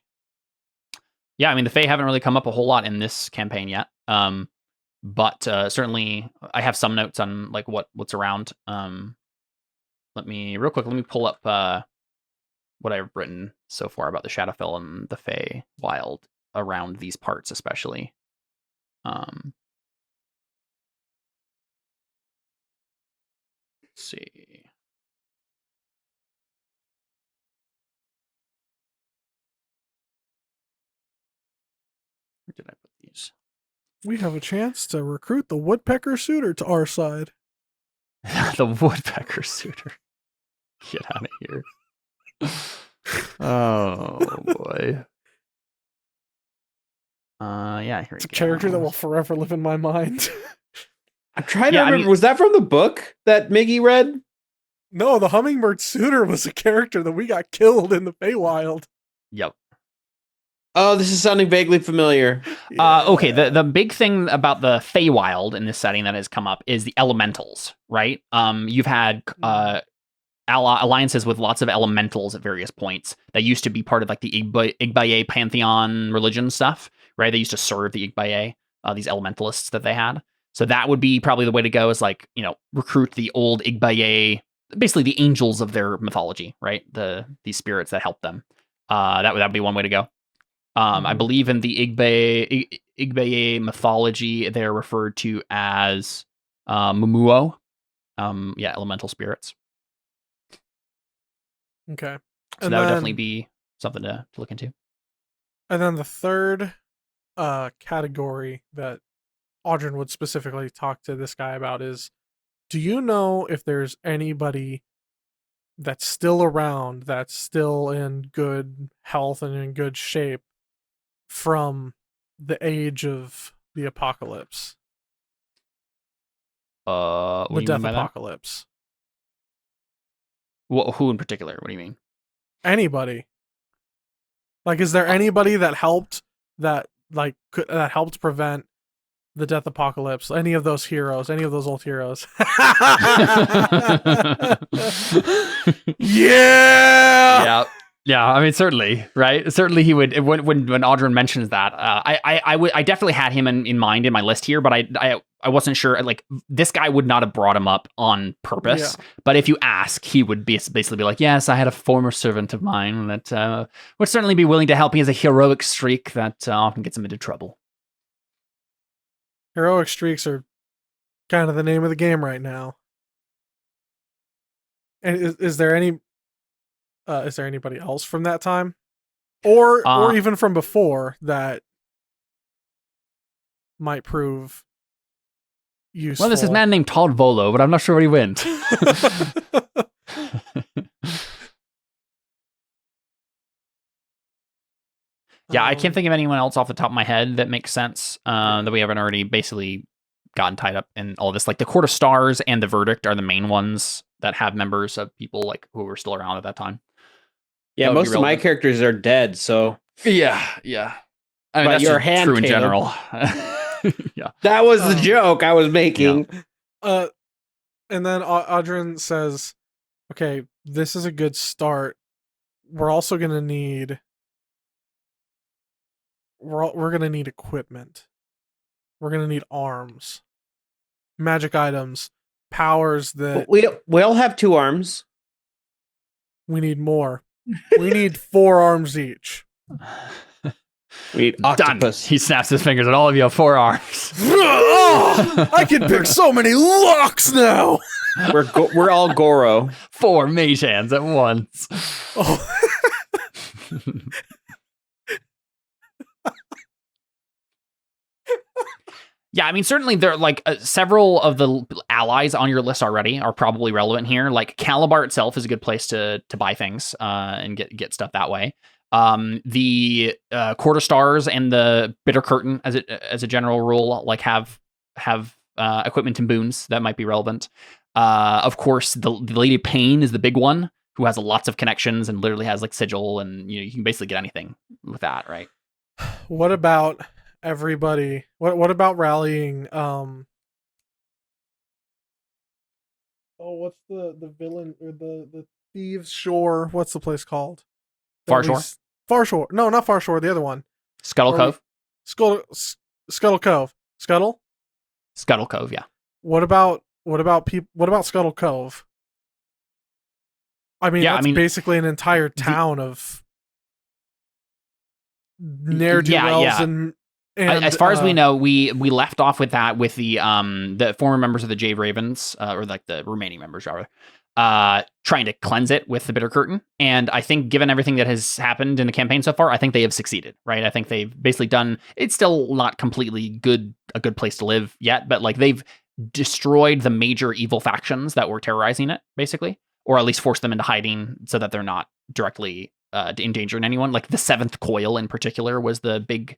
Yeah, the Fae haven't really come up a whole lot in this campaign yet. But certainly I have some notes on like what's around. Let me pull up what I've written so far about the Shadowfell and the Fey Wild around these parts, especially. Let's see. Where did I put these? We have a chance to recruit the woodpecker suitor to our side. The woodpecker suitor. Get out of here. Oh boy. Yeah, here It's a we go. character that will forever live in my mind. I'm trying to remember. Was that from the book that Miggy read? No, the hummingbird suitor was a character that we got killed in the Feywild. Yep. Oh, this is sounding vaguely familiar. Okay, the big thing about the Feywild in this setting that has come up is the elementals, right? You've had alliances with lots of elementals at various points that used to be part of like the Igbaye pantheon religion stuff, right? They used to serve the Igbaye, these elementalists that they had. So that would be probably the way to go, is like, recruit the old Igbaye, basically the angels of their mythology, right? These spirits that help them. That would be one way to go. I believe in the Igbaye mythology, they're referred to as Mumuo. Elemental spirits. Okay. So that would definitely be something to look into. And then the third category that Audrin would specifically talk to this guy about is, do you know if there's anybody that's still around, that's still in good health and in good shape from the age of the apocalypse? What the do you death mean by apocalypse. That? Who in particular? What do you mean? Anybody. Like, is there anybody that helped that helped prevent the death apocalypse? Any of those heroes? Any of those old heroes? Yeah. Yeah. I mean, certainly, right? Certainly, he would. When Audrin mentions that, I definitely had him in mind in my list here, but I wasn't sure. Like, this guy would not have brought him up on purpose. Yeah. But if you ask, he would basically be like, "Yes, I had a former servant of mine that would certainly be willing to help. He has a heroic streak that often gets him into trouble." Heroic streaks are kind of the name of the game right now. And is there anybody else from that time, or even from before, that might prove useful? Well, there's this man named Todd Volo, but I'm not sure where he went. Yeah, I can't think of anyone else off the top of my head that makes sense, that we haven't already basically gotten tied up in all this. Like the Court of Stars and the Verdict are the main ones that have members of people like who were still around at that time. Yeah, most of my characters are dead, so yeah. I mean, that's your just true in general. Yeah, that was the joke I was making. Yeah. And then Audrin says, "Okay, this is a good start. We're also gonna need." We're going to need equipment. We're going to need arms, magic items, powers that... We all have 2 arms. We need more. We need 4 arms each. We need octopus. Done. He snaps his fingers at all of you have 4 arms. Oh, I can pick so many locks now. We're all Goro. 4 mage hands at once. Oh. Yeah, I mean, certainly there are like several of the allies on your list already are probably relevant here. Like Calabar itself is a good place to buy things and get stuff that way. The Court of Stars and the Bitter Curtain, as a general rule, like have equipment and boons that might be relevant. Of course, the Lady of Pain is the big one, who has lots of connections and literally has like sigil, and you can basically get anything with that, right? What about everybody? What about rallying? What's the villain or the thieves' shore? What's the place called? Farshore. Farshore. No, not Farshore. The other one. Scuttle Cove. Scuttle Cove. Scuttle Cove. Yeah. What about Scuttle Cove? I mean, that's basically an entire town of ne'er-do-wells and as far as we know, we left off with that with the former members of the Jade Ravens, or like the remaining members, rather, trying to cleanse it with the Bitter Curtain. And I think, given everything that has happened in the campaign so far, I think they have succeeded. Right? I think they've basically done. It's still not completely a good place to live yet, but like they've destroyed the major evil factions that were terrorizing it, basically, or at least forced them into hiding so that they're not directly endangering anyone. Like the Seventh Coil in particular was the big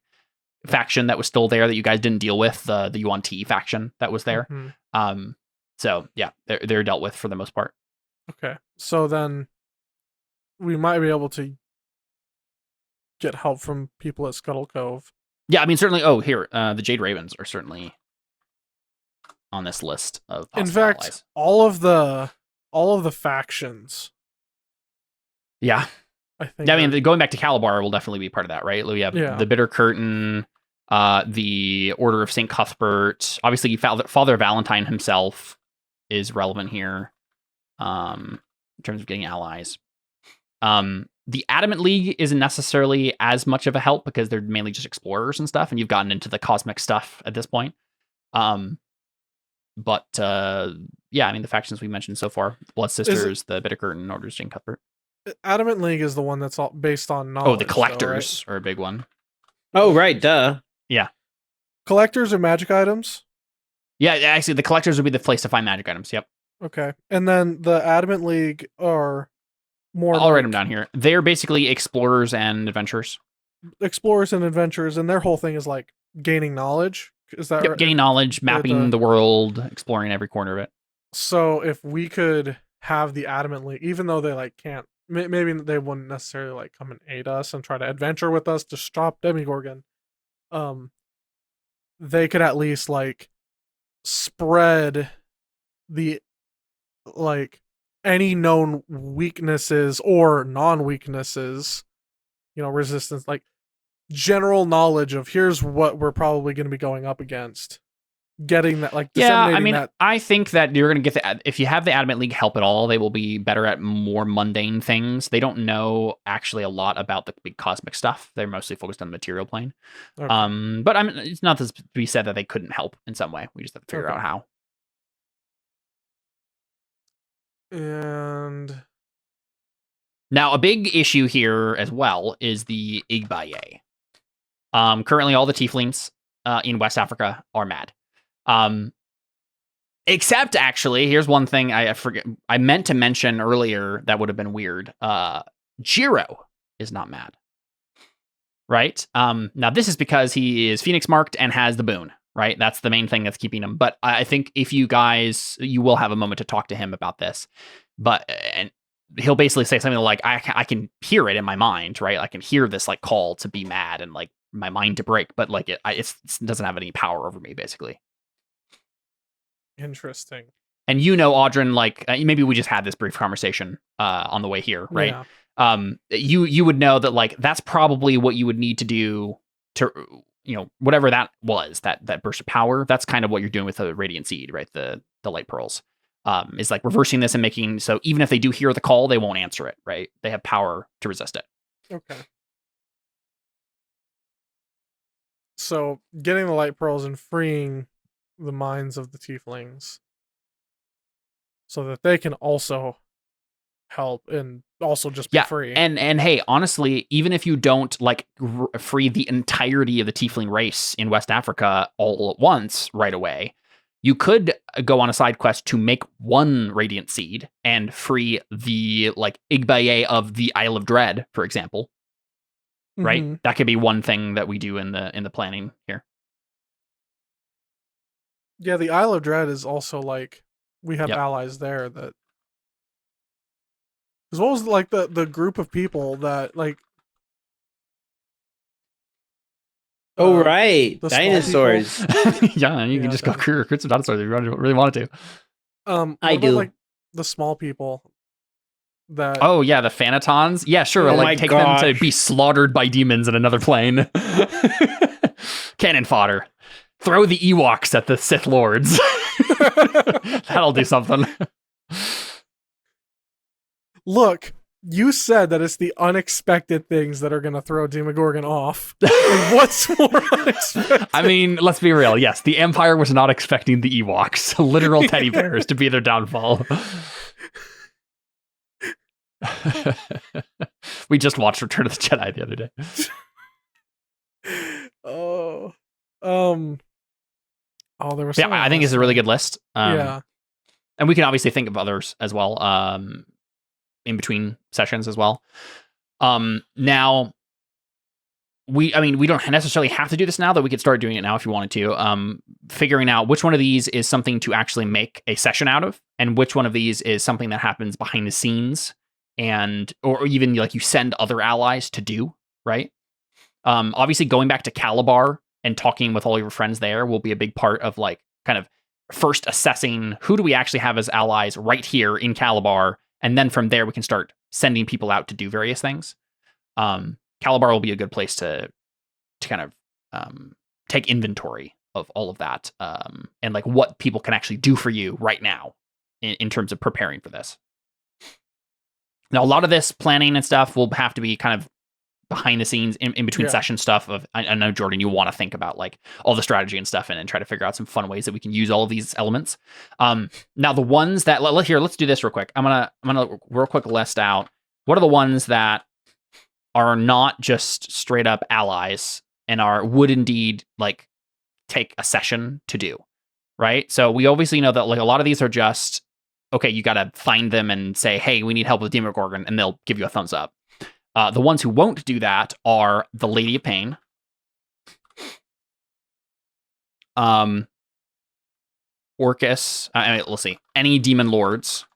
faction that was still there that you guys didn't deal with, the Yuan Ti faction that was there. Mm-hmm. So yeah, they're dealt with for the most part. Okay, so then we might be able to get help from people at Scuttle Cove. Yeah, I mean, certainly. Oh, here, the Jade Ravens are certainly on this list of possible in fact allies. all of the factions. Yeah, I think. Yeah, I mean, going back to Calabar will definitely be part of that, right? We have the Bitter Curtain, the Order of St. Cuthbert. Obviously, Father Valentine himself is relevant here in terms of getting allies. The Adamant League isn't necessarily as much of a help because they're mainly just explorers and stuff, and you've gotten into the cosmic stuff at this point. But yeah, I mean, the factions we mentioned so far, Blood Sisters, the Bitter Curtain, Order of St. Cuthbert. Adamant League is the one that's all based on knowledge. Oh, the Collectors are a big one. Oh, right, duh. Yeah. Collectors are magic items? Yeah, actually, the Collectors would be the place to find magic items, yep. Okay. And then the Adamant League are more I'll write them down here. They're basically explorers and adventurers. Explorers and adventurers, and their whole thing is like gaining knowledge. Is that right? Gaining knowledge, mapping the world, exploring every corner of it. So if we could have the Adamant League, even though they like can't, maybe they wouldn't necessarily like come and aid us and try to adventure with us to stop Demogorgon. They could at least like spread the like any known weaknesses or non-weaknesses, resistance, like general knowledge of here's what we're probably going to be going up against. Getting that, like, I mean, I think that you're going to get if you have the Adamant League help at all, they will be better at more mundane things. They don't know actually a lot about the big cosmic stuff. They're mostly focused on the material plane. Okay. But I mean, it's not to be said that they couldn't help in some way. We just have to figure out how. And now, a big issue here as well is the Igbaye. Currently, all the tieflings in West Africa are mad. Except actually, here's one thing I forget. I meant to mention earlier that would have been weird. Jiro is not mad. Right? Now this is because he is Phoenix marked and has the boon, right? That's the main thing that's keeping him. But I think if you will have a moment to talk to him about this, and he'll basically say something like, I can hear it in my mind, right? I can hear this like call to be mad and like my mind to break, but like it doesn't have any power over me, basically. Interesting. And Audrin, like maybe we just had this brief conversation on the way here, right? Yeah. You would know that like that's probably what you would need to do to whatever that was, that burst of power. That's kind of what you're doing with the Radiant Seed, right? The light pearls is like reversing this and making so even if they do hear the call, they won't answer it, right? They have power to resist it. Okay. So getting the light pearls and freeing the minds of the tieflings so that they can also help and also just be free. And hey, honestly, even if you don't like free the entirety of the tiefling race in West Africa all at once right away, you could go on a side quest to make one Radiant Seed and free the like Igbaye of the Isle of Dread, for example. Right? Mm-hmm. That could be one thing that we do in the planning here. Yeah, the Isle of Dread is also like we have allies there that. As well as like the group of people that like. Oh right, dinosaurs. Yeah, you can just go recruit some dinosaurs if you really wanted to. I do. Like the small people. That. Oh yeah, the Phanatons. Yeah, sure. Like take them to be slaughtered by demons in another plane. Cannon fodder. Throw the Ewoks at the Sith Lords. That'll do something. Look, you said that it's the unexpected things that are going to throw Demogorgon off. And what's more unexpected? I mean, let's be real. Yes, the Empire was not expecting the Ewoks, literal teddy bears, to be their downfall. We just watched Return of the Jedi the other day. There was. Yeah, I think it's a really good list. Yeah, and we can obviously think of others as well. In between sessions as well. Now, we don't necessarily have to do this now, though we could start doing it now if you wanted to. Figuring out which one of these is something to actually make a session out of, and which one of these is something that happens behind the scenes, or even like you send other allies to do, right? Obviously, going back to Calabar and talking with all your friends there will be a big part of like kind of first assessing who do we actually have as allies right here in Calabar. And then from there, we can start sending people out to do various things. Calabar will be a good place to kind of take inventory of all of that and like what people can actually do for you right now in terms of preparing for this. Now, a lot of this planning and stuff will have to be kind of behind the scenes in between session stuff. I know, Jordan, you want to think about like all the strategy and stuff and try to figure out some fun ways that we can use all of these elements. Now the ones that let's do this real quick. I'm gonna real quick list out what are the ones that are not just straight up allies and would indeed like take a session to do, right? So we obviously know that like a lot of these are just okay. You got to find them and say, hey, we need help with Demogorgon, and they'll give you a thumbs up. The ones who won't do that are the Lady of Pain, Orcus. Let's see, any demon lords,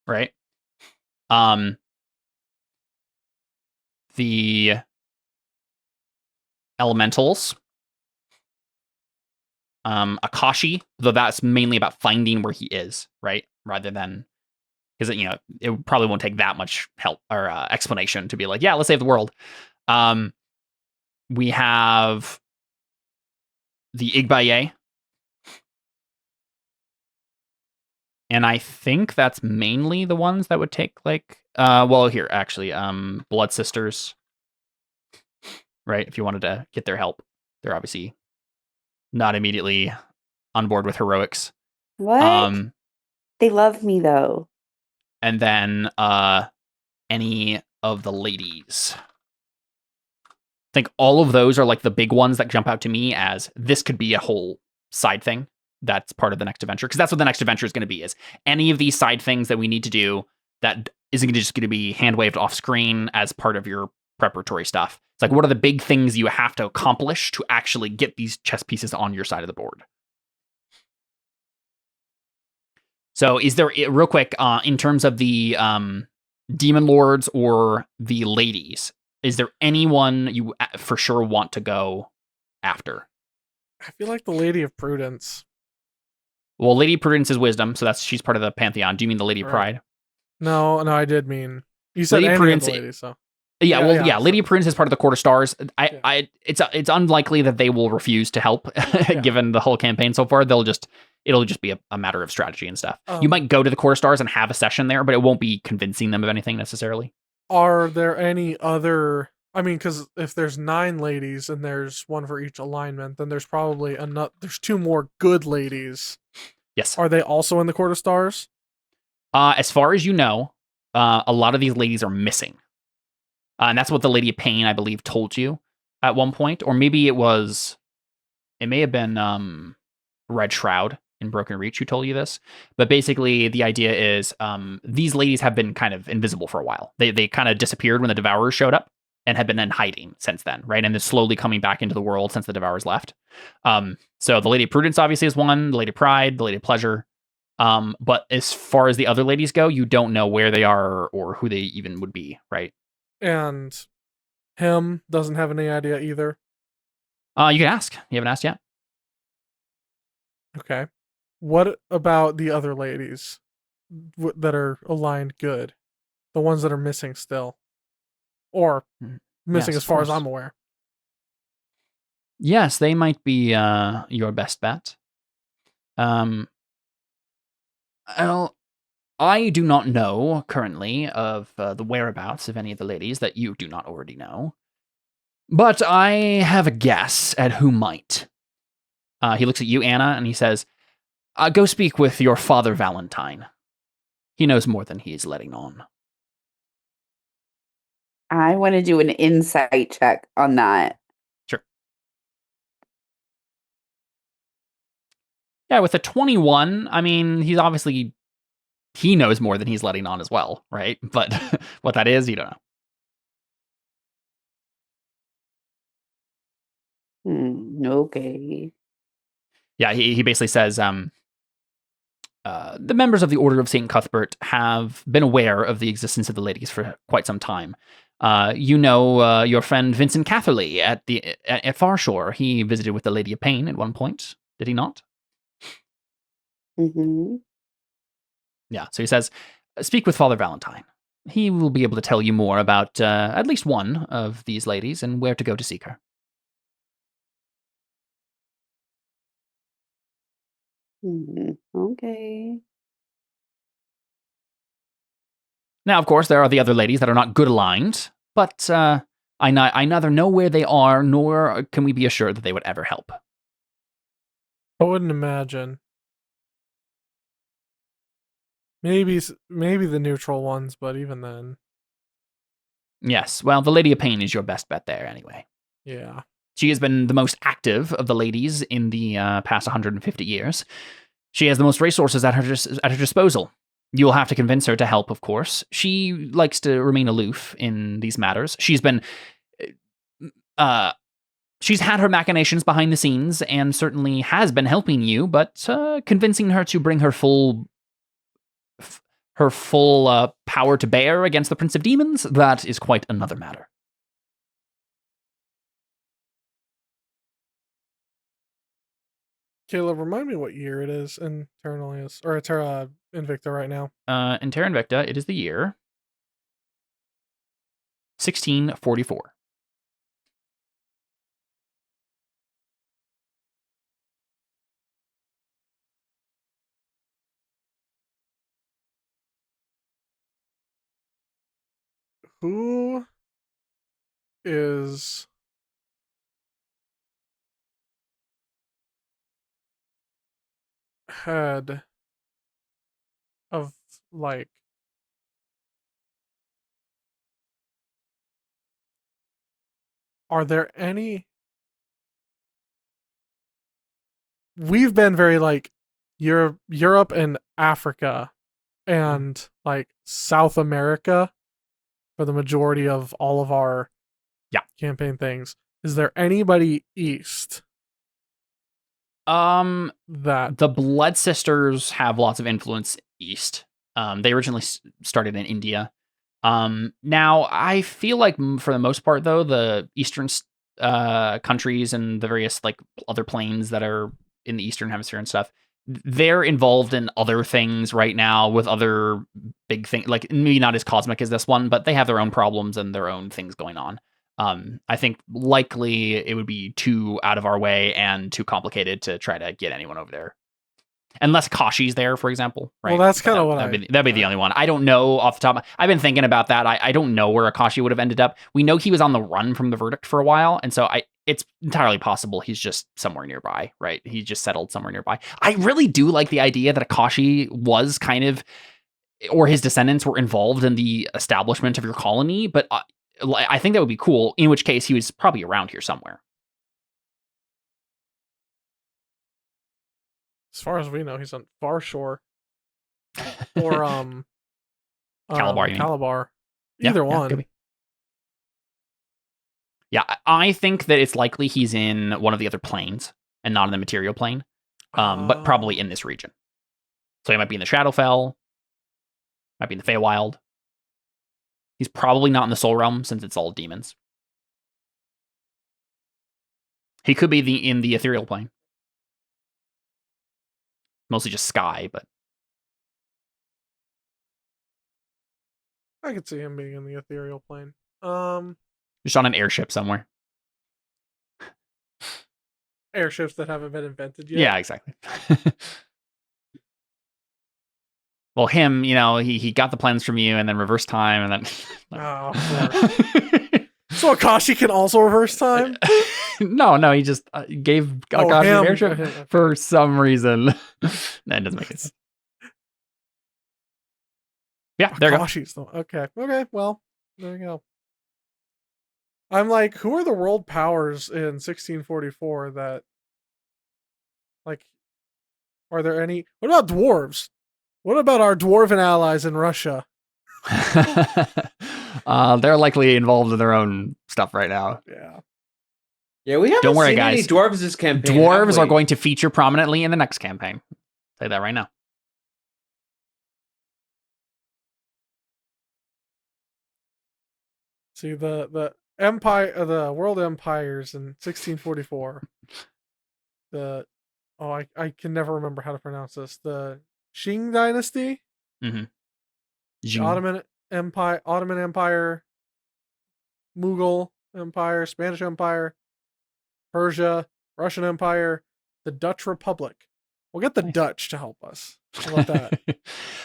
right? The elementals, Akashi, though that's mainly about finding where he is, right? Rather than because it probably won't take that much help or explanation to be like, yeah, let's save the world. We have the Igbaye, and I think that's mainly the ones that would take like, here actually, Blood Sisters, right? If you wanted to get their help, they're obviously not immediately on board with heroics. What? They love me though. And then any of the ladies. I think all of those are like the big ones that jump out to me as this could be a whole side thing that's part of the next adventure. Because that's what the next adventure is going to be, is any of these side things that we need to do that isn't just going to be hand-waved off screen as part of your preparatory stuff. It's like, what are the big things you have to accomplish to actually get these chess pieces on your side of the board? So is there, real quick, in terms of the demon lords or the ladies, is there anyone you for sure want to go after? I feel like the Lady of Prudence. Well, Lady of Prudence is wisdom, so she's part of the pantheon. Do you mean the Lady of Pride? No, I did mean you said Lady any Prudence, of the ladies, so. Yeah, Lady of Prudence is part of the Court of Stars. It's unlikely that they will refuse to help, given the whole campaign so far. It'll just be a matter of strategy and stuff. You might go to the Court of Stars and have a session there, but it won't be convincing them of anything necessarily. Are there any other? I mean, because if there's 9 ladies and there's one for each alignment, then there's probably there's 2 more good ladies. Yes. Are they also in the Court of Stars? As far as you know, a lot of these ladies are missing. And that's what the Lady of Pain, I believe, told you at one point. Or maybe it may have been Red Shroud in Broken Reach who told you this. But basically, the idea is these ladies have been kind of invisible for a while. They kind of disappeared when the Devourers showed up and have been in hiding since then, right? And they're slowly coming back into the world since the Devourers left. So the Lady of Prudence obviously is one, the Lady of Pride, the Lady of Pleasure. But as far as the other ladies go, you don't know where they are or who they even would be, right? And him doesn't have any idea either. You can ask. You haven't asked yet. Okay. What about the other ladies that are aligned good? The ones that are missing still. Or missing as far as I'm aware. Yes, they might be your best bet. I do not know currently of the whereabouts of any of the ladies that you do not already know. But I have a guess at who might. He looks at you, Anna, and he says, go speak with your father, Valentine. He knows more than he is letting on. I want to do an insight check on that. Sure. Yeah, with a 21, I mean, he knows more than he's letting on as well, right? But what that is, you don't know. Okay. Yeah, he basically says, the members of the Order of St. Cuthbert have been aware of the existence of the ladies for quite some time. Your friend Vincent Catherley at Farshore. He visited with the Lady of Pain at one point, did he not? Mm-hmm. Yeah, so he says, speak with Father Valentine. He will be able to tell you more about at least one of these ladies and where to go to seek her. Okay. Now, of course, there are the other ladies that are not good aligned, but I neither know where they are, nor can we be assured that they would ever help. I wouldn't imagine. Maybe the neutral ones, but even then. Yes, well, the Lady of Pain is your best bet there anyway. Yeah. She has been the most active of the ladies in the past 150 years. She has the most resources at her disposal. You'll have to convince her to help, of course. She likes to remain aloof in these matters. She's had her machinations behind the scenes and certainly has been helping you, but convincing her to bring her full power to bear against the Prince of Demons, that is quite another matter. Caleb, remind me what year it is in Terra Nullius, or Terra Invicta right now. In Terra Invicta, it is the year 1644. Who is head of, like, are there any? We've been very, like, Europe and Africa and, like, South America for the majority of all of our campaign things. Is there anybody east? That the Blood Sisters have lots of influence east. They originally started in India. Now I feel like for the most part, though, the eastern countries and the various like other planes that are in the eastern hemisphere and stuff, they're involved in other things right now with other big things, like maybe not as cosmic as this one, but they have their own problems and their own things going on. I think likely it would be too out of our way and too complicated to try to get anyone over there. Unless Kashi's there, for example. Right? Well, that's kind of what that'd be the only one. I don't know off the top. I've been thinking about that. I don't know where Akashi would have ended up. We know he was on the run from the verdict for a while, and so it's entirely possible he's just somewhere nearby, right? He just settled somewhere nearby. I really do like the idea that Akashi was kind of, or his descendants were involved in the establishment of your colony, but I think that would be cool, in which case he was probably around here somewhere. As far as we know, he's on Farshore or Calabar. Calabar. Either one. Yeah, I think that it's likely he's in one of the other planes and not in the material plane, but probably in this region. So he might be in the Shadowfell, might be in the Feywild. He's probably not in the Soul Realm since it's all demons. He could be in the ethereal plane. Mostly just sky, but I could see him being in the ethereal plane. Just on an airship somewhere. Airships that haven't been invented yet. Yeah, exactly. Well, him, he got the plans from you and then reverse time and then. Oh, of course. So Akashi can also reverse time? No, he just gave Akashi an airship Okay. for some reason. That doesn't make sense. Yeah, there you go. Akashi's okay, well, there you go. I'm like, who are the world powers in 1644 that, like, are there any? What about dwarves? What about our dwarven allies in Russia? They're likely involved in their own stuff right now. Yeah, we haven't Don't worry, seen guys. any dwarves this campaign. Dwarves are going to feature prominently in the next campaign. Say that right now. See the empire, the world empires in 1644. I can never remember how to pronounce this. The Qing dynasty, Mm-hmm. Ottoman Empire, Mughal Empire, Spanish Empire, Persia, Russian Empire, the Dutch Republic. We'll get the Dutch to help us. How about that?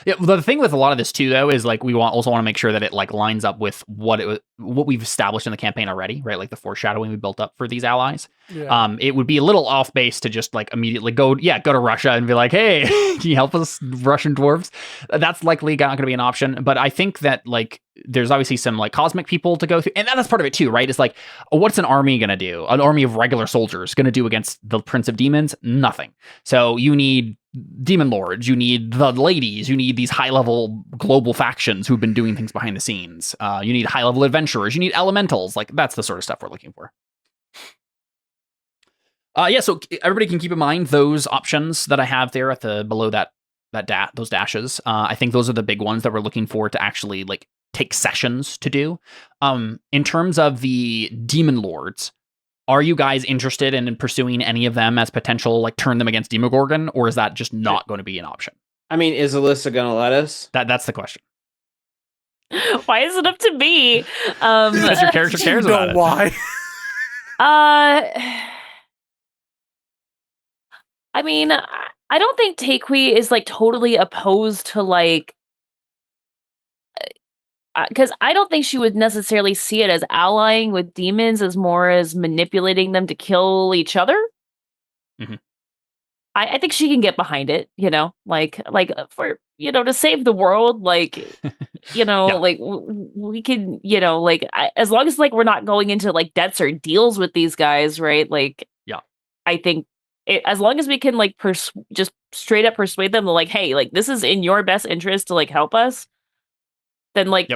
Yeah, well, the thing with a lot of this too, though, is like we also want to make sure that it like lines up with what we've established in the campaign already, right? Like the foreshadowing we built up for these allies. Yeah. It would be a little off base to just like immediately go to Russia and be like, hey, can you help us, Russian dwarves? That's likely not going to be an option. But I think that like there's obviously some like cosmic people to go through, and that's part of it too, right? It's like, what's an army going to do? An army of regular soldiers going to do against the Prince of Demons? Nothing. So you need demon lords, you need the ladies, you need these high-level global factions who've been doing things behind the scenes. You need high-level adventurers, you need elementals. Like that's the sort of stuff we're looking for. So everybody can keep in mind those options that I have there at the below those dashes. I think those are the big ones that we're looking for to actually like take sessions to do. In terms of the demon lords, are you guys interested in pursuing any of them as potential, like turn them against Demogorgon, or is that just not going to be an option? I mean, is Alyssa going to let us? That's the question. Why is it up to me? Because your character cares about it. Why? I mean, I don't think Takui is like totally opposed to like, because I don't think she would necessarily see it as allying with demons as more as manipulating them to kill each other. Mm-hmm. I think she can get behind it, like for, to save the world, like, like we can, like, as long as like we're not going into like debts or deals with these guys, right? Like, I think as long as we can like just straight up persuade them, like, hey, like this is in your best interest to like help us, then like,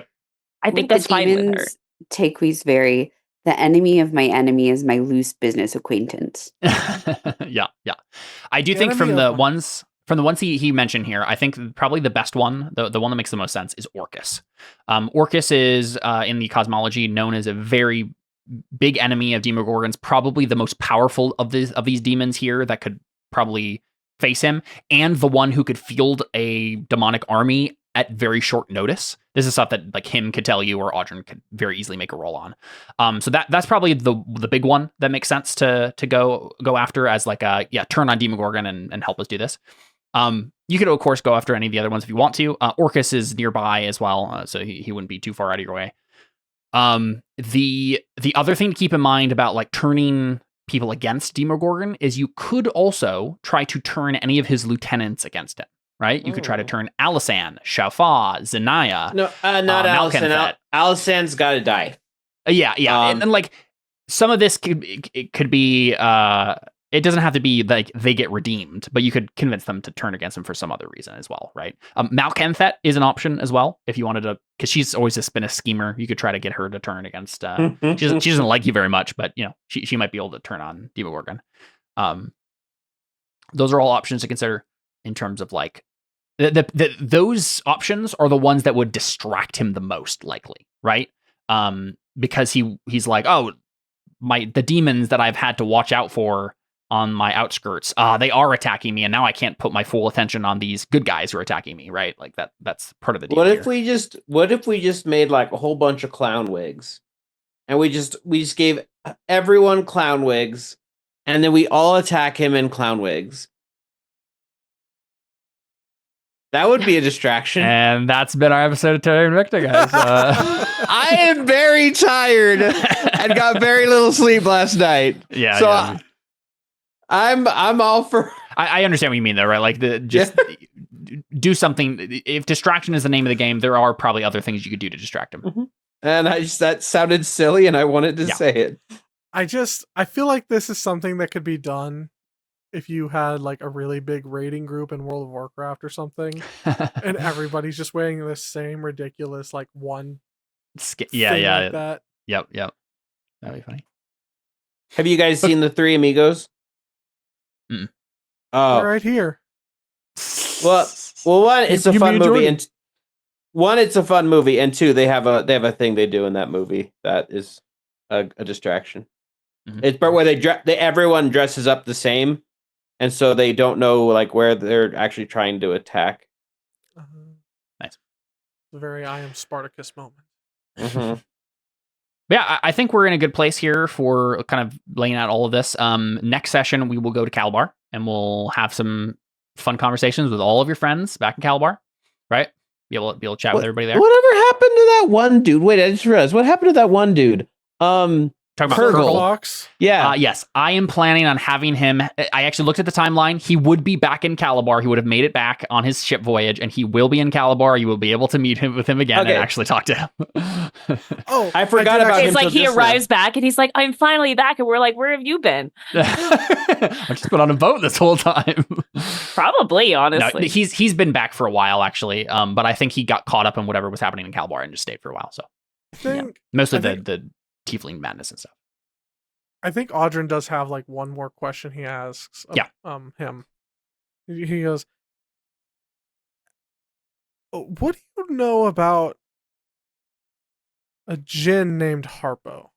I think that's fine with her. Takui's the enemy of my enemy is my loose business acquaintance. Yeah. I do think from the ones he mentioned here, I think probably the best one, the one that makes the most sense is Orcus. Orcus is in the cosmology known as a very big enemy of Demogorgons, probably the most powerful of these demons here that could probably face him, and the one who could field a demonic army at very short notice. This is stuff that like him could tell you, or Audryn could very easily make a roll on. So that's probably the big one that makes sense to go after as like a turn on Demogorgon and help us do this. You could of course go after any of the other ones if you want to. Orcus is nearby as well, so he wouldn't be too far out of your way. The other thing to keep in mind about like turning people against Demogorgon is you could also try to turn any of his lieutenants against him. Right? You could try to turn Alisan, Shaofa, Zanaya. No, not Alisan. Alisan's got to die. Yeah. And like some of this could be. It doesn't have to be like they get redeemed, but you could convince them to turn against him for some other reason as well, right? Malkanthet is an option as well if you wanted to, because she's always just been a schemer. You could try to get her to turn against. She doesn't like you very much, but she might be able to turn on Demogorgon. Those are all options to consider. In terms of like those options are the ones that would distract him the most likely, right? Because he's like, oh, the demons that I've had to watch out for on my outskirts, they are attacking me, and now I can't put my full attention on these good guys who are attacking me, right? Like that's part of the deal. What if we just made like a whole bunch of clown wigs, and we just gave everyone clown wigs, and then we all attack him in clown wigs. That would be a distraction. And that's been our episode of Terra Invicta, guys. I am very tired and got very little sleep last night. Yeah. So yeah. I'm all for. I understand what you mean, though, right? Like do something. If distraction is the name of the game, there are probably other things you could do to distract him. Mm-hmm. And that sounded silly, and I wanted to say it. I feel like this is something that could be done if you had like a really big raiding group in World of Warcraft or something, and everybody's just wearing the same ridiculous like one. Like that. Yep. That'd be funny. Have you guys seen the Three Amigos? Oh, right here. Well, one, it's a fun movie, and one, it's a fun movie, and two, they have a thing they do in that movie that is a distraction. Mm-hmm. It's part where everyone dresses up the same, and so they don't know like where they're actually trying to attack. Nice. The very I am Spartacus moment. Mm-hmm. Yeah, I think we're in a good place here for kind of laying out all of this. Next session, we will go to Calabar, and we'll have some fun conversations with all of your friends back in Calabar, right? Be able to chat with everybody there. Whatever happened to that one dude? Wait, I just realized. What happened to that one dude? Talking about Purgle. Yeah. Yes, I am planning on having him. I actually looked at the timeline. He would be back in Calabar. He would have made it back on his ship voyage, and he will be in Calabar. You will be able to meet him again and actually talk to him. I forgot about him. It's like he arrives back and he's like, "I'm finally back," and we're like, "Where have you been?" I've just been on a boat this whole time. Probably, honestly. No, he's been back for a while actually, but I think he got caught up in whatever was happening in Calabar and just stayed for a while. So mostly the tiefling madness and stuff. I think Audrin does have like one more question he asks him. He goes, what do you know about a djinn named Harpo?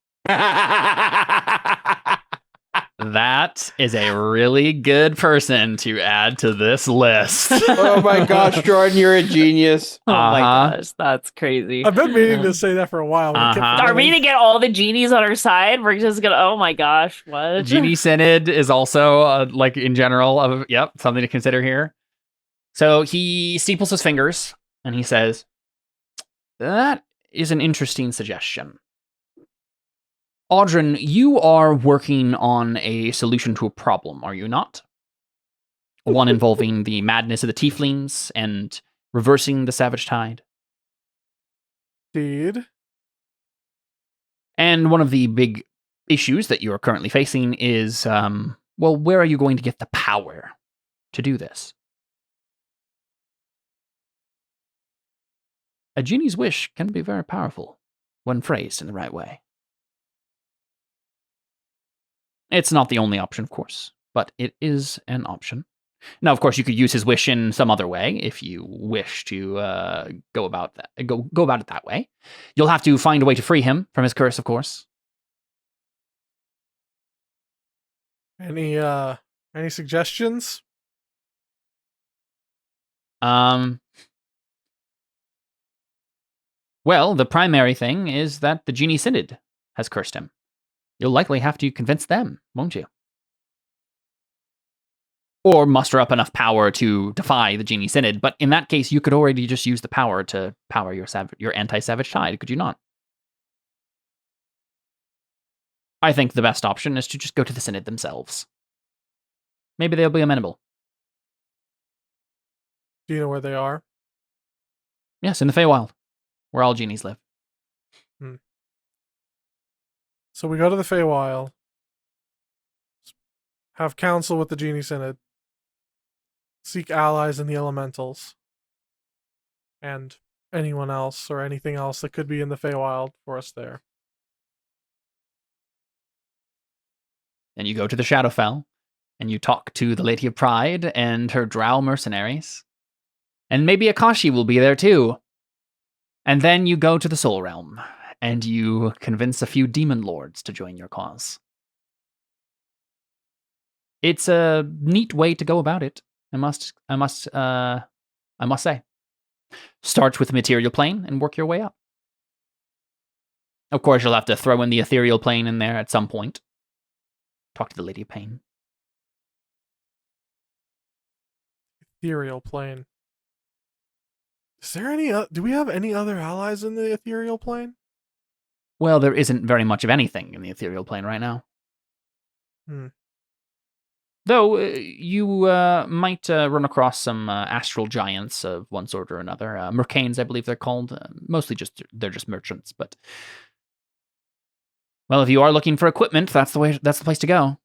That is a really good person to add to this list. Oh my gosh, Jordan, you're a genius. Oh my gosh, that's crazy. I've been meaning to say that for a while. Are we to get all the genies on our side? We're just gonna, oh my gosh, what? Genie Synod is also, like in general, something to consider here. So he steeples his fingers and he says, that is an interesting suggestion. Audrin, you are working on a solution to a problem, are you not? One involving the madness of the tieflings and reversing the savage tide. Indeed. And one of the big issues that you are currently facing is, where are you going to get the power to do this? A genie's wish can be very powerful when phrased in the right way. It's not the only option, of course, but it is an option. Now, of course, you could use his wish in some other way if you wish to go about it that way. You'll have to find a way to free him from his curse, of course. Any suggestions? Well, the primary thing is that the Genie Synod has cursed him. You'll likely have to convince them, won't you? Or muster up enough power to defy the Genie Synod, but in that case, you could already just use the power to power your anti-savage tide, could you not? I think the best option is to just go to the Synod themselves. Maybe they'll be amenable. Do you know where they are? Yes, in the Feywild, where all genies live. So we go to the Feywild, have counsel with the Genie Synod, seek allies in the Elementals, and anyone else or anything else that could be in the Feywild for us there. Then you go to the Shadowfell, and you talk to the Lady of Pride and her drow mercenaries. And maybe Akashi will be there too. And then you go to the Soul Realm, and you convince a few demon lords to join your cause. It's a neat way to go about it, I must say. Start with the material plane and work your way up. Of course, you'll have to throw in the ethereal plane in there at some point. Talk to the Lady of Pain. Ethereal plane. Is there any? Do we have any other allies in the ethereal plane? Well, there isn't very much of anything in the ethereal plane right now. Though you might run across some astral giants of one sort or another. Mercanes, I believe they're called. Mostly they're just merchants. But well, if you are looking for equipment, that's the place to go.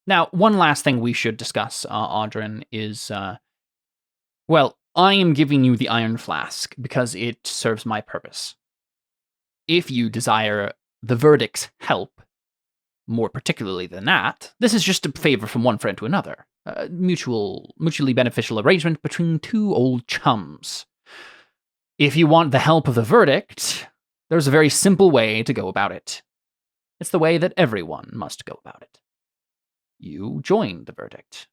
Now, one last thing we should discuss, Audrin, is, well, I am giving you the Iron Flask because it serves my purpose. If you desire the verdict's help, more particularly than that, this is just a favor from one friend to another. A mutually beneficial arrangement between two old chums. If you want the help of the verdict, there's a very simple way to go about it. It's the way that everyone must go about it. You join the verdict.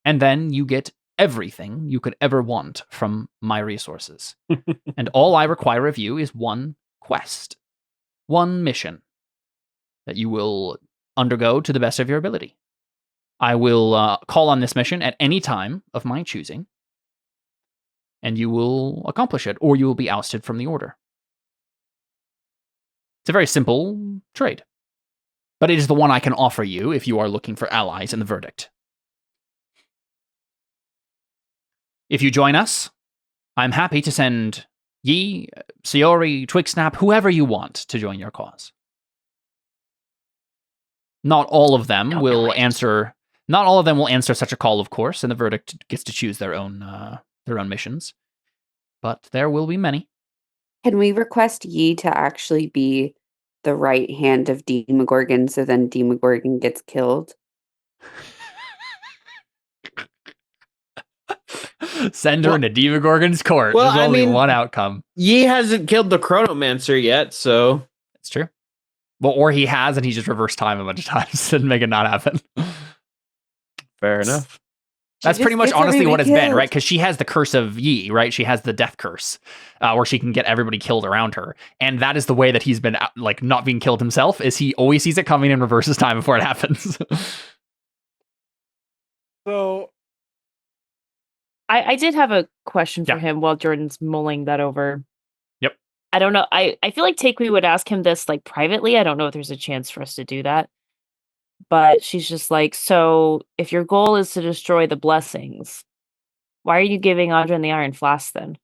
And then you get everything you could ever want from my resources. And all I require of you is one quest, one mission that you will undergo to the best of your ability. I will call on this mission at any time of my choosing, and you will accomplish it, or you will be ousted from the order. It's a very simple trade. But it is the one I can offer you if you are looking for allies in the verdict. If you join us, I'm happy to send Yi, Sayori, Twigsnap, whoever you want to join your cause. Not all of them will answer such a call, of course, and the verdict gets to choose their own missions. But there will be many. Can we request Yi to actually be the right hand of Demogorgon, so then Demogorgon gets killed? Send her into Demogorgon's court. Well, There's only one outcome. Yi hasn't killed the Chronomancer yet, so That's true. Well, or he has, and he just reversed time a bunch of times and make it not happen. Fair enough. That's pretty much honestly what it's been, right? Because she has the curse of Yi, right? She has the death curse, where she can get everybody killed around her, and that is the way that he's been like not being killed himself. Is he always sees it coming and reverses time before it happens? So, I did have a question for him while Jordan's mulling that over. Yep. I don't know. I feel like Takewee would ask him this like privately. I don't know if there's a chance for us to do that. But she's just like, so if your goal is to destroy the blessings, why are you giving Audrin the Iron Flask then?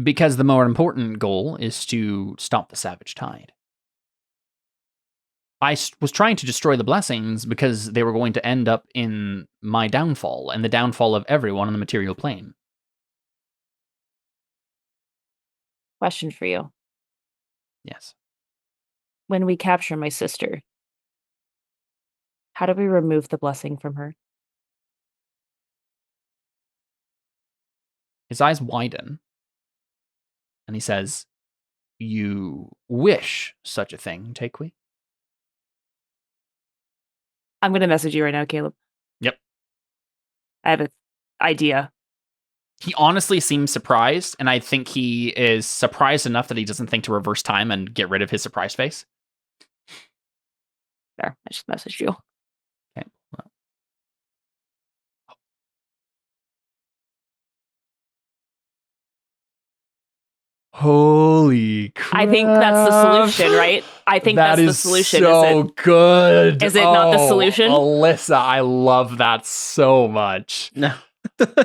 Because the more important goal is to stop the Savage Tide. I was trying to destroy the blessings because they were going to end up in my downfall and the downfall of everyone on the material plane. Question for you. Yes. When we capture my sister, how do we remove the blessing from her? His eyes widen, and he says, "You wish such a thing, Takewee?" I'm going to message you right now, Caleb. Yep. I have an idea. He honestly seems surprised, and I think he is surprised enough that he doesn't think to reverse time and get rid of his surprised face. There, I just messaged you. Okay. Well. Holy crap. I think that's the solution, right? I think that's the solution. So good. Is it not the solution? Alyssa, I love that so much. No.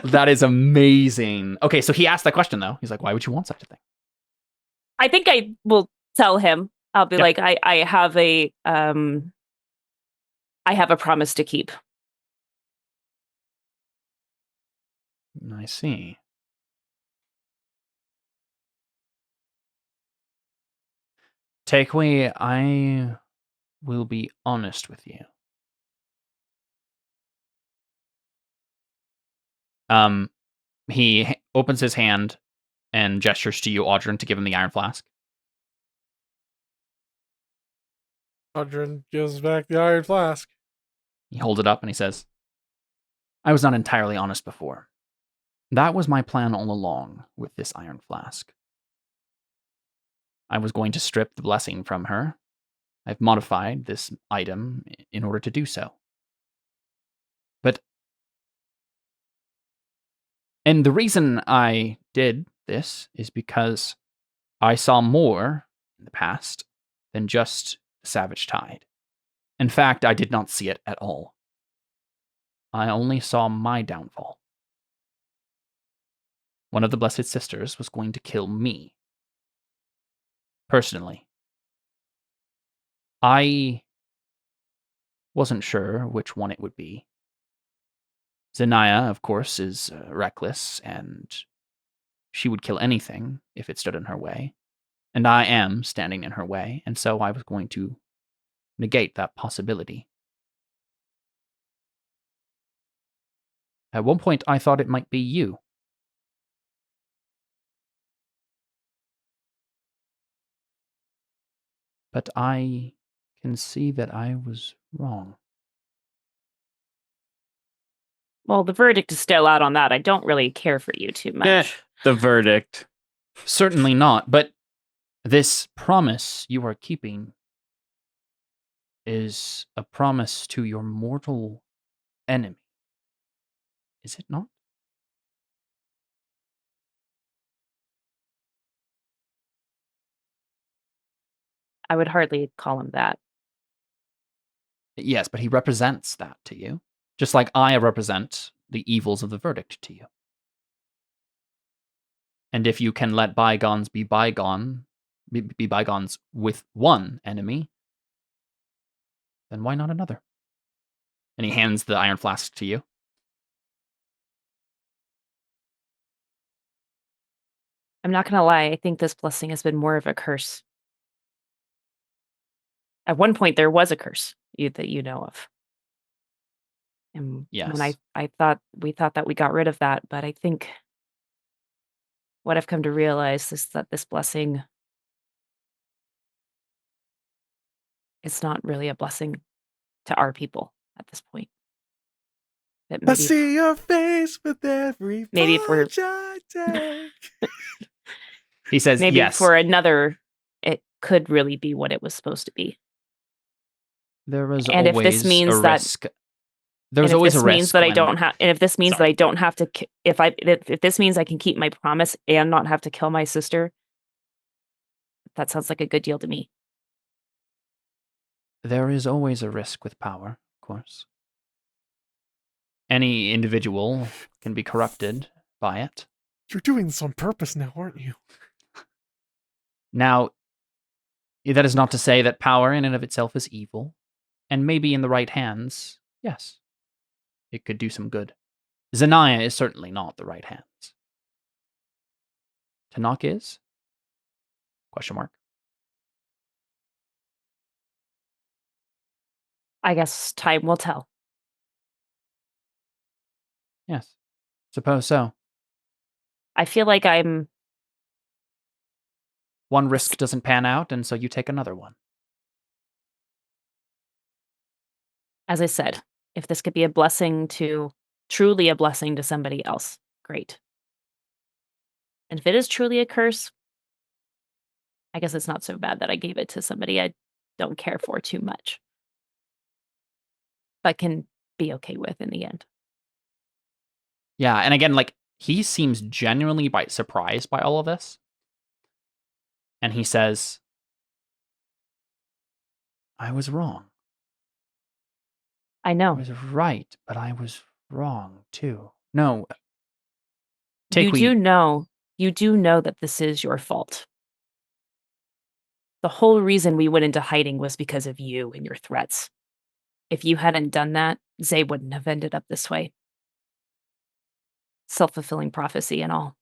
That is amazing. Okay, so he asked that question, though. He's like, why would you want such a thing? I think I will tell him. I'll be like, I have a promise to keep. I see. Takewee, I will be honest with you. He opens his hand and gestures to you, Audrin, to give him the Iron Flask. Audrin gives back the Iron Flask. He holds it up and he says, I was not entirely honest before. That was my plan all along with this Iron Flask. I was going to strip the blessing from her. I've modified this item in order to do so. And the reason I did this is because I saw more in the past than just the Savage Tide. In fact, I did not see it at all. I only saw my downfall. One of the Blessed Sisters was going to kill me. Personally. I wasn't sure which one it would be. Zanaya, of course, is reckless, and she would kill anything if it stood in her way. And I am standing in her way, and so I was going to negate that possibility. At one point, I thought it might be you. But I can see that I was wrong. Well, the verdict is still out on that. I don't really care for you too much. The verdict. Certainly not, but this promise you are keeping is a promise to your mortal enemy. Is it not? I would hardly call him that. Yes, but he represents that to you. Just like I represent the evils of the verdict to you. And if you can let bygones be bygones with one enemy, then why not another? And he hands the iron flask to you. I'm not going to lie, I think this blessing has been more of a curse. At one point, there was a curse that you know of. And yes. when we thought that we got rid of that, but I think what I've come to realize is that this blessing is not really a blessing to our people at this point. I see your face with every maybe for he says maybe yes. For another, it could really be what it was supposed to be. There is and always if this means a that, risk. There's always a risk. Means that I don't have, and if this means that I don't have to, if this means I can keep my promise and not have to kill my sister, that sounds like a good deal to me. There is always a risk with power, of course. Any individual can be corrupted by it. You're doing this on purpose now, aren't you? Now, that is not to say that power in and of itself is evil, and maybe in the right hands, yes, it could do some good. Zanaya is certainly not the right hands. Tanakh is? Question mark. I guess time will tell. Yes, suppose so. I feel like I'm... One risk doesn't pan out, and so you take another one. As I said, if this could be a blessing truly a blessing to somebody else, great. And if it is truly a curse, I guess it's not so bad that I gave it to somebody I don't care for too much, but can be okay with in the end. Yeah, and again, like, he seems genuinely surprised by all of this. And he says, I was wrong. I know. I was right, but I was wrong, too. No. You do know that this is your fault. The whole reason we went into hiding was because of you and your threats. If you hadn't done that, Zay wouldn't have ended up this way. Self-fulfilling prophecy and all.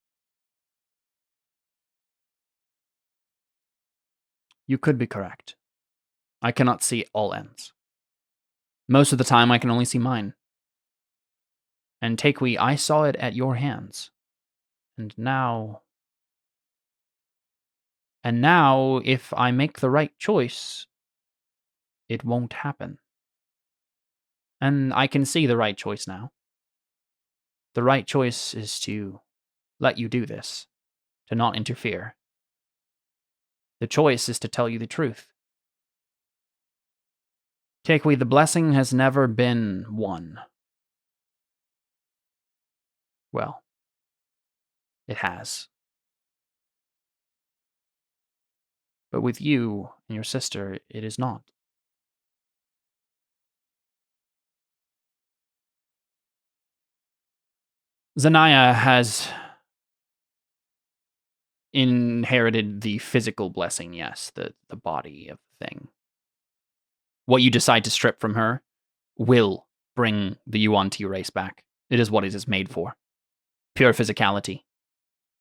You could be correct. I cannot see all ends. Most of the time, I can only see mine. And Takwi, I saw it at your hands. And now, if I make the right choice, it won't happen. And I can see the right choice now. The right choice is to let you do this, to not interfere. The choice is to tell you the truth. Takewee, the blessing has never been won. Well, it has. But with you and your sister, it is not. Zanaya has inherited the physical blessing, yes, the body of the thing. What you decide to strip from her will bring the Yuan-Ti race back. It is what it is made for. Pure physicality.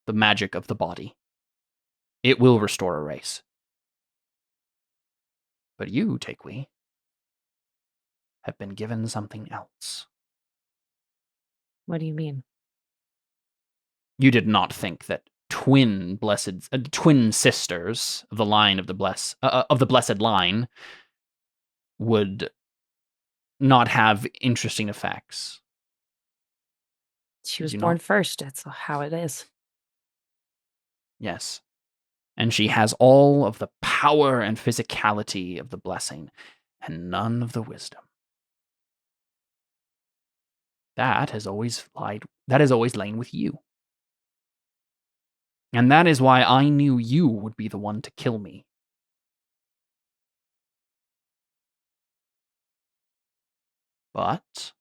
The magic of the body. It will restore a race. But you, Takewee, have been given something else. What do you mean? You did not think that twin sisters of the line of the blessed line would not have interesting effects. She was born first. That's how it is. Yes. And she has all of the power and physicality of the blessing, and none of the wisdom. That has always lain with you. And that is why I knew you would be the one to kill me. But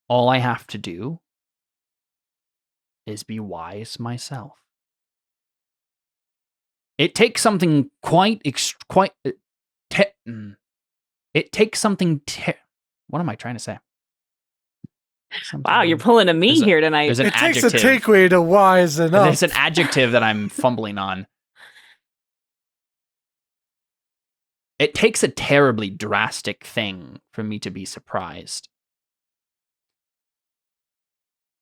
all I have to do is be wise myself. It takes something what am I trying to say? Wow, you're pulling a me here tonight. It takes a Takewee to wisen up. It's an adjective that I'm fumbling on. It takes a terribly drastic thing for me to be surprised.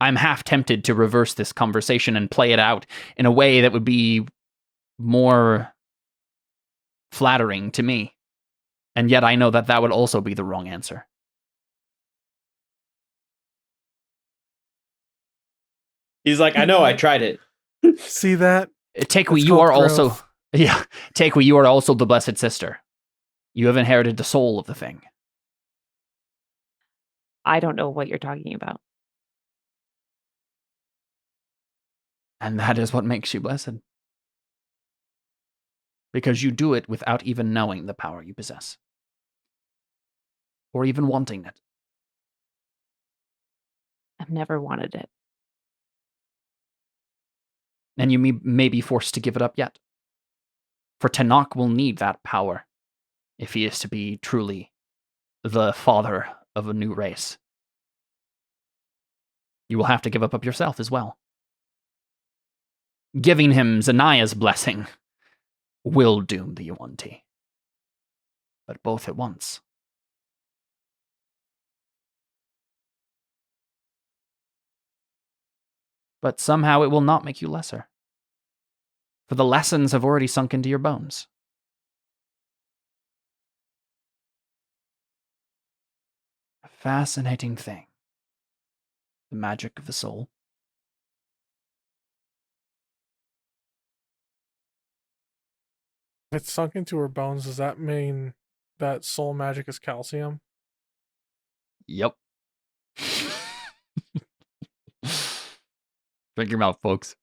I'm half tempted to reverse this conversation and play it out in a way that would be more flattering to me. And yet I know that that would also be the wrong answer. He's like, I know, I tried it. See that? Takewee, you are also... Yeah, Takewee, you are also the blessed sister. You have inherited the soul of the thing. I don't know what you're talking about. And that is what makes you blessed. Because you do it without even knowing the power you possess. Or even wanting it. I've never wanted it. And you may be forced to give it up yet. For Tanakh will need that power if he is to be truly the father of a new race. You will have to give up yourself as well. Giving him Zanaya's blessing will doom the Yuan-Ti. But both at once. But somehow it will not make you lesser. For the lessons have already sunk into your bones. A fascinating thing. The magic of the soul. If it's sunk into her bones, does that mean that soul magic is calcium? Yep. Drink your mouth, folks.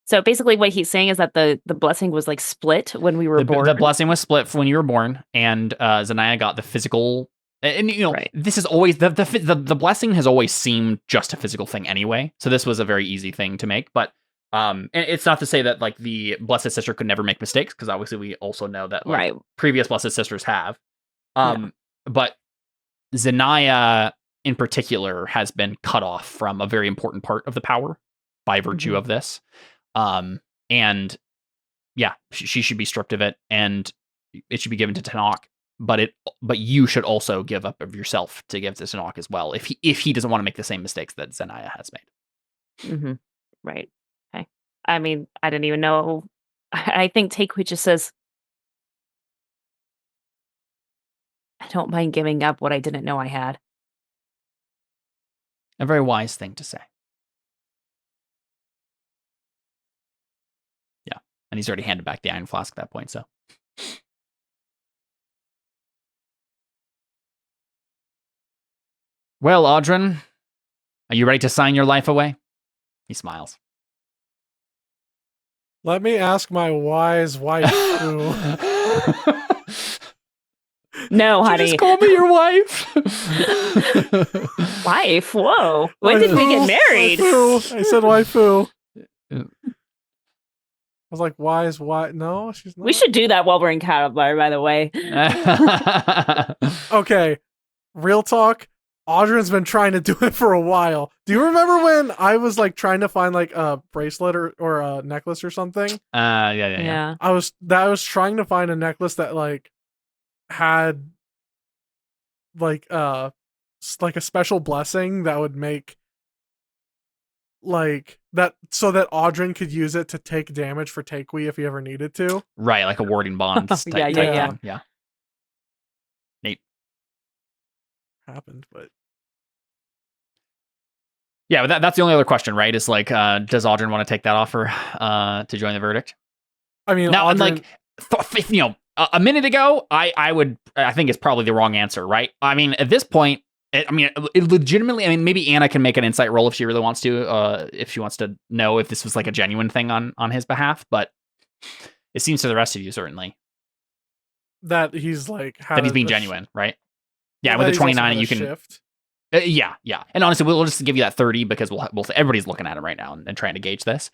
So basically what he's saying is that the blessing was like split when we were born. The blessing was split when you were born, and Zanaya got the physical. And you know, This is always the blessing has always seemed just a physical thing anyway. So this was a very easy thing to make. But and it's not to say that like the Blessed Sister could never make mistakes, because obviously we also know that like, previous Blessed Sisters have. But Zanaya in particular has been cut off from a very important part of the power by virtue of this. And yeah, she should be stripped of it, and it should be given to Tanakh. But you should also give up of yourself to give to Tanakh as well, if he doesn't want to make the same mistakes that Zanaya has made. Right. Okay. I mean, I didn't even know. I think Takewee just says, I don't mind giving up what I didn't know I had. A very wise thing to say. Yeah. And he's already handed back the iron flask at that point, so. Well, Audrin, are you ready to sign your life away? He smiles. Let me ask my wise wife who... No, honey. Just call me your wife. Wife? Whoa. When did we get married? Waifu. I said waifu. I was like, wise wife? No, she's not. We should do that while we're in Catabar, by the way. Okay, real talk. Audrin's been trying to do it for a while. Do you remember when I was like trying to find like a bracelet or a necklace or something? Yeah. I was trying to find a necklace that like had like a special blessing that would make like that so that Audrin could use it to take damage for Takewee if he ever needed to. Right, like a warding bond. Yeah. Neat. Happened, but yeah, but that's the only other question, right? Is like, does Audrin want to take that offer to join the verdict? I mean, now, Audrin... a minute ago, I think it's probably the wrong answer, right? I mean, at this point, it legitimately, maybe Anna can make an insight roll if she really wants to, if she wants to know if this was like a genuine thing on his behalf, but it seems to the rest of you certainly that he's like that he's being genuine, right? Yeah, with the 29, you can shift. Yeah. And honestly, we'll just give you that 30 because we'll everybody's looking at him right now and trying to gauge this.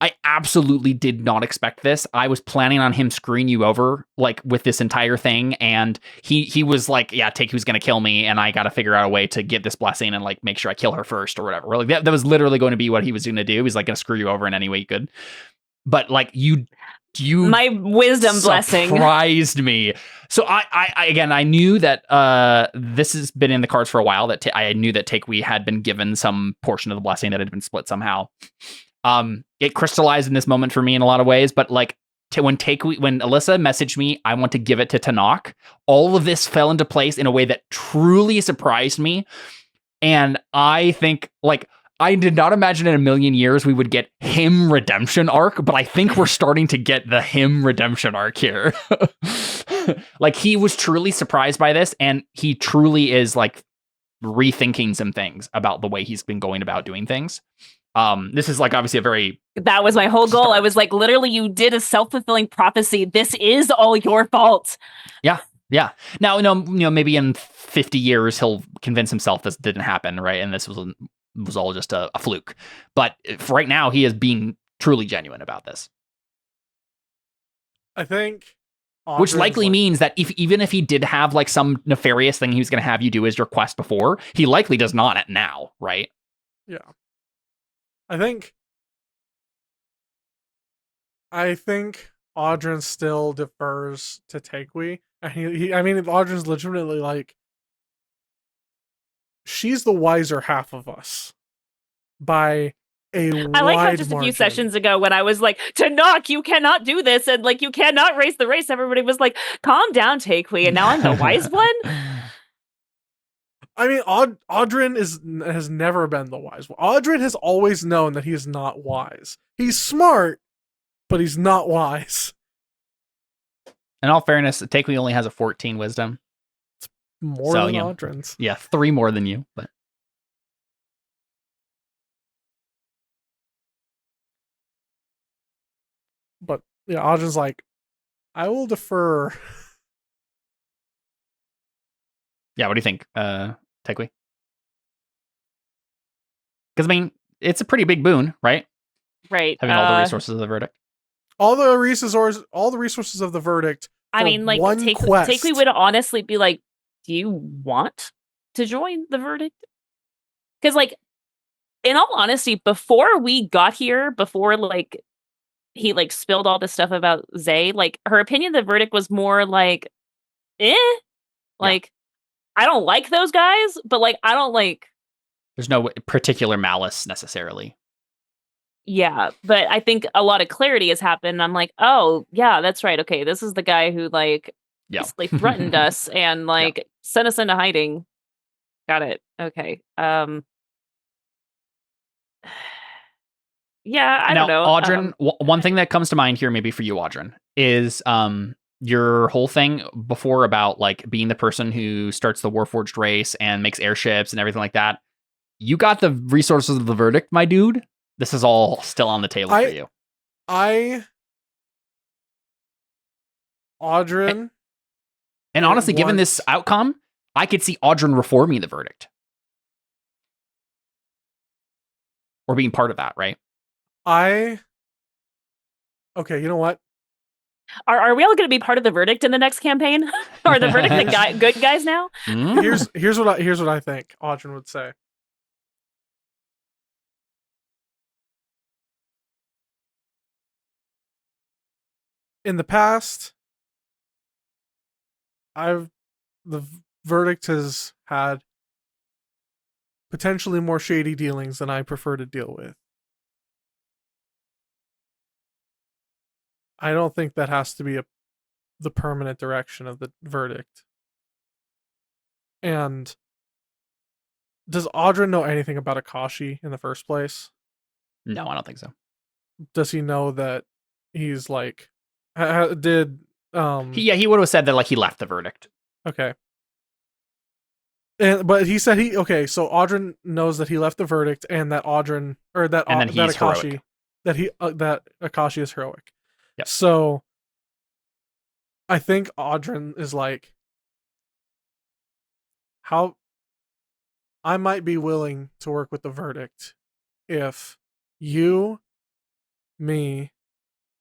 I absolutely did not expect this. I was planning on him screwing you over like with this entire thing, and he was like, yeah, Takew's gonna kill me, and I gotta figure out a way to get this blessing and like make sure I kill her first or whatever. Like that was literally going to be what he was gonna do. He's like gonna screw you over in any way he could. But like you my wisdom blessing surprised me. So I knew that this has been in the cards for a while. That I knew that Takewee had been given some portion of the blessing that had been split somehow. It crystallized in this moment for me in a lot of ways, but like when Alyssa messaged me, I want to give it to Tanakh, all of this fell into place in a way that truly surprised me. And I think like I did not imagine in a million years we would get him redemption arc, but I think we're starting to get the him redemption arc here. Like he was truly surprised by this, and he truly is like rethinking some things about the way he's been going about doing things. This is like obviously that was my whole goal. I was like, literally, you did a self-fulfilling prophecy. This is all your fault. Yeah. Now, maybe in 50 years he'll convince himself this didn't happen, right? And this was all just a fluke. But for right now, he is being truly genuine about this. I think, which likely means that even if he did have like some nefarious thing he was going to have you do as your quest before, he likely does not now, right? Yeah. I think Audrin still defers to Takewee. And Audrin's legitimately like, she's the wiser half of us by a wide I like how just margin. A few sessions ago when I was like, Tanakh, you cannot do this, and like you cannot race the race. Everybody was like, calm down, Takewee, and now I'm the wise one. I mean, Audrin has never been the wise one. Audrin has always known that he is not wise. He's smart, but he's not wise. In all fairness, Takewee only has a 14 wisdom. It's more than Audrin's. Yeah, 3 more than you, but. But yeah, Audrin's like, I will defer. Yeah, what do you think, Takewee? Because it's a pretty big boon, right? Right. Having all the resources of the verdict. All the resources of the verdict. I mean, like Takewee would honestly be like, do you want to join the verdict? Because like, in all honesty, before we got here, before like he like spilled all this stuff about Zay, like her opinion of the verdict was more like, like I don't like those guys, but like I don't like. There's no particular malice necessarily. Yeah, but I think a lot of clarity has happened. I'm like, oh yeah, that's right. Okay, this is the guy who like threatened us and like sent us into hiding. Got it. Okay. Yeah, I now, don't know. Audrin, one thing that comes to mind here, maybe for you, Audrin, is your whole thing before about like being the person who starts the Warforged race and makes airships and everything like that. You got the resources of the verdict, my dude. This is all still on the table for you. Audrin. And honestly, given this outcome, I could see Audrin reforming the verdict. Or being part of that, right? Okay, you know what? Are we all going to be part of the verdict in the next campaign? Are the verdict the good guys now? Here's what I think Audrin would say. In the past, the verdict has had potentially more shady dealings than I prefer to deal with. I don't think that has to be the permanent direction of the verdict. And does Audrin know anything about Akashi in the first place? No, I don't think so. Does he know that he's like he would have said that like he left the verdict. Okay. But he said so Audrin knows that he left the verdict and that Audrin that Akashi that Akashi is heroic. Yep. So I think Audrin is like, how I might be willing to work with the verdict if you, me,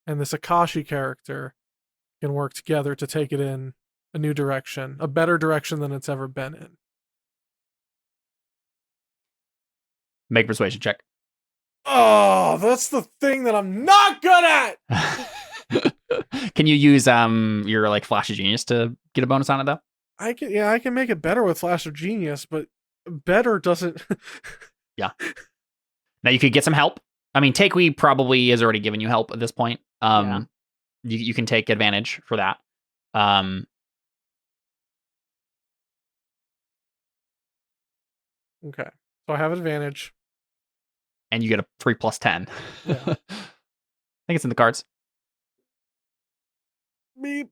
and this Akashi character can work together to take it in a new direction, a better direction than it's ever been in. Make persuasion check. Oh, that's the thing that I'm not good at. Can you use your like Flash of Genius to get a bonus on it though? I can make it better with Flash of Genius, but better doesn't. Yeah. Now you could get some help. I mean, Takewee probably has already given you help at this point. You can take advantage for that. Okay, so I have advantage. And you get a 3 + 10. Yeah. I think it's in the cards. Beep.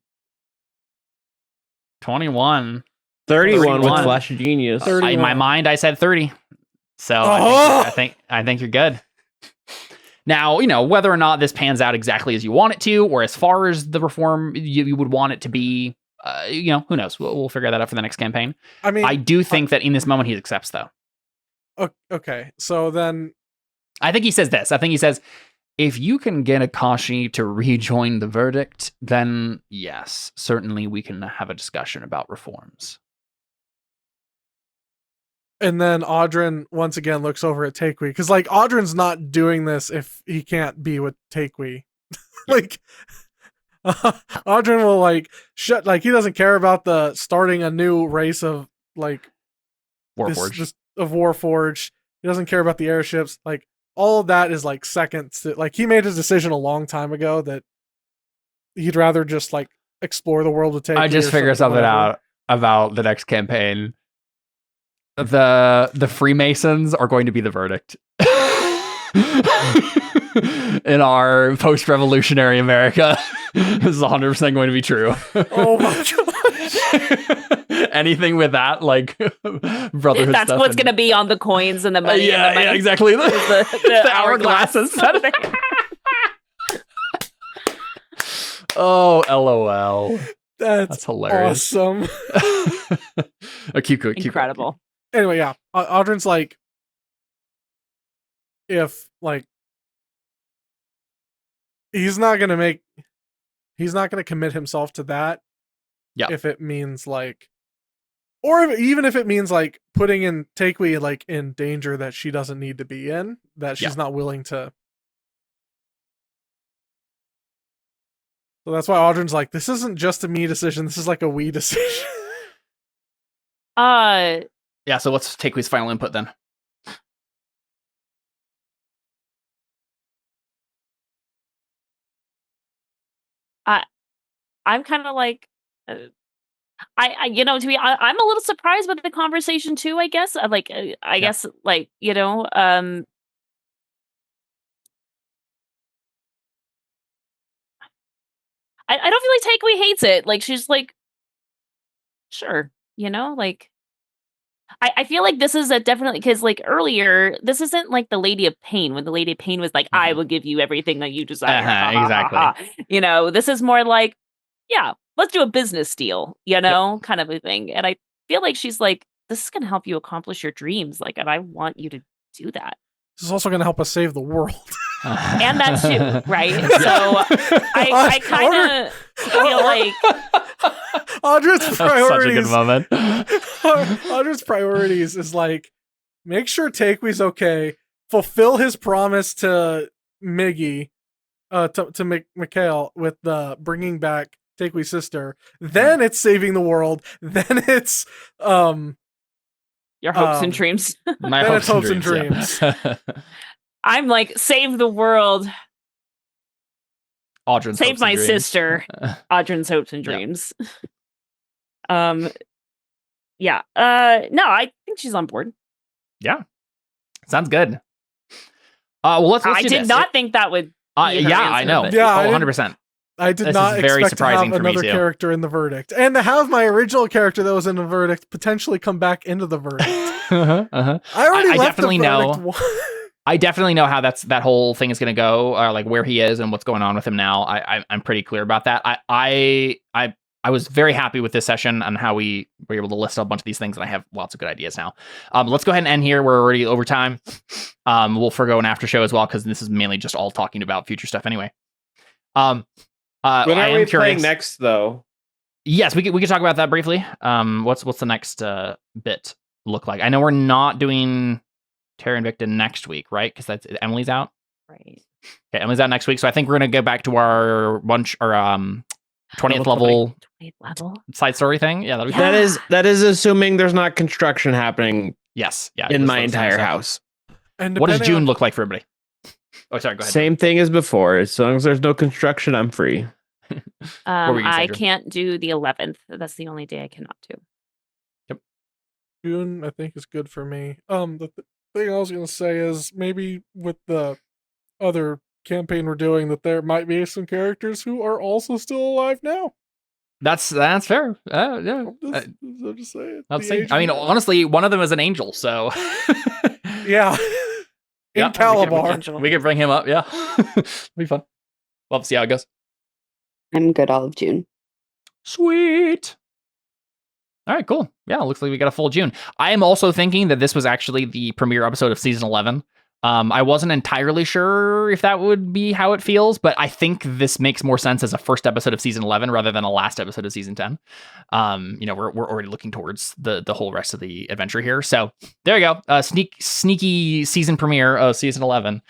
21. 31 with Flash of Genius. In my mind, I said 30. So I think you're good. Now, whether or not this pans out exactly as you want it to, or as far as the reform you would want it to be, who knows? We'll figure that out for the next campaign. I mean, I do think that in this moment he accepts, though. Okay, so then I think he says this. I think he says, if you can get Akashi to rejoin the verdict, then yes, certainly we can have a discussion about reforms. And then Audrin once again looks over at Takewee, because like Audrin's not doing this if he can't be with Takewee. Like Audrin will like he doesn't care about the starting a new race of like Warforged. Of Warforged. He doesn't care about the airships. Like all of that is like seconds to, like he made his decision a long time ago that he'd rather just like explore the world with Takewee. I just figured something out about the next campaign. The Freemasons are going to be the verdict in our post-revolutionary America. This is 100% going to be true. Oh my gosh! Anything with that, like brotherhood. That's stuff what's going to be on the coins and the money. Yeah, exactly. The hourglasses. Oh, LOL. That's hilarious. Awesome. Keep going. Incredible. Anyway, yeah, Audrin's like, if like he's not gonna commit himself to that. Yeah. If it means like, or even if it means like putting in Takewee like in danger that she doesn't need to be in, that she's not willing to. So that's why Audrin's like, this isn't just a me decision. This is like a we decision. Yeah, so what's Takewee's final input then? I'm kind of like, To be, I'm a little surprised with the conversation too. I guess, I guess, I don't feel like Takeway hates it. Like she's like, sure, like. I feel like this is a definitely because like earlier, this isn't like the Lady of Pain when the Lady of Pain was like, I will give you everything that you desire. Exactly. This is more like, yeah, let's do a business deal, kind of a thing. And I feel like she's like, this is going to help you accomplish your dreams. Like, and I want you to do that. This is also going to help us save the world. And that's too, right? So I kind of feel like Audra's priorities. Such a good moment. Audra's priorities is like, make sure Takeway's okay, fulfill his promise to Miggy, to Mikhail with the bringing back Takeway's sister. Then it's saving the world. Then it's your hopes and dreams. My hopes and dreams. Yeah. I'm like, save the world. Audryn's save my sister. Audryn's hopes and dreams. Yeah. No, I think she's on board. Yeah. Sounds good. Well, let's I did not think that would. I know. But... Yeah, 100%. I did not expect to have another character in the verdict, and to have my original character that was in the verdict potentially come back into the verdict. I already left definitely the verdict. know. I definitely know how that whole thing is going to go, like where he is and what's going on with him now. I'm pretty clear about that. I was very happy with this session and how we were able to list a bunch of these things, and I have lots of good ideas now. Let's go ahead and end here. We're already over time. We'll forgo an after show as well because this is mainly just all talking about future stuff anyway. When are we playing next, though? Yes, we could talk about that briefly. What's the next bit look like? I know we're not doing Terra Invicta next week, right? Because that's Emily's out. Right. Okay, Emily's out next week, so I think we're gonna go back to our 20th level side story thing. Yeah, that is assuming there's not construction happening. Yes, yeah, in my entire house. And what does June look like for everybody? Oh, sorry, go ahead. Same thing as before. As long as there's no construction, I'm free. I can't do the 11th. That's the only day I cannot do. Yep. June, I think, is good for me. The thing I was going to say is maybe with the other campaign we're doing that there might be some characters who are also still alive now. That's fair. Yeah. I'm just saying. I mean, honestly, one of them is an angel, so yeah. In Calabar. We could bring him up. Yeah, it'll be fun. We'll have to see how it goes. I'm good all of June. Sweet. All right, cool. Yeah, looks like we got a full June. I am also thinking that this was actually the premiere episode of season 11. I wasn't entirely sure if that would be how it feels, but I think this makes more sense as a first episode of season 11 rather than a last episode of season 10. We're already looking towards the whole rest of the adventure here. So there you go. Sneaky season premiere of season 11.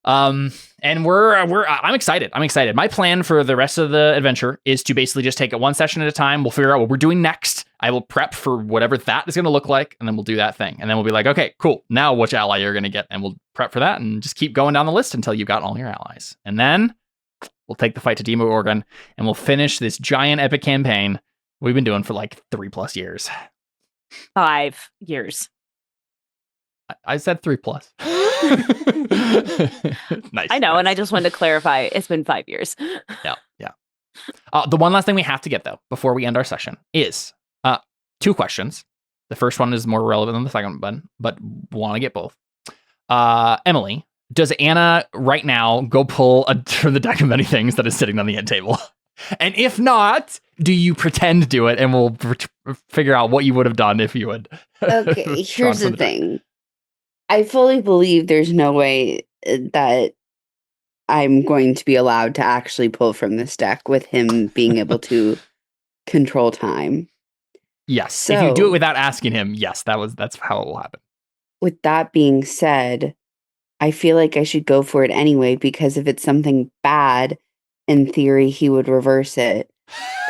And I'm excited. My plan for the rest of the adventure is to basically just take it one session at a time. We'll figure out what we're doing next. I will prep for whatever that is going to look like, and then we'll do that thing. And then we'll be like, okay, cool. Now which ally you're going to get, and we'll prep for that and just keep going down the list until you've got all your allies. And then we'll take the fight to Demogorgon, and we'll finish this giant epic campaign we've been doing for like 3+ years. 5 years. I said 3+. Nice. I know, and I just wanted to clarify. It's been 5 years. Yeah. The one last thing we have to get, though, before we end our session is 2 questions. The first one is more relevant than the second one, but want to get both. Emily, does Anna right now go pull from the deck of many things that is sitting on the end table? And if not, do you pretend to do it, and we'll figure out what you would have done if you would? Okay, here's the thing. I fully believe there's no way that I'm going to be allowed to actually pull from this deck with him being able to control time. Yes. So, if you do it without asking him, yes, that's how it will happen. With that being said, I feel like I should go for it anyway, because if it's something bad, in theory, he would reverse it.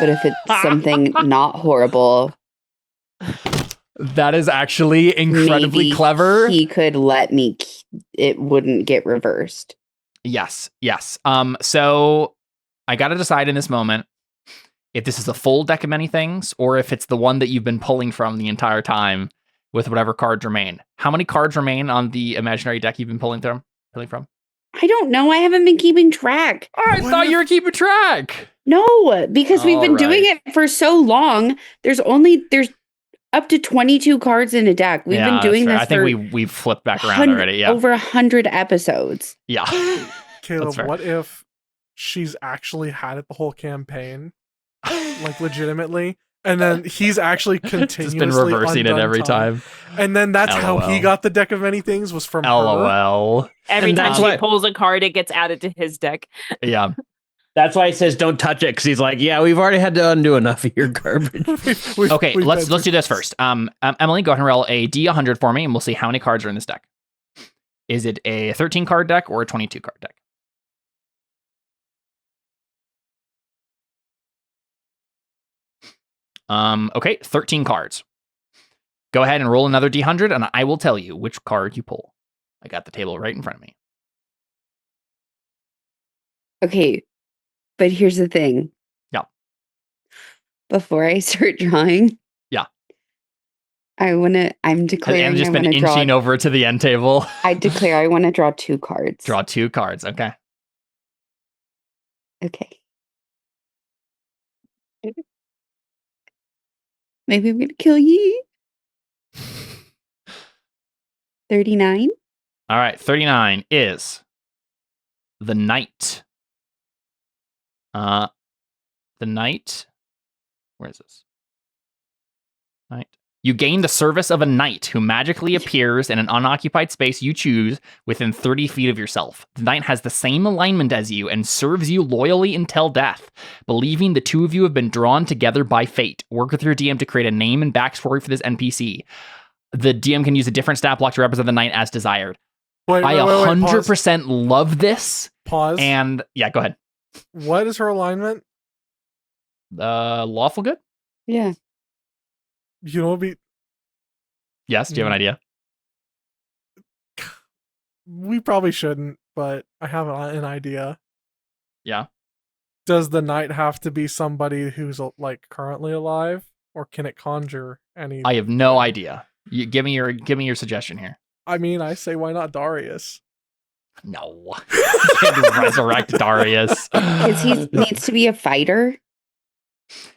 But if it's something not horrible, that is actually incredibly clever. He could let me, it wouldn't get reversed. Yes. So I got to decide in this moment if this is a full deck of many things, or if it's the one that you've been pulling from the entire time with whatever cards remain. How many cards remain on the imaginary deck you've been pulling from? I don't know. I haven't been keeping track. Oh, I thought you were keeping track. No, because we've been doing it for so long. There's up to 22 cards in a deck. We've been doing this. I think we've flipped back around already. Yeah, over 100 episodes. Yeah. Caleb, what if she's actually had it the whole campaign, like legitimately, and then he's actually continuously been reversing it every time, and then that's how he got the deck of many things was from LOL. her. Every time she pulls a card, it gets added to his deck. Yeah. That's why he says don't touch it, because he's like, yeah, we've already had to undo enough of your garbage. Okay, let's do this first. Emily, go ahead and roll a D100 for me, and we'll see how many cards are in this deck. Is it a 13 card deck or a 22 card deck? Okay, 13 cards. Go ahead and roll another D100, and I will tell you which card you pull. I got the table right in front of me. Okay. But here's the thing. Yeah. Before I start drawing. Yeah. I'm declaring. And just been inching over to the end table. I declare I want to draw 2 cards. Draw 2 cards. Okay. Okay. Maybe I'm going to kill you. 39. All right. 39 is the Knight. The Knight. Where is this? Knight. You gain the service of a knight who magically appears in an unoccupied space you choose within 30 feet of yourself. The knight has the same alignment as you and serves you loyally until death, believing the two of you have been drawn together by fate. Work with your DM to create a name and backstory for this NPC. The DM can use a different stat block to represent the knight as desired. I 100% love this. Pause. And yeah, go ahead. What is her alignment? Lawful good? Yeah. You know, be. Yes. Do you have an idea? We probably shouldn't, but I have an idea. Yeah. Does the knight have to be somebody who's like currently alive, or can it conjure any? I have no idea. You give me your suggestion here. I mean, I say why not Darius? No. Resurrect Darius. Because he needs to be a fighter.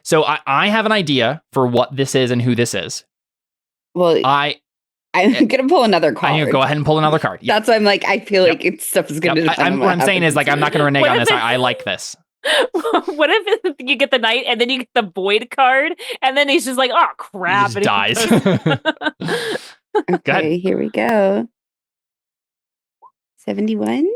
So I have an idea for what this is and who this is. Well, I'm gonna pull another card. I'm gonna go ahead and pull another card. Yep. That's why I'm like, I feel like stuff is gonna. What I'm saying is, like, I'm not gonna renege on this. I like this. What if you get the knight and then you get the void card, and then he's just like, oh crap, he just dies. Okay, here we go. 71.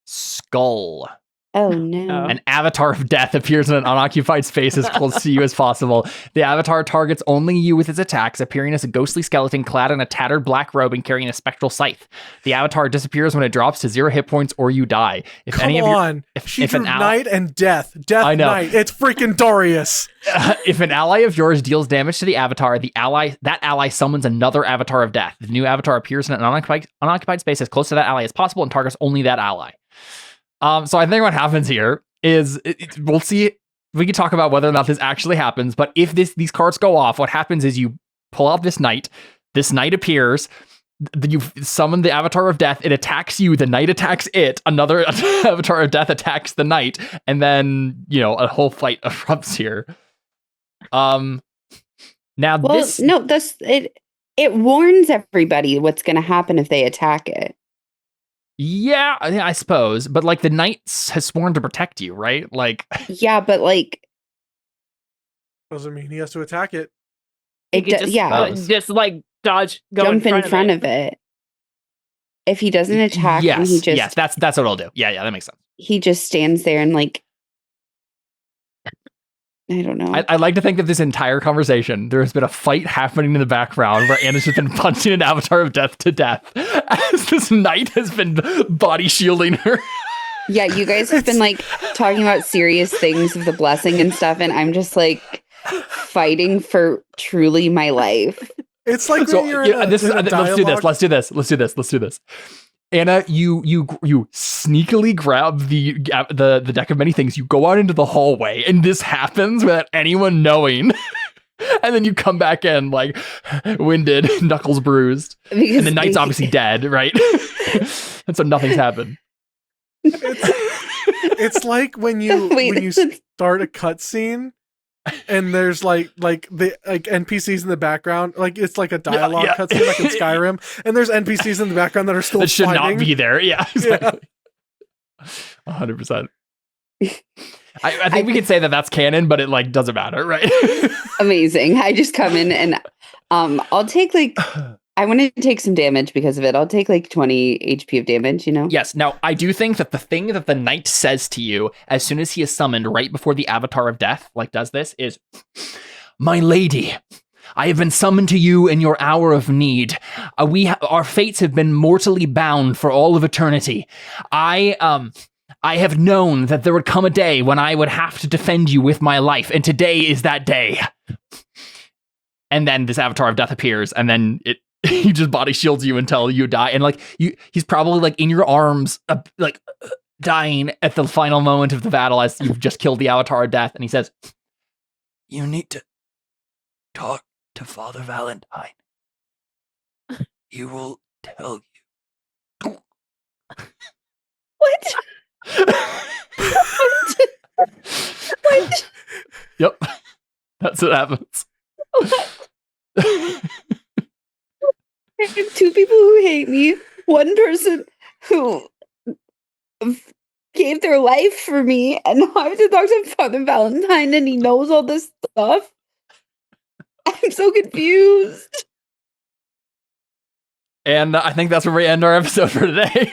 Skull. Oh no. An avatar of death appears in an unoccupied space as close to you as possible. The avatar targets only you with its attacks, appearing as a ghostly skeleton clad in a tattered black robe and carrying a spectral scythe. The avatar disappears when it drops to 0 hit points or you die. If Come any of on. She drew knight and death. Death knight. It's freaking Darius. If an ally of yours deals damage to the avatar, that ally summons another avatar of death. The new avatar appears in an unoccupied space as close to that ally as possible and targets only that ally. So I think what happens here is we'll see. We can talk about whether or not this actually happens. But if these cards go off, what happens is you pull out this knight. This knight appears. You summon the avatar of death. It attacks you. The knight attacks it. Another avatar of death attacks the knight, and then a whole fight erupts here. Now it warns everybody what's going to happen if they attack it. Yeah, I suppose, but like the knight has sworn to protect you, right? Like, yeah, but like, doesn't mean he has to attack it. Just like dodge, jump in front of it. If he doesn't attack, yes, that's what I'll do. Yeah, that makes sense. He just stands there and like, I don't know. I like to think that this entire conversation, there has been a fight happening in the background where Anna's just been punching an avatar of death to death as this knight has been body shielding her. Yeah, you guys have been like talking about serious things of the blessing and stuff, and I'm just like fighting for truly my life. It's like when you're in let's do this. Anna, you sneakily grab the deck of many things. You go out into the hallway, and this happens without anyone knowing. And then you come back in like winded, knuckles bruised, and the knight's obviously dead, right? And so nothing's happened. It's like when you start a cutscene and there's like NPCs in the background, like it's like a dialogue cutscene, like in Skyrim, and there's NPCs in the background that are still that should fighting. not be there. Yeah, exactly. 100%. I think we could say that that's canon, but it like doesn't matter, right? Amazing. I just come in and I'll take I want to take some damage because of it. I'll take like 20 HP of damage, you know? Yes. Now, I do think that the thing that the knight says to you as soon as he is summoned right before the Avatar of Death does this is, "My lady, I have been summoned to you in your hour of need. Our fates have been mortally bound for all of eternity. I have known that there would come a day when I would have to defend you with my life, and today is that day." And then this Avatar of Death appears, and then he just body shields you until you die. And he's probably like in your arms, dying at the final moment of the battle as you've just killed the Avatar of Death. And he says, "You need to talk to Father Valentine. He will tell you." What? What? Yep. That's what happens. I have two people who hate me. One person who gave their life for me, and now I have to talk to Father Valentine, and he knows all this stuff. I'm so confused. And I think that's where we end our episode for today.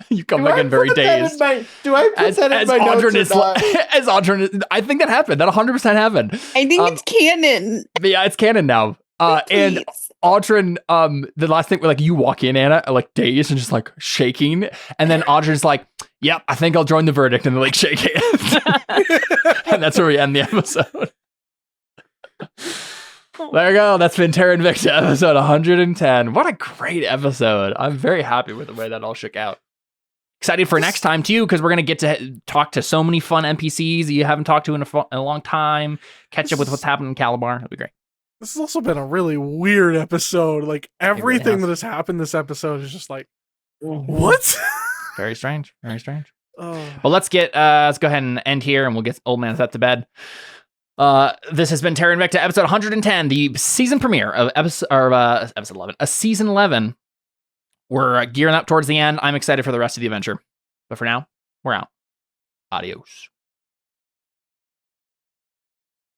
You come back in very dazed. Do I put that in my notes or not? As Audrey, I think that happened. That 100% happened. I think it's canon. But yeah, it's canon now. And Audrey, the last thing, you walk in, Anna, dazed and just shaking, and then Audrey's like, "Yep, I think I'll join the verdict," and they shake hands, and that's where we end the episode. There you go. That's been Terra Invicta, episode 110. What a great episode! I'm very happy with the way that all shook out. Excited for next time too, because we're gonna get to talk to so many fun NPCs that you haven't talked to in a long time. Catch up with what's happening in Calabar. It'll be great. This has also been a really weird episode. Everything that has happened this episode is just what? Very strange. Very strange. Oh. Well, let's go ahead and end here, and we'll get Old Man Seth to bed. This has been Terra Invicta, episode 110, the season premiere of episode 11. Season 11. We're gearing up towards the end. I'm excited for the rest of the adventure. But for now, we're out. Adios.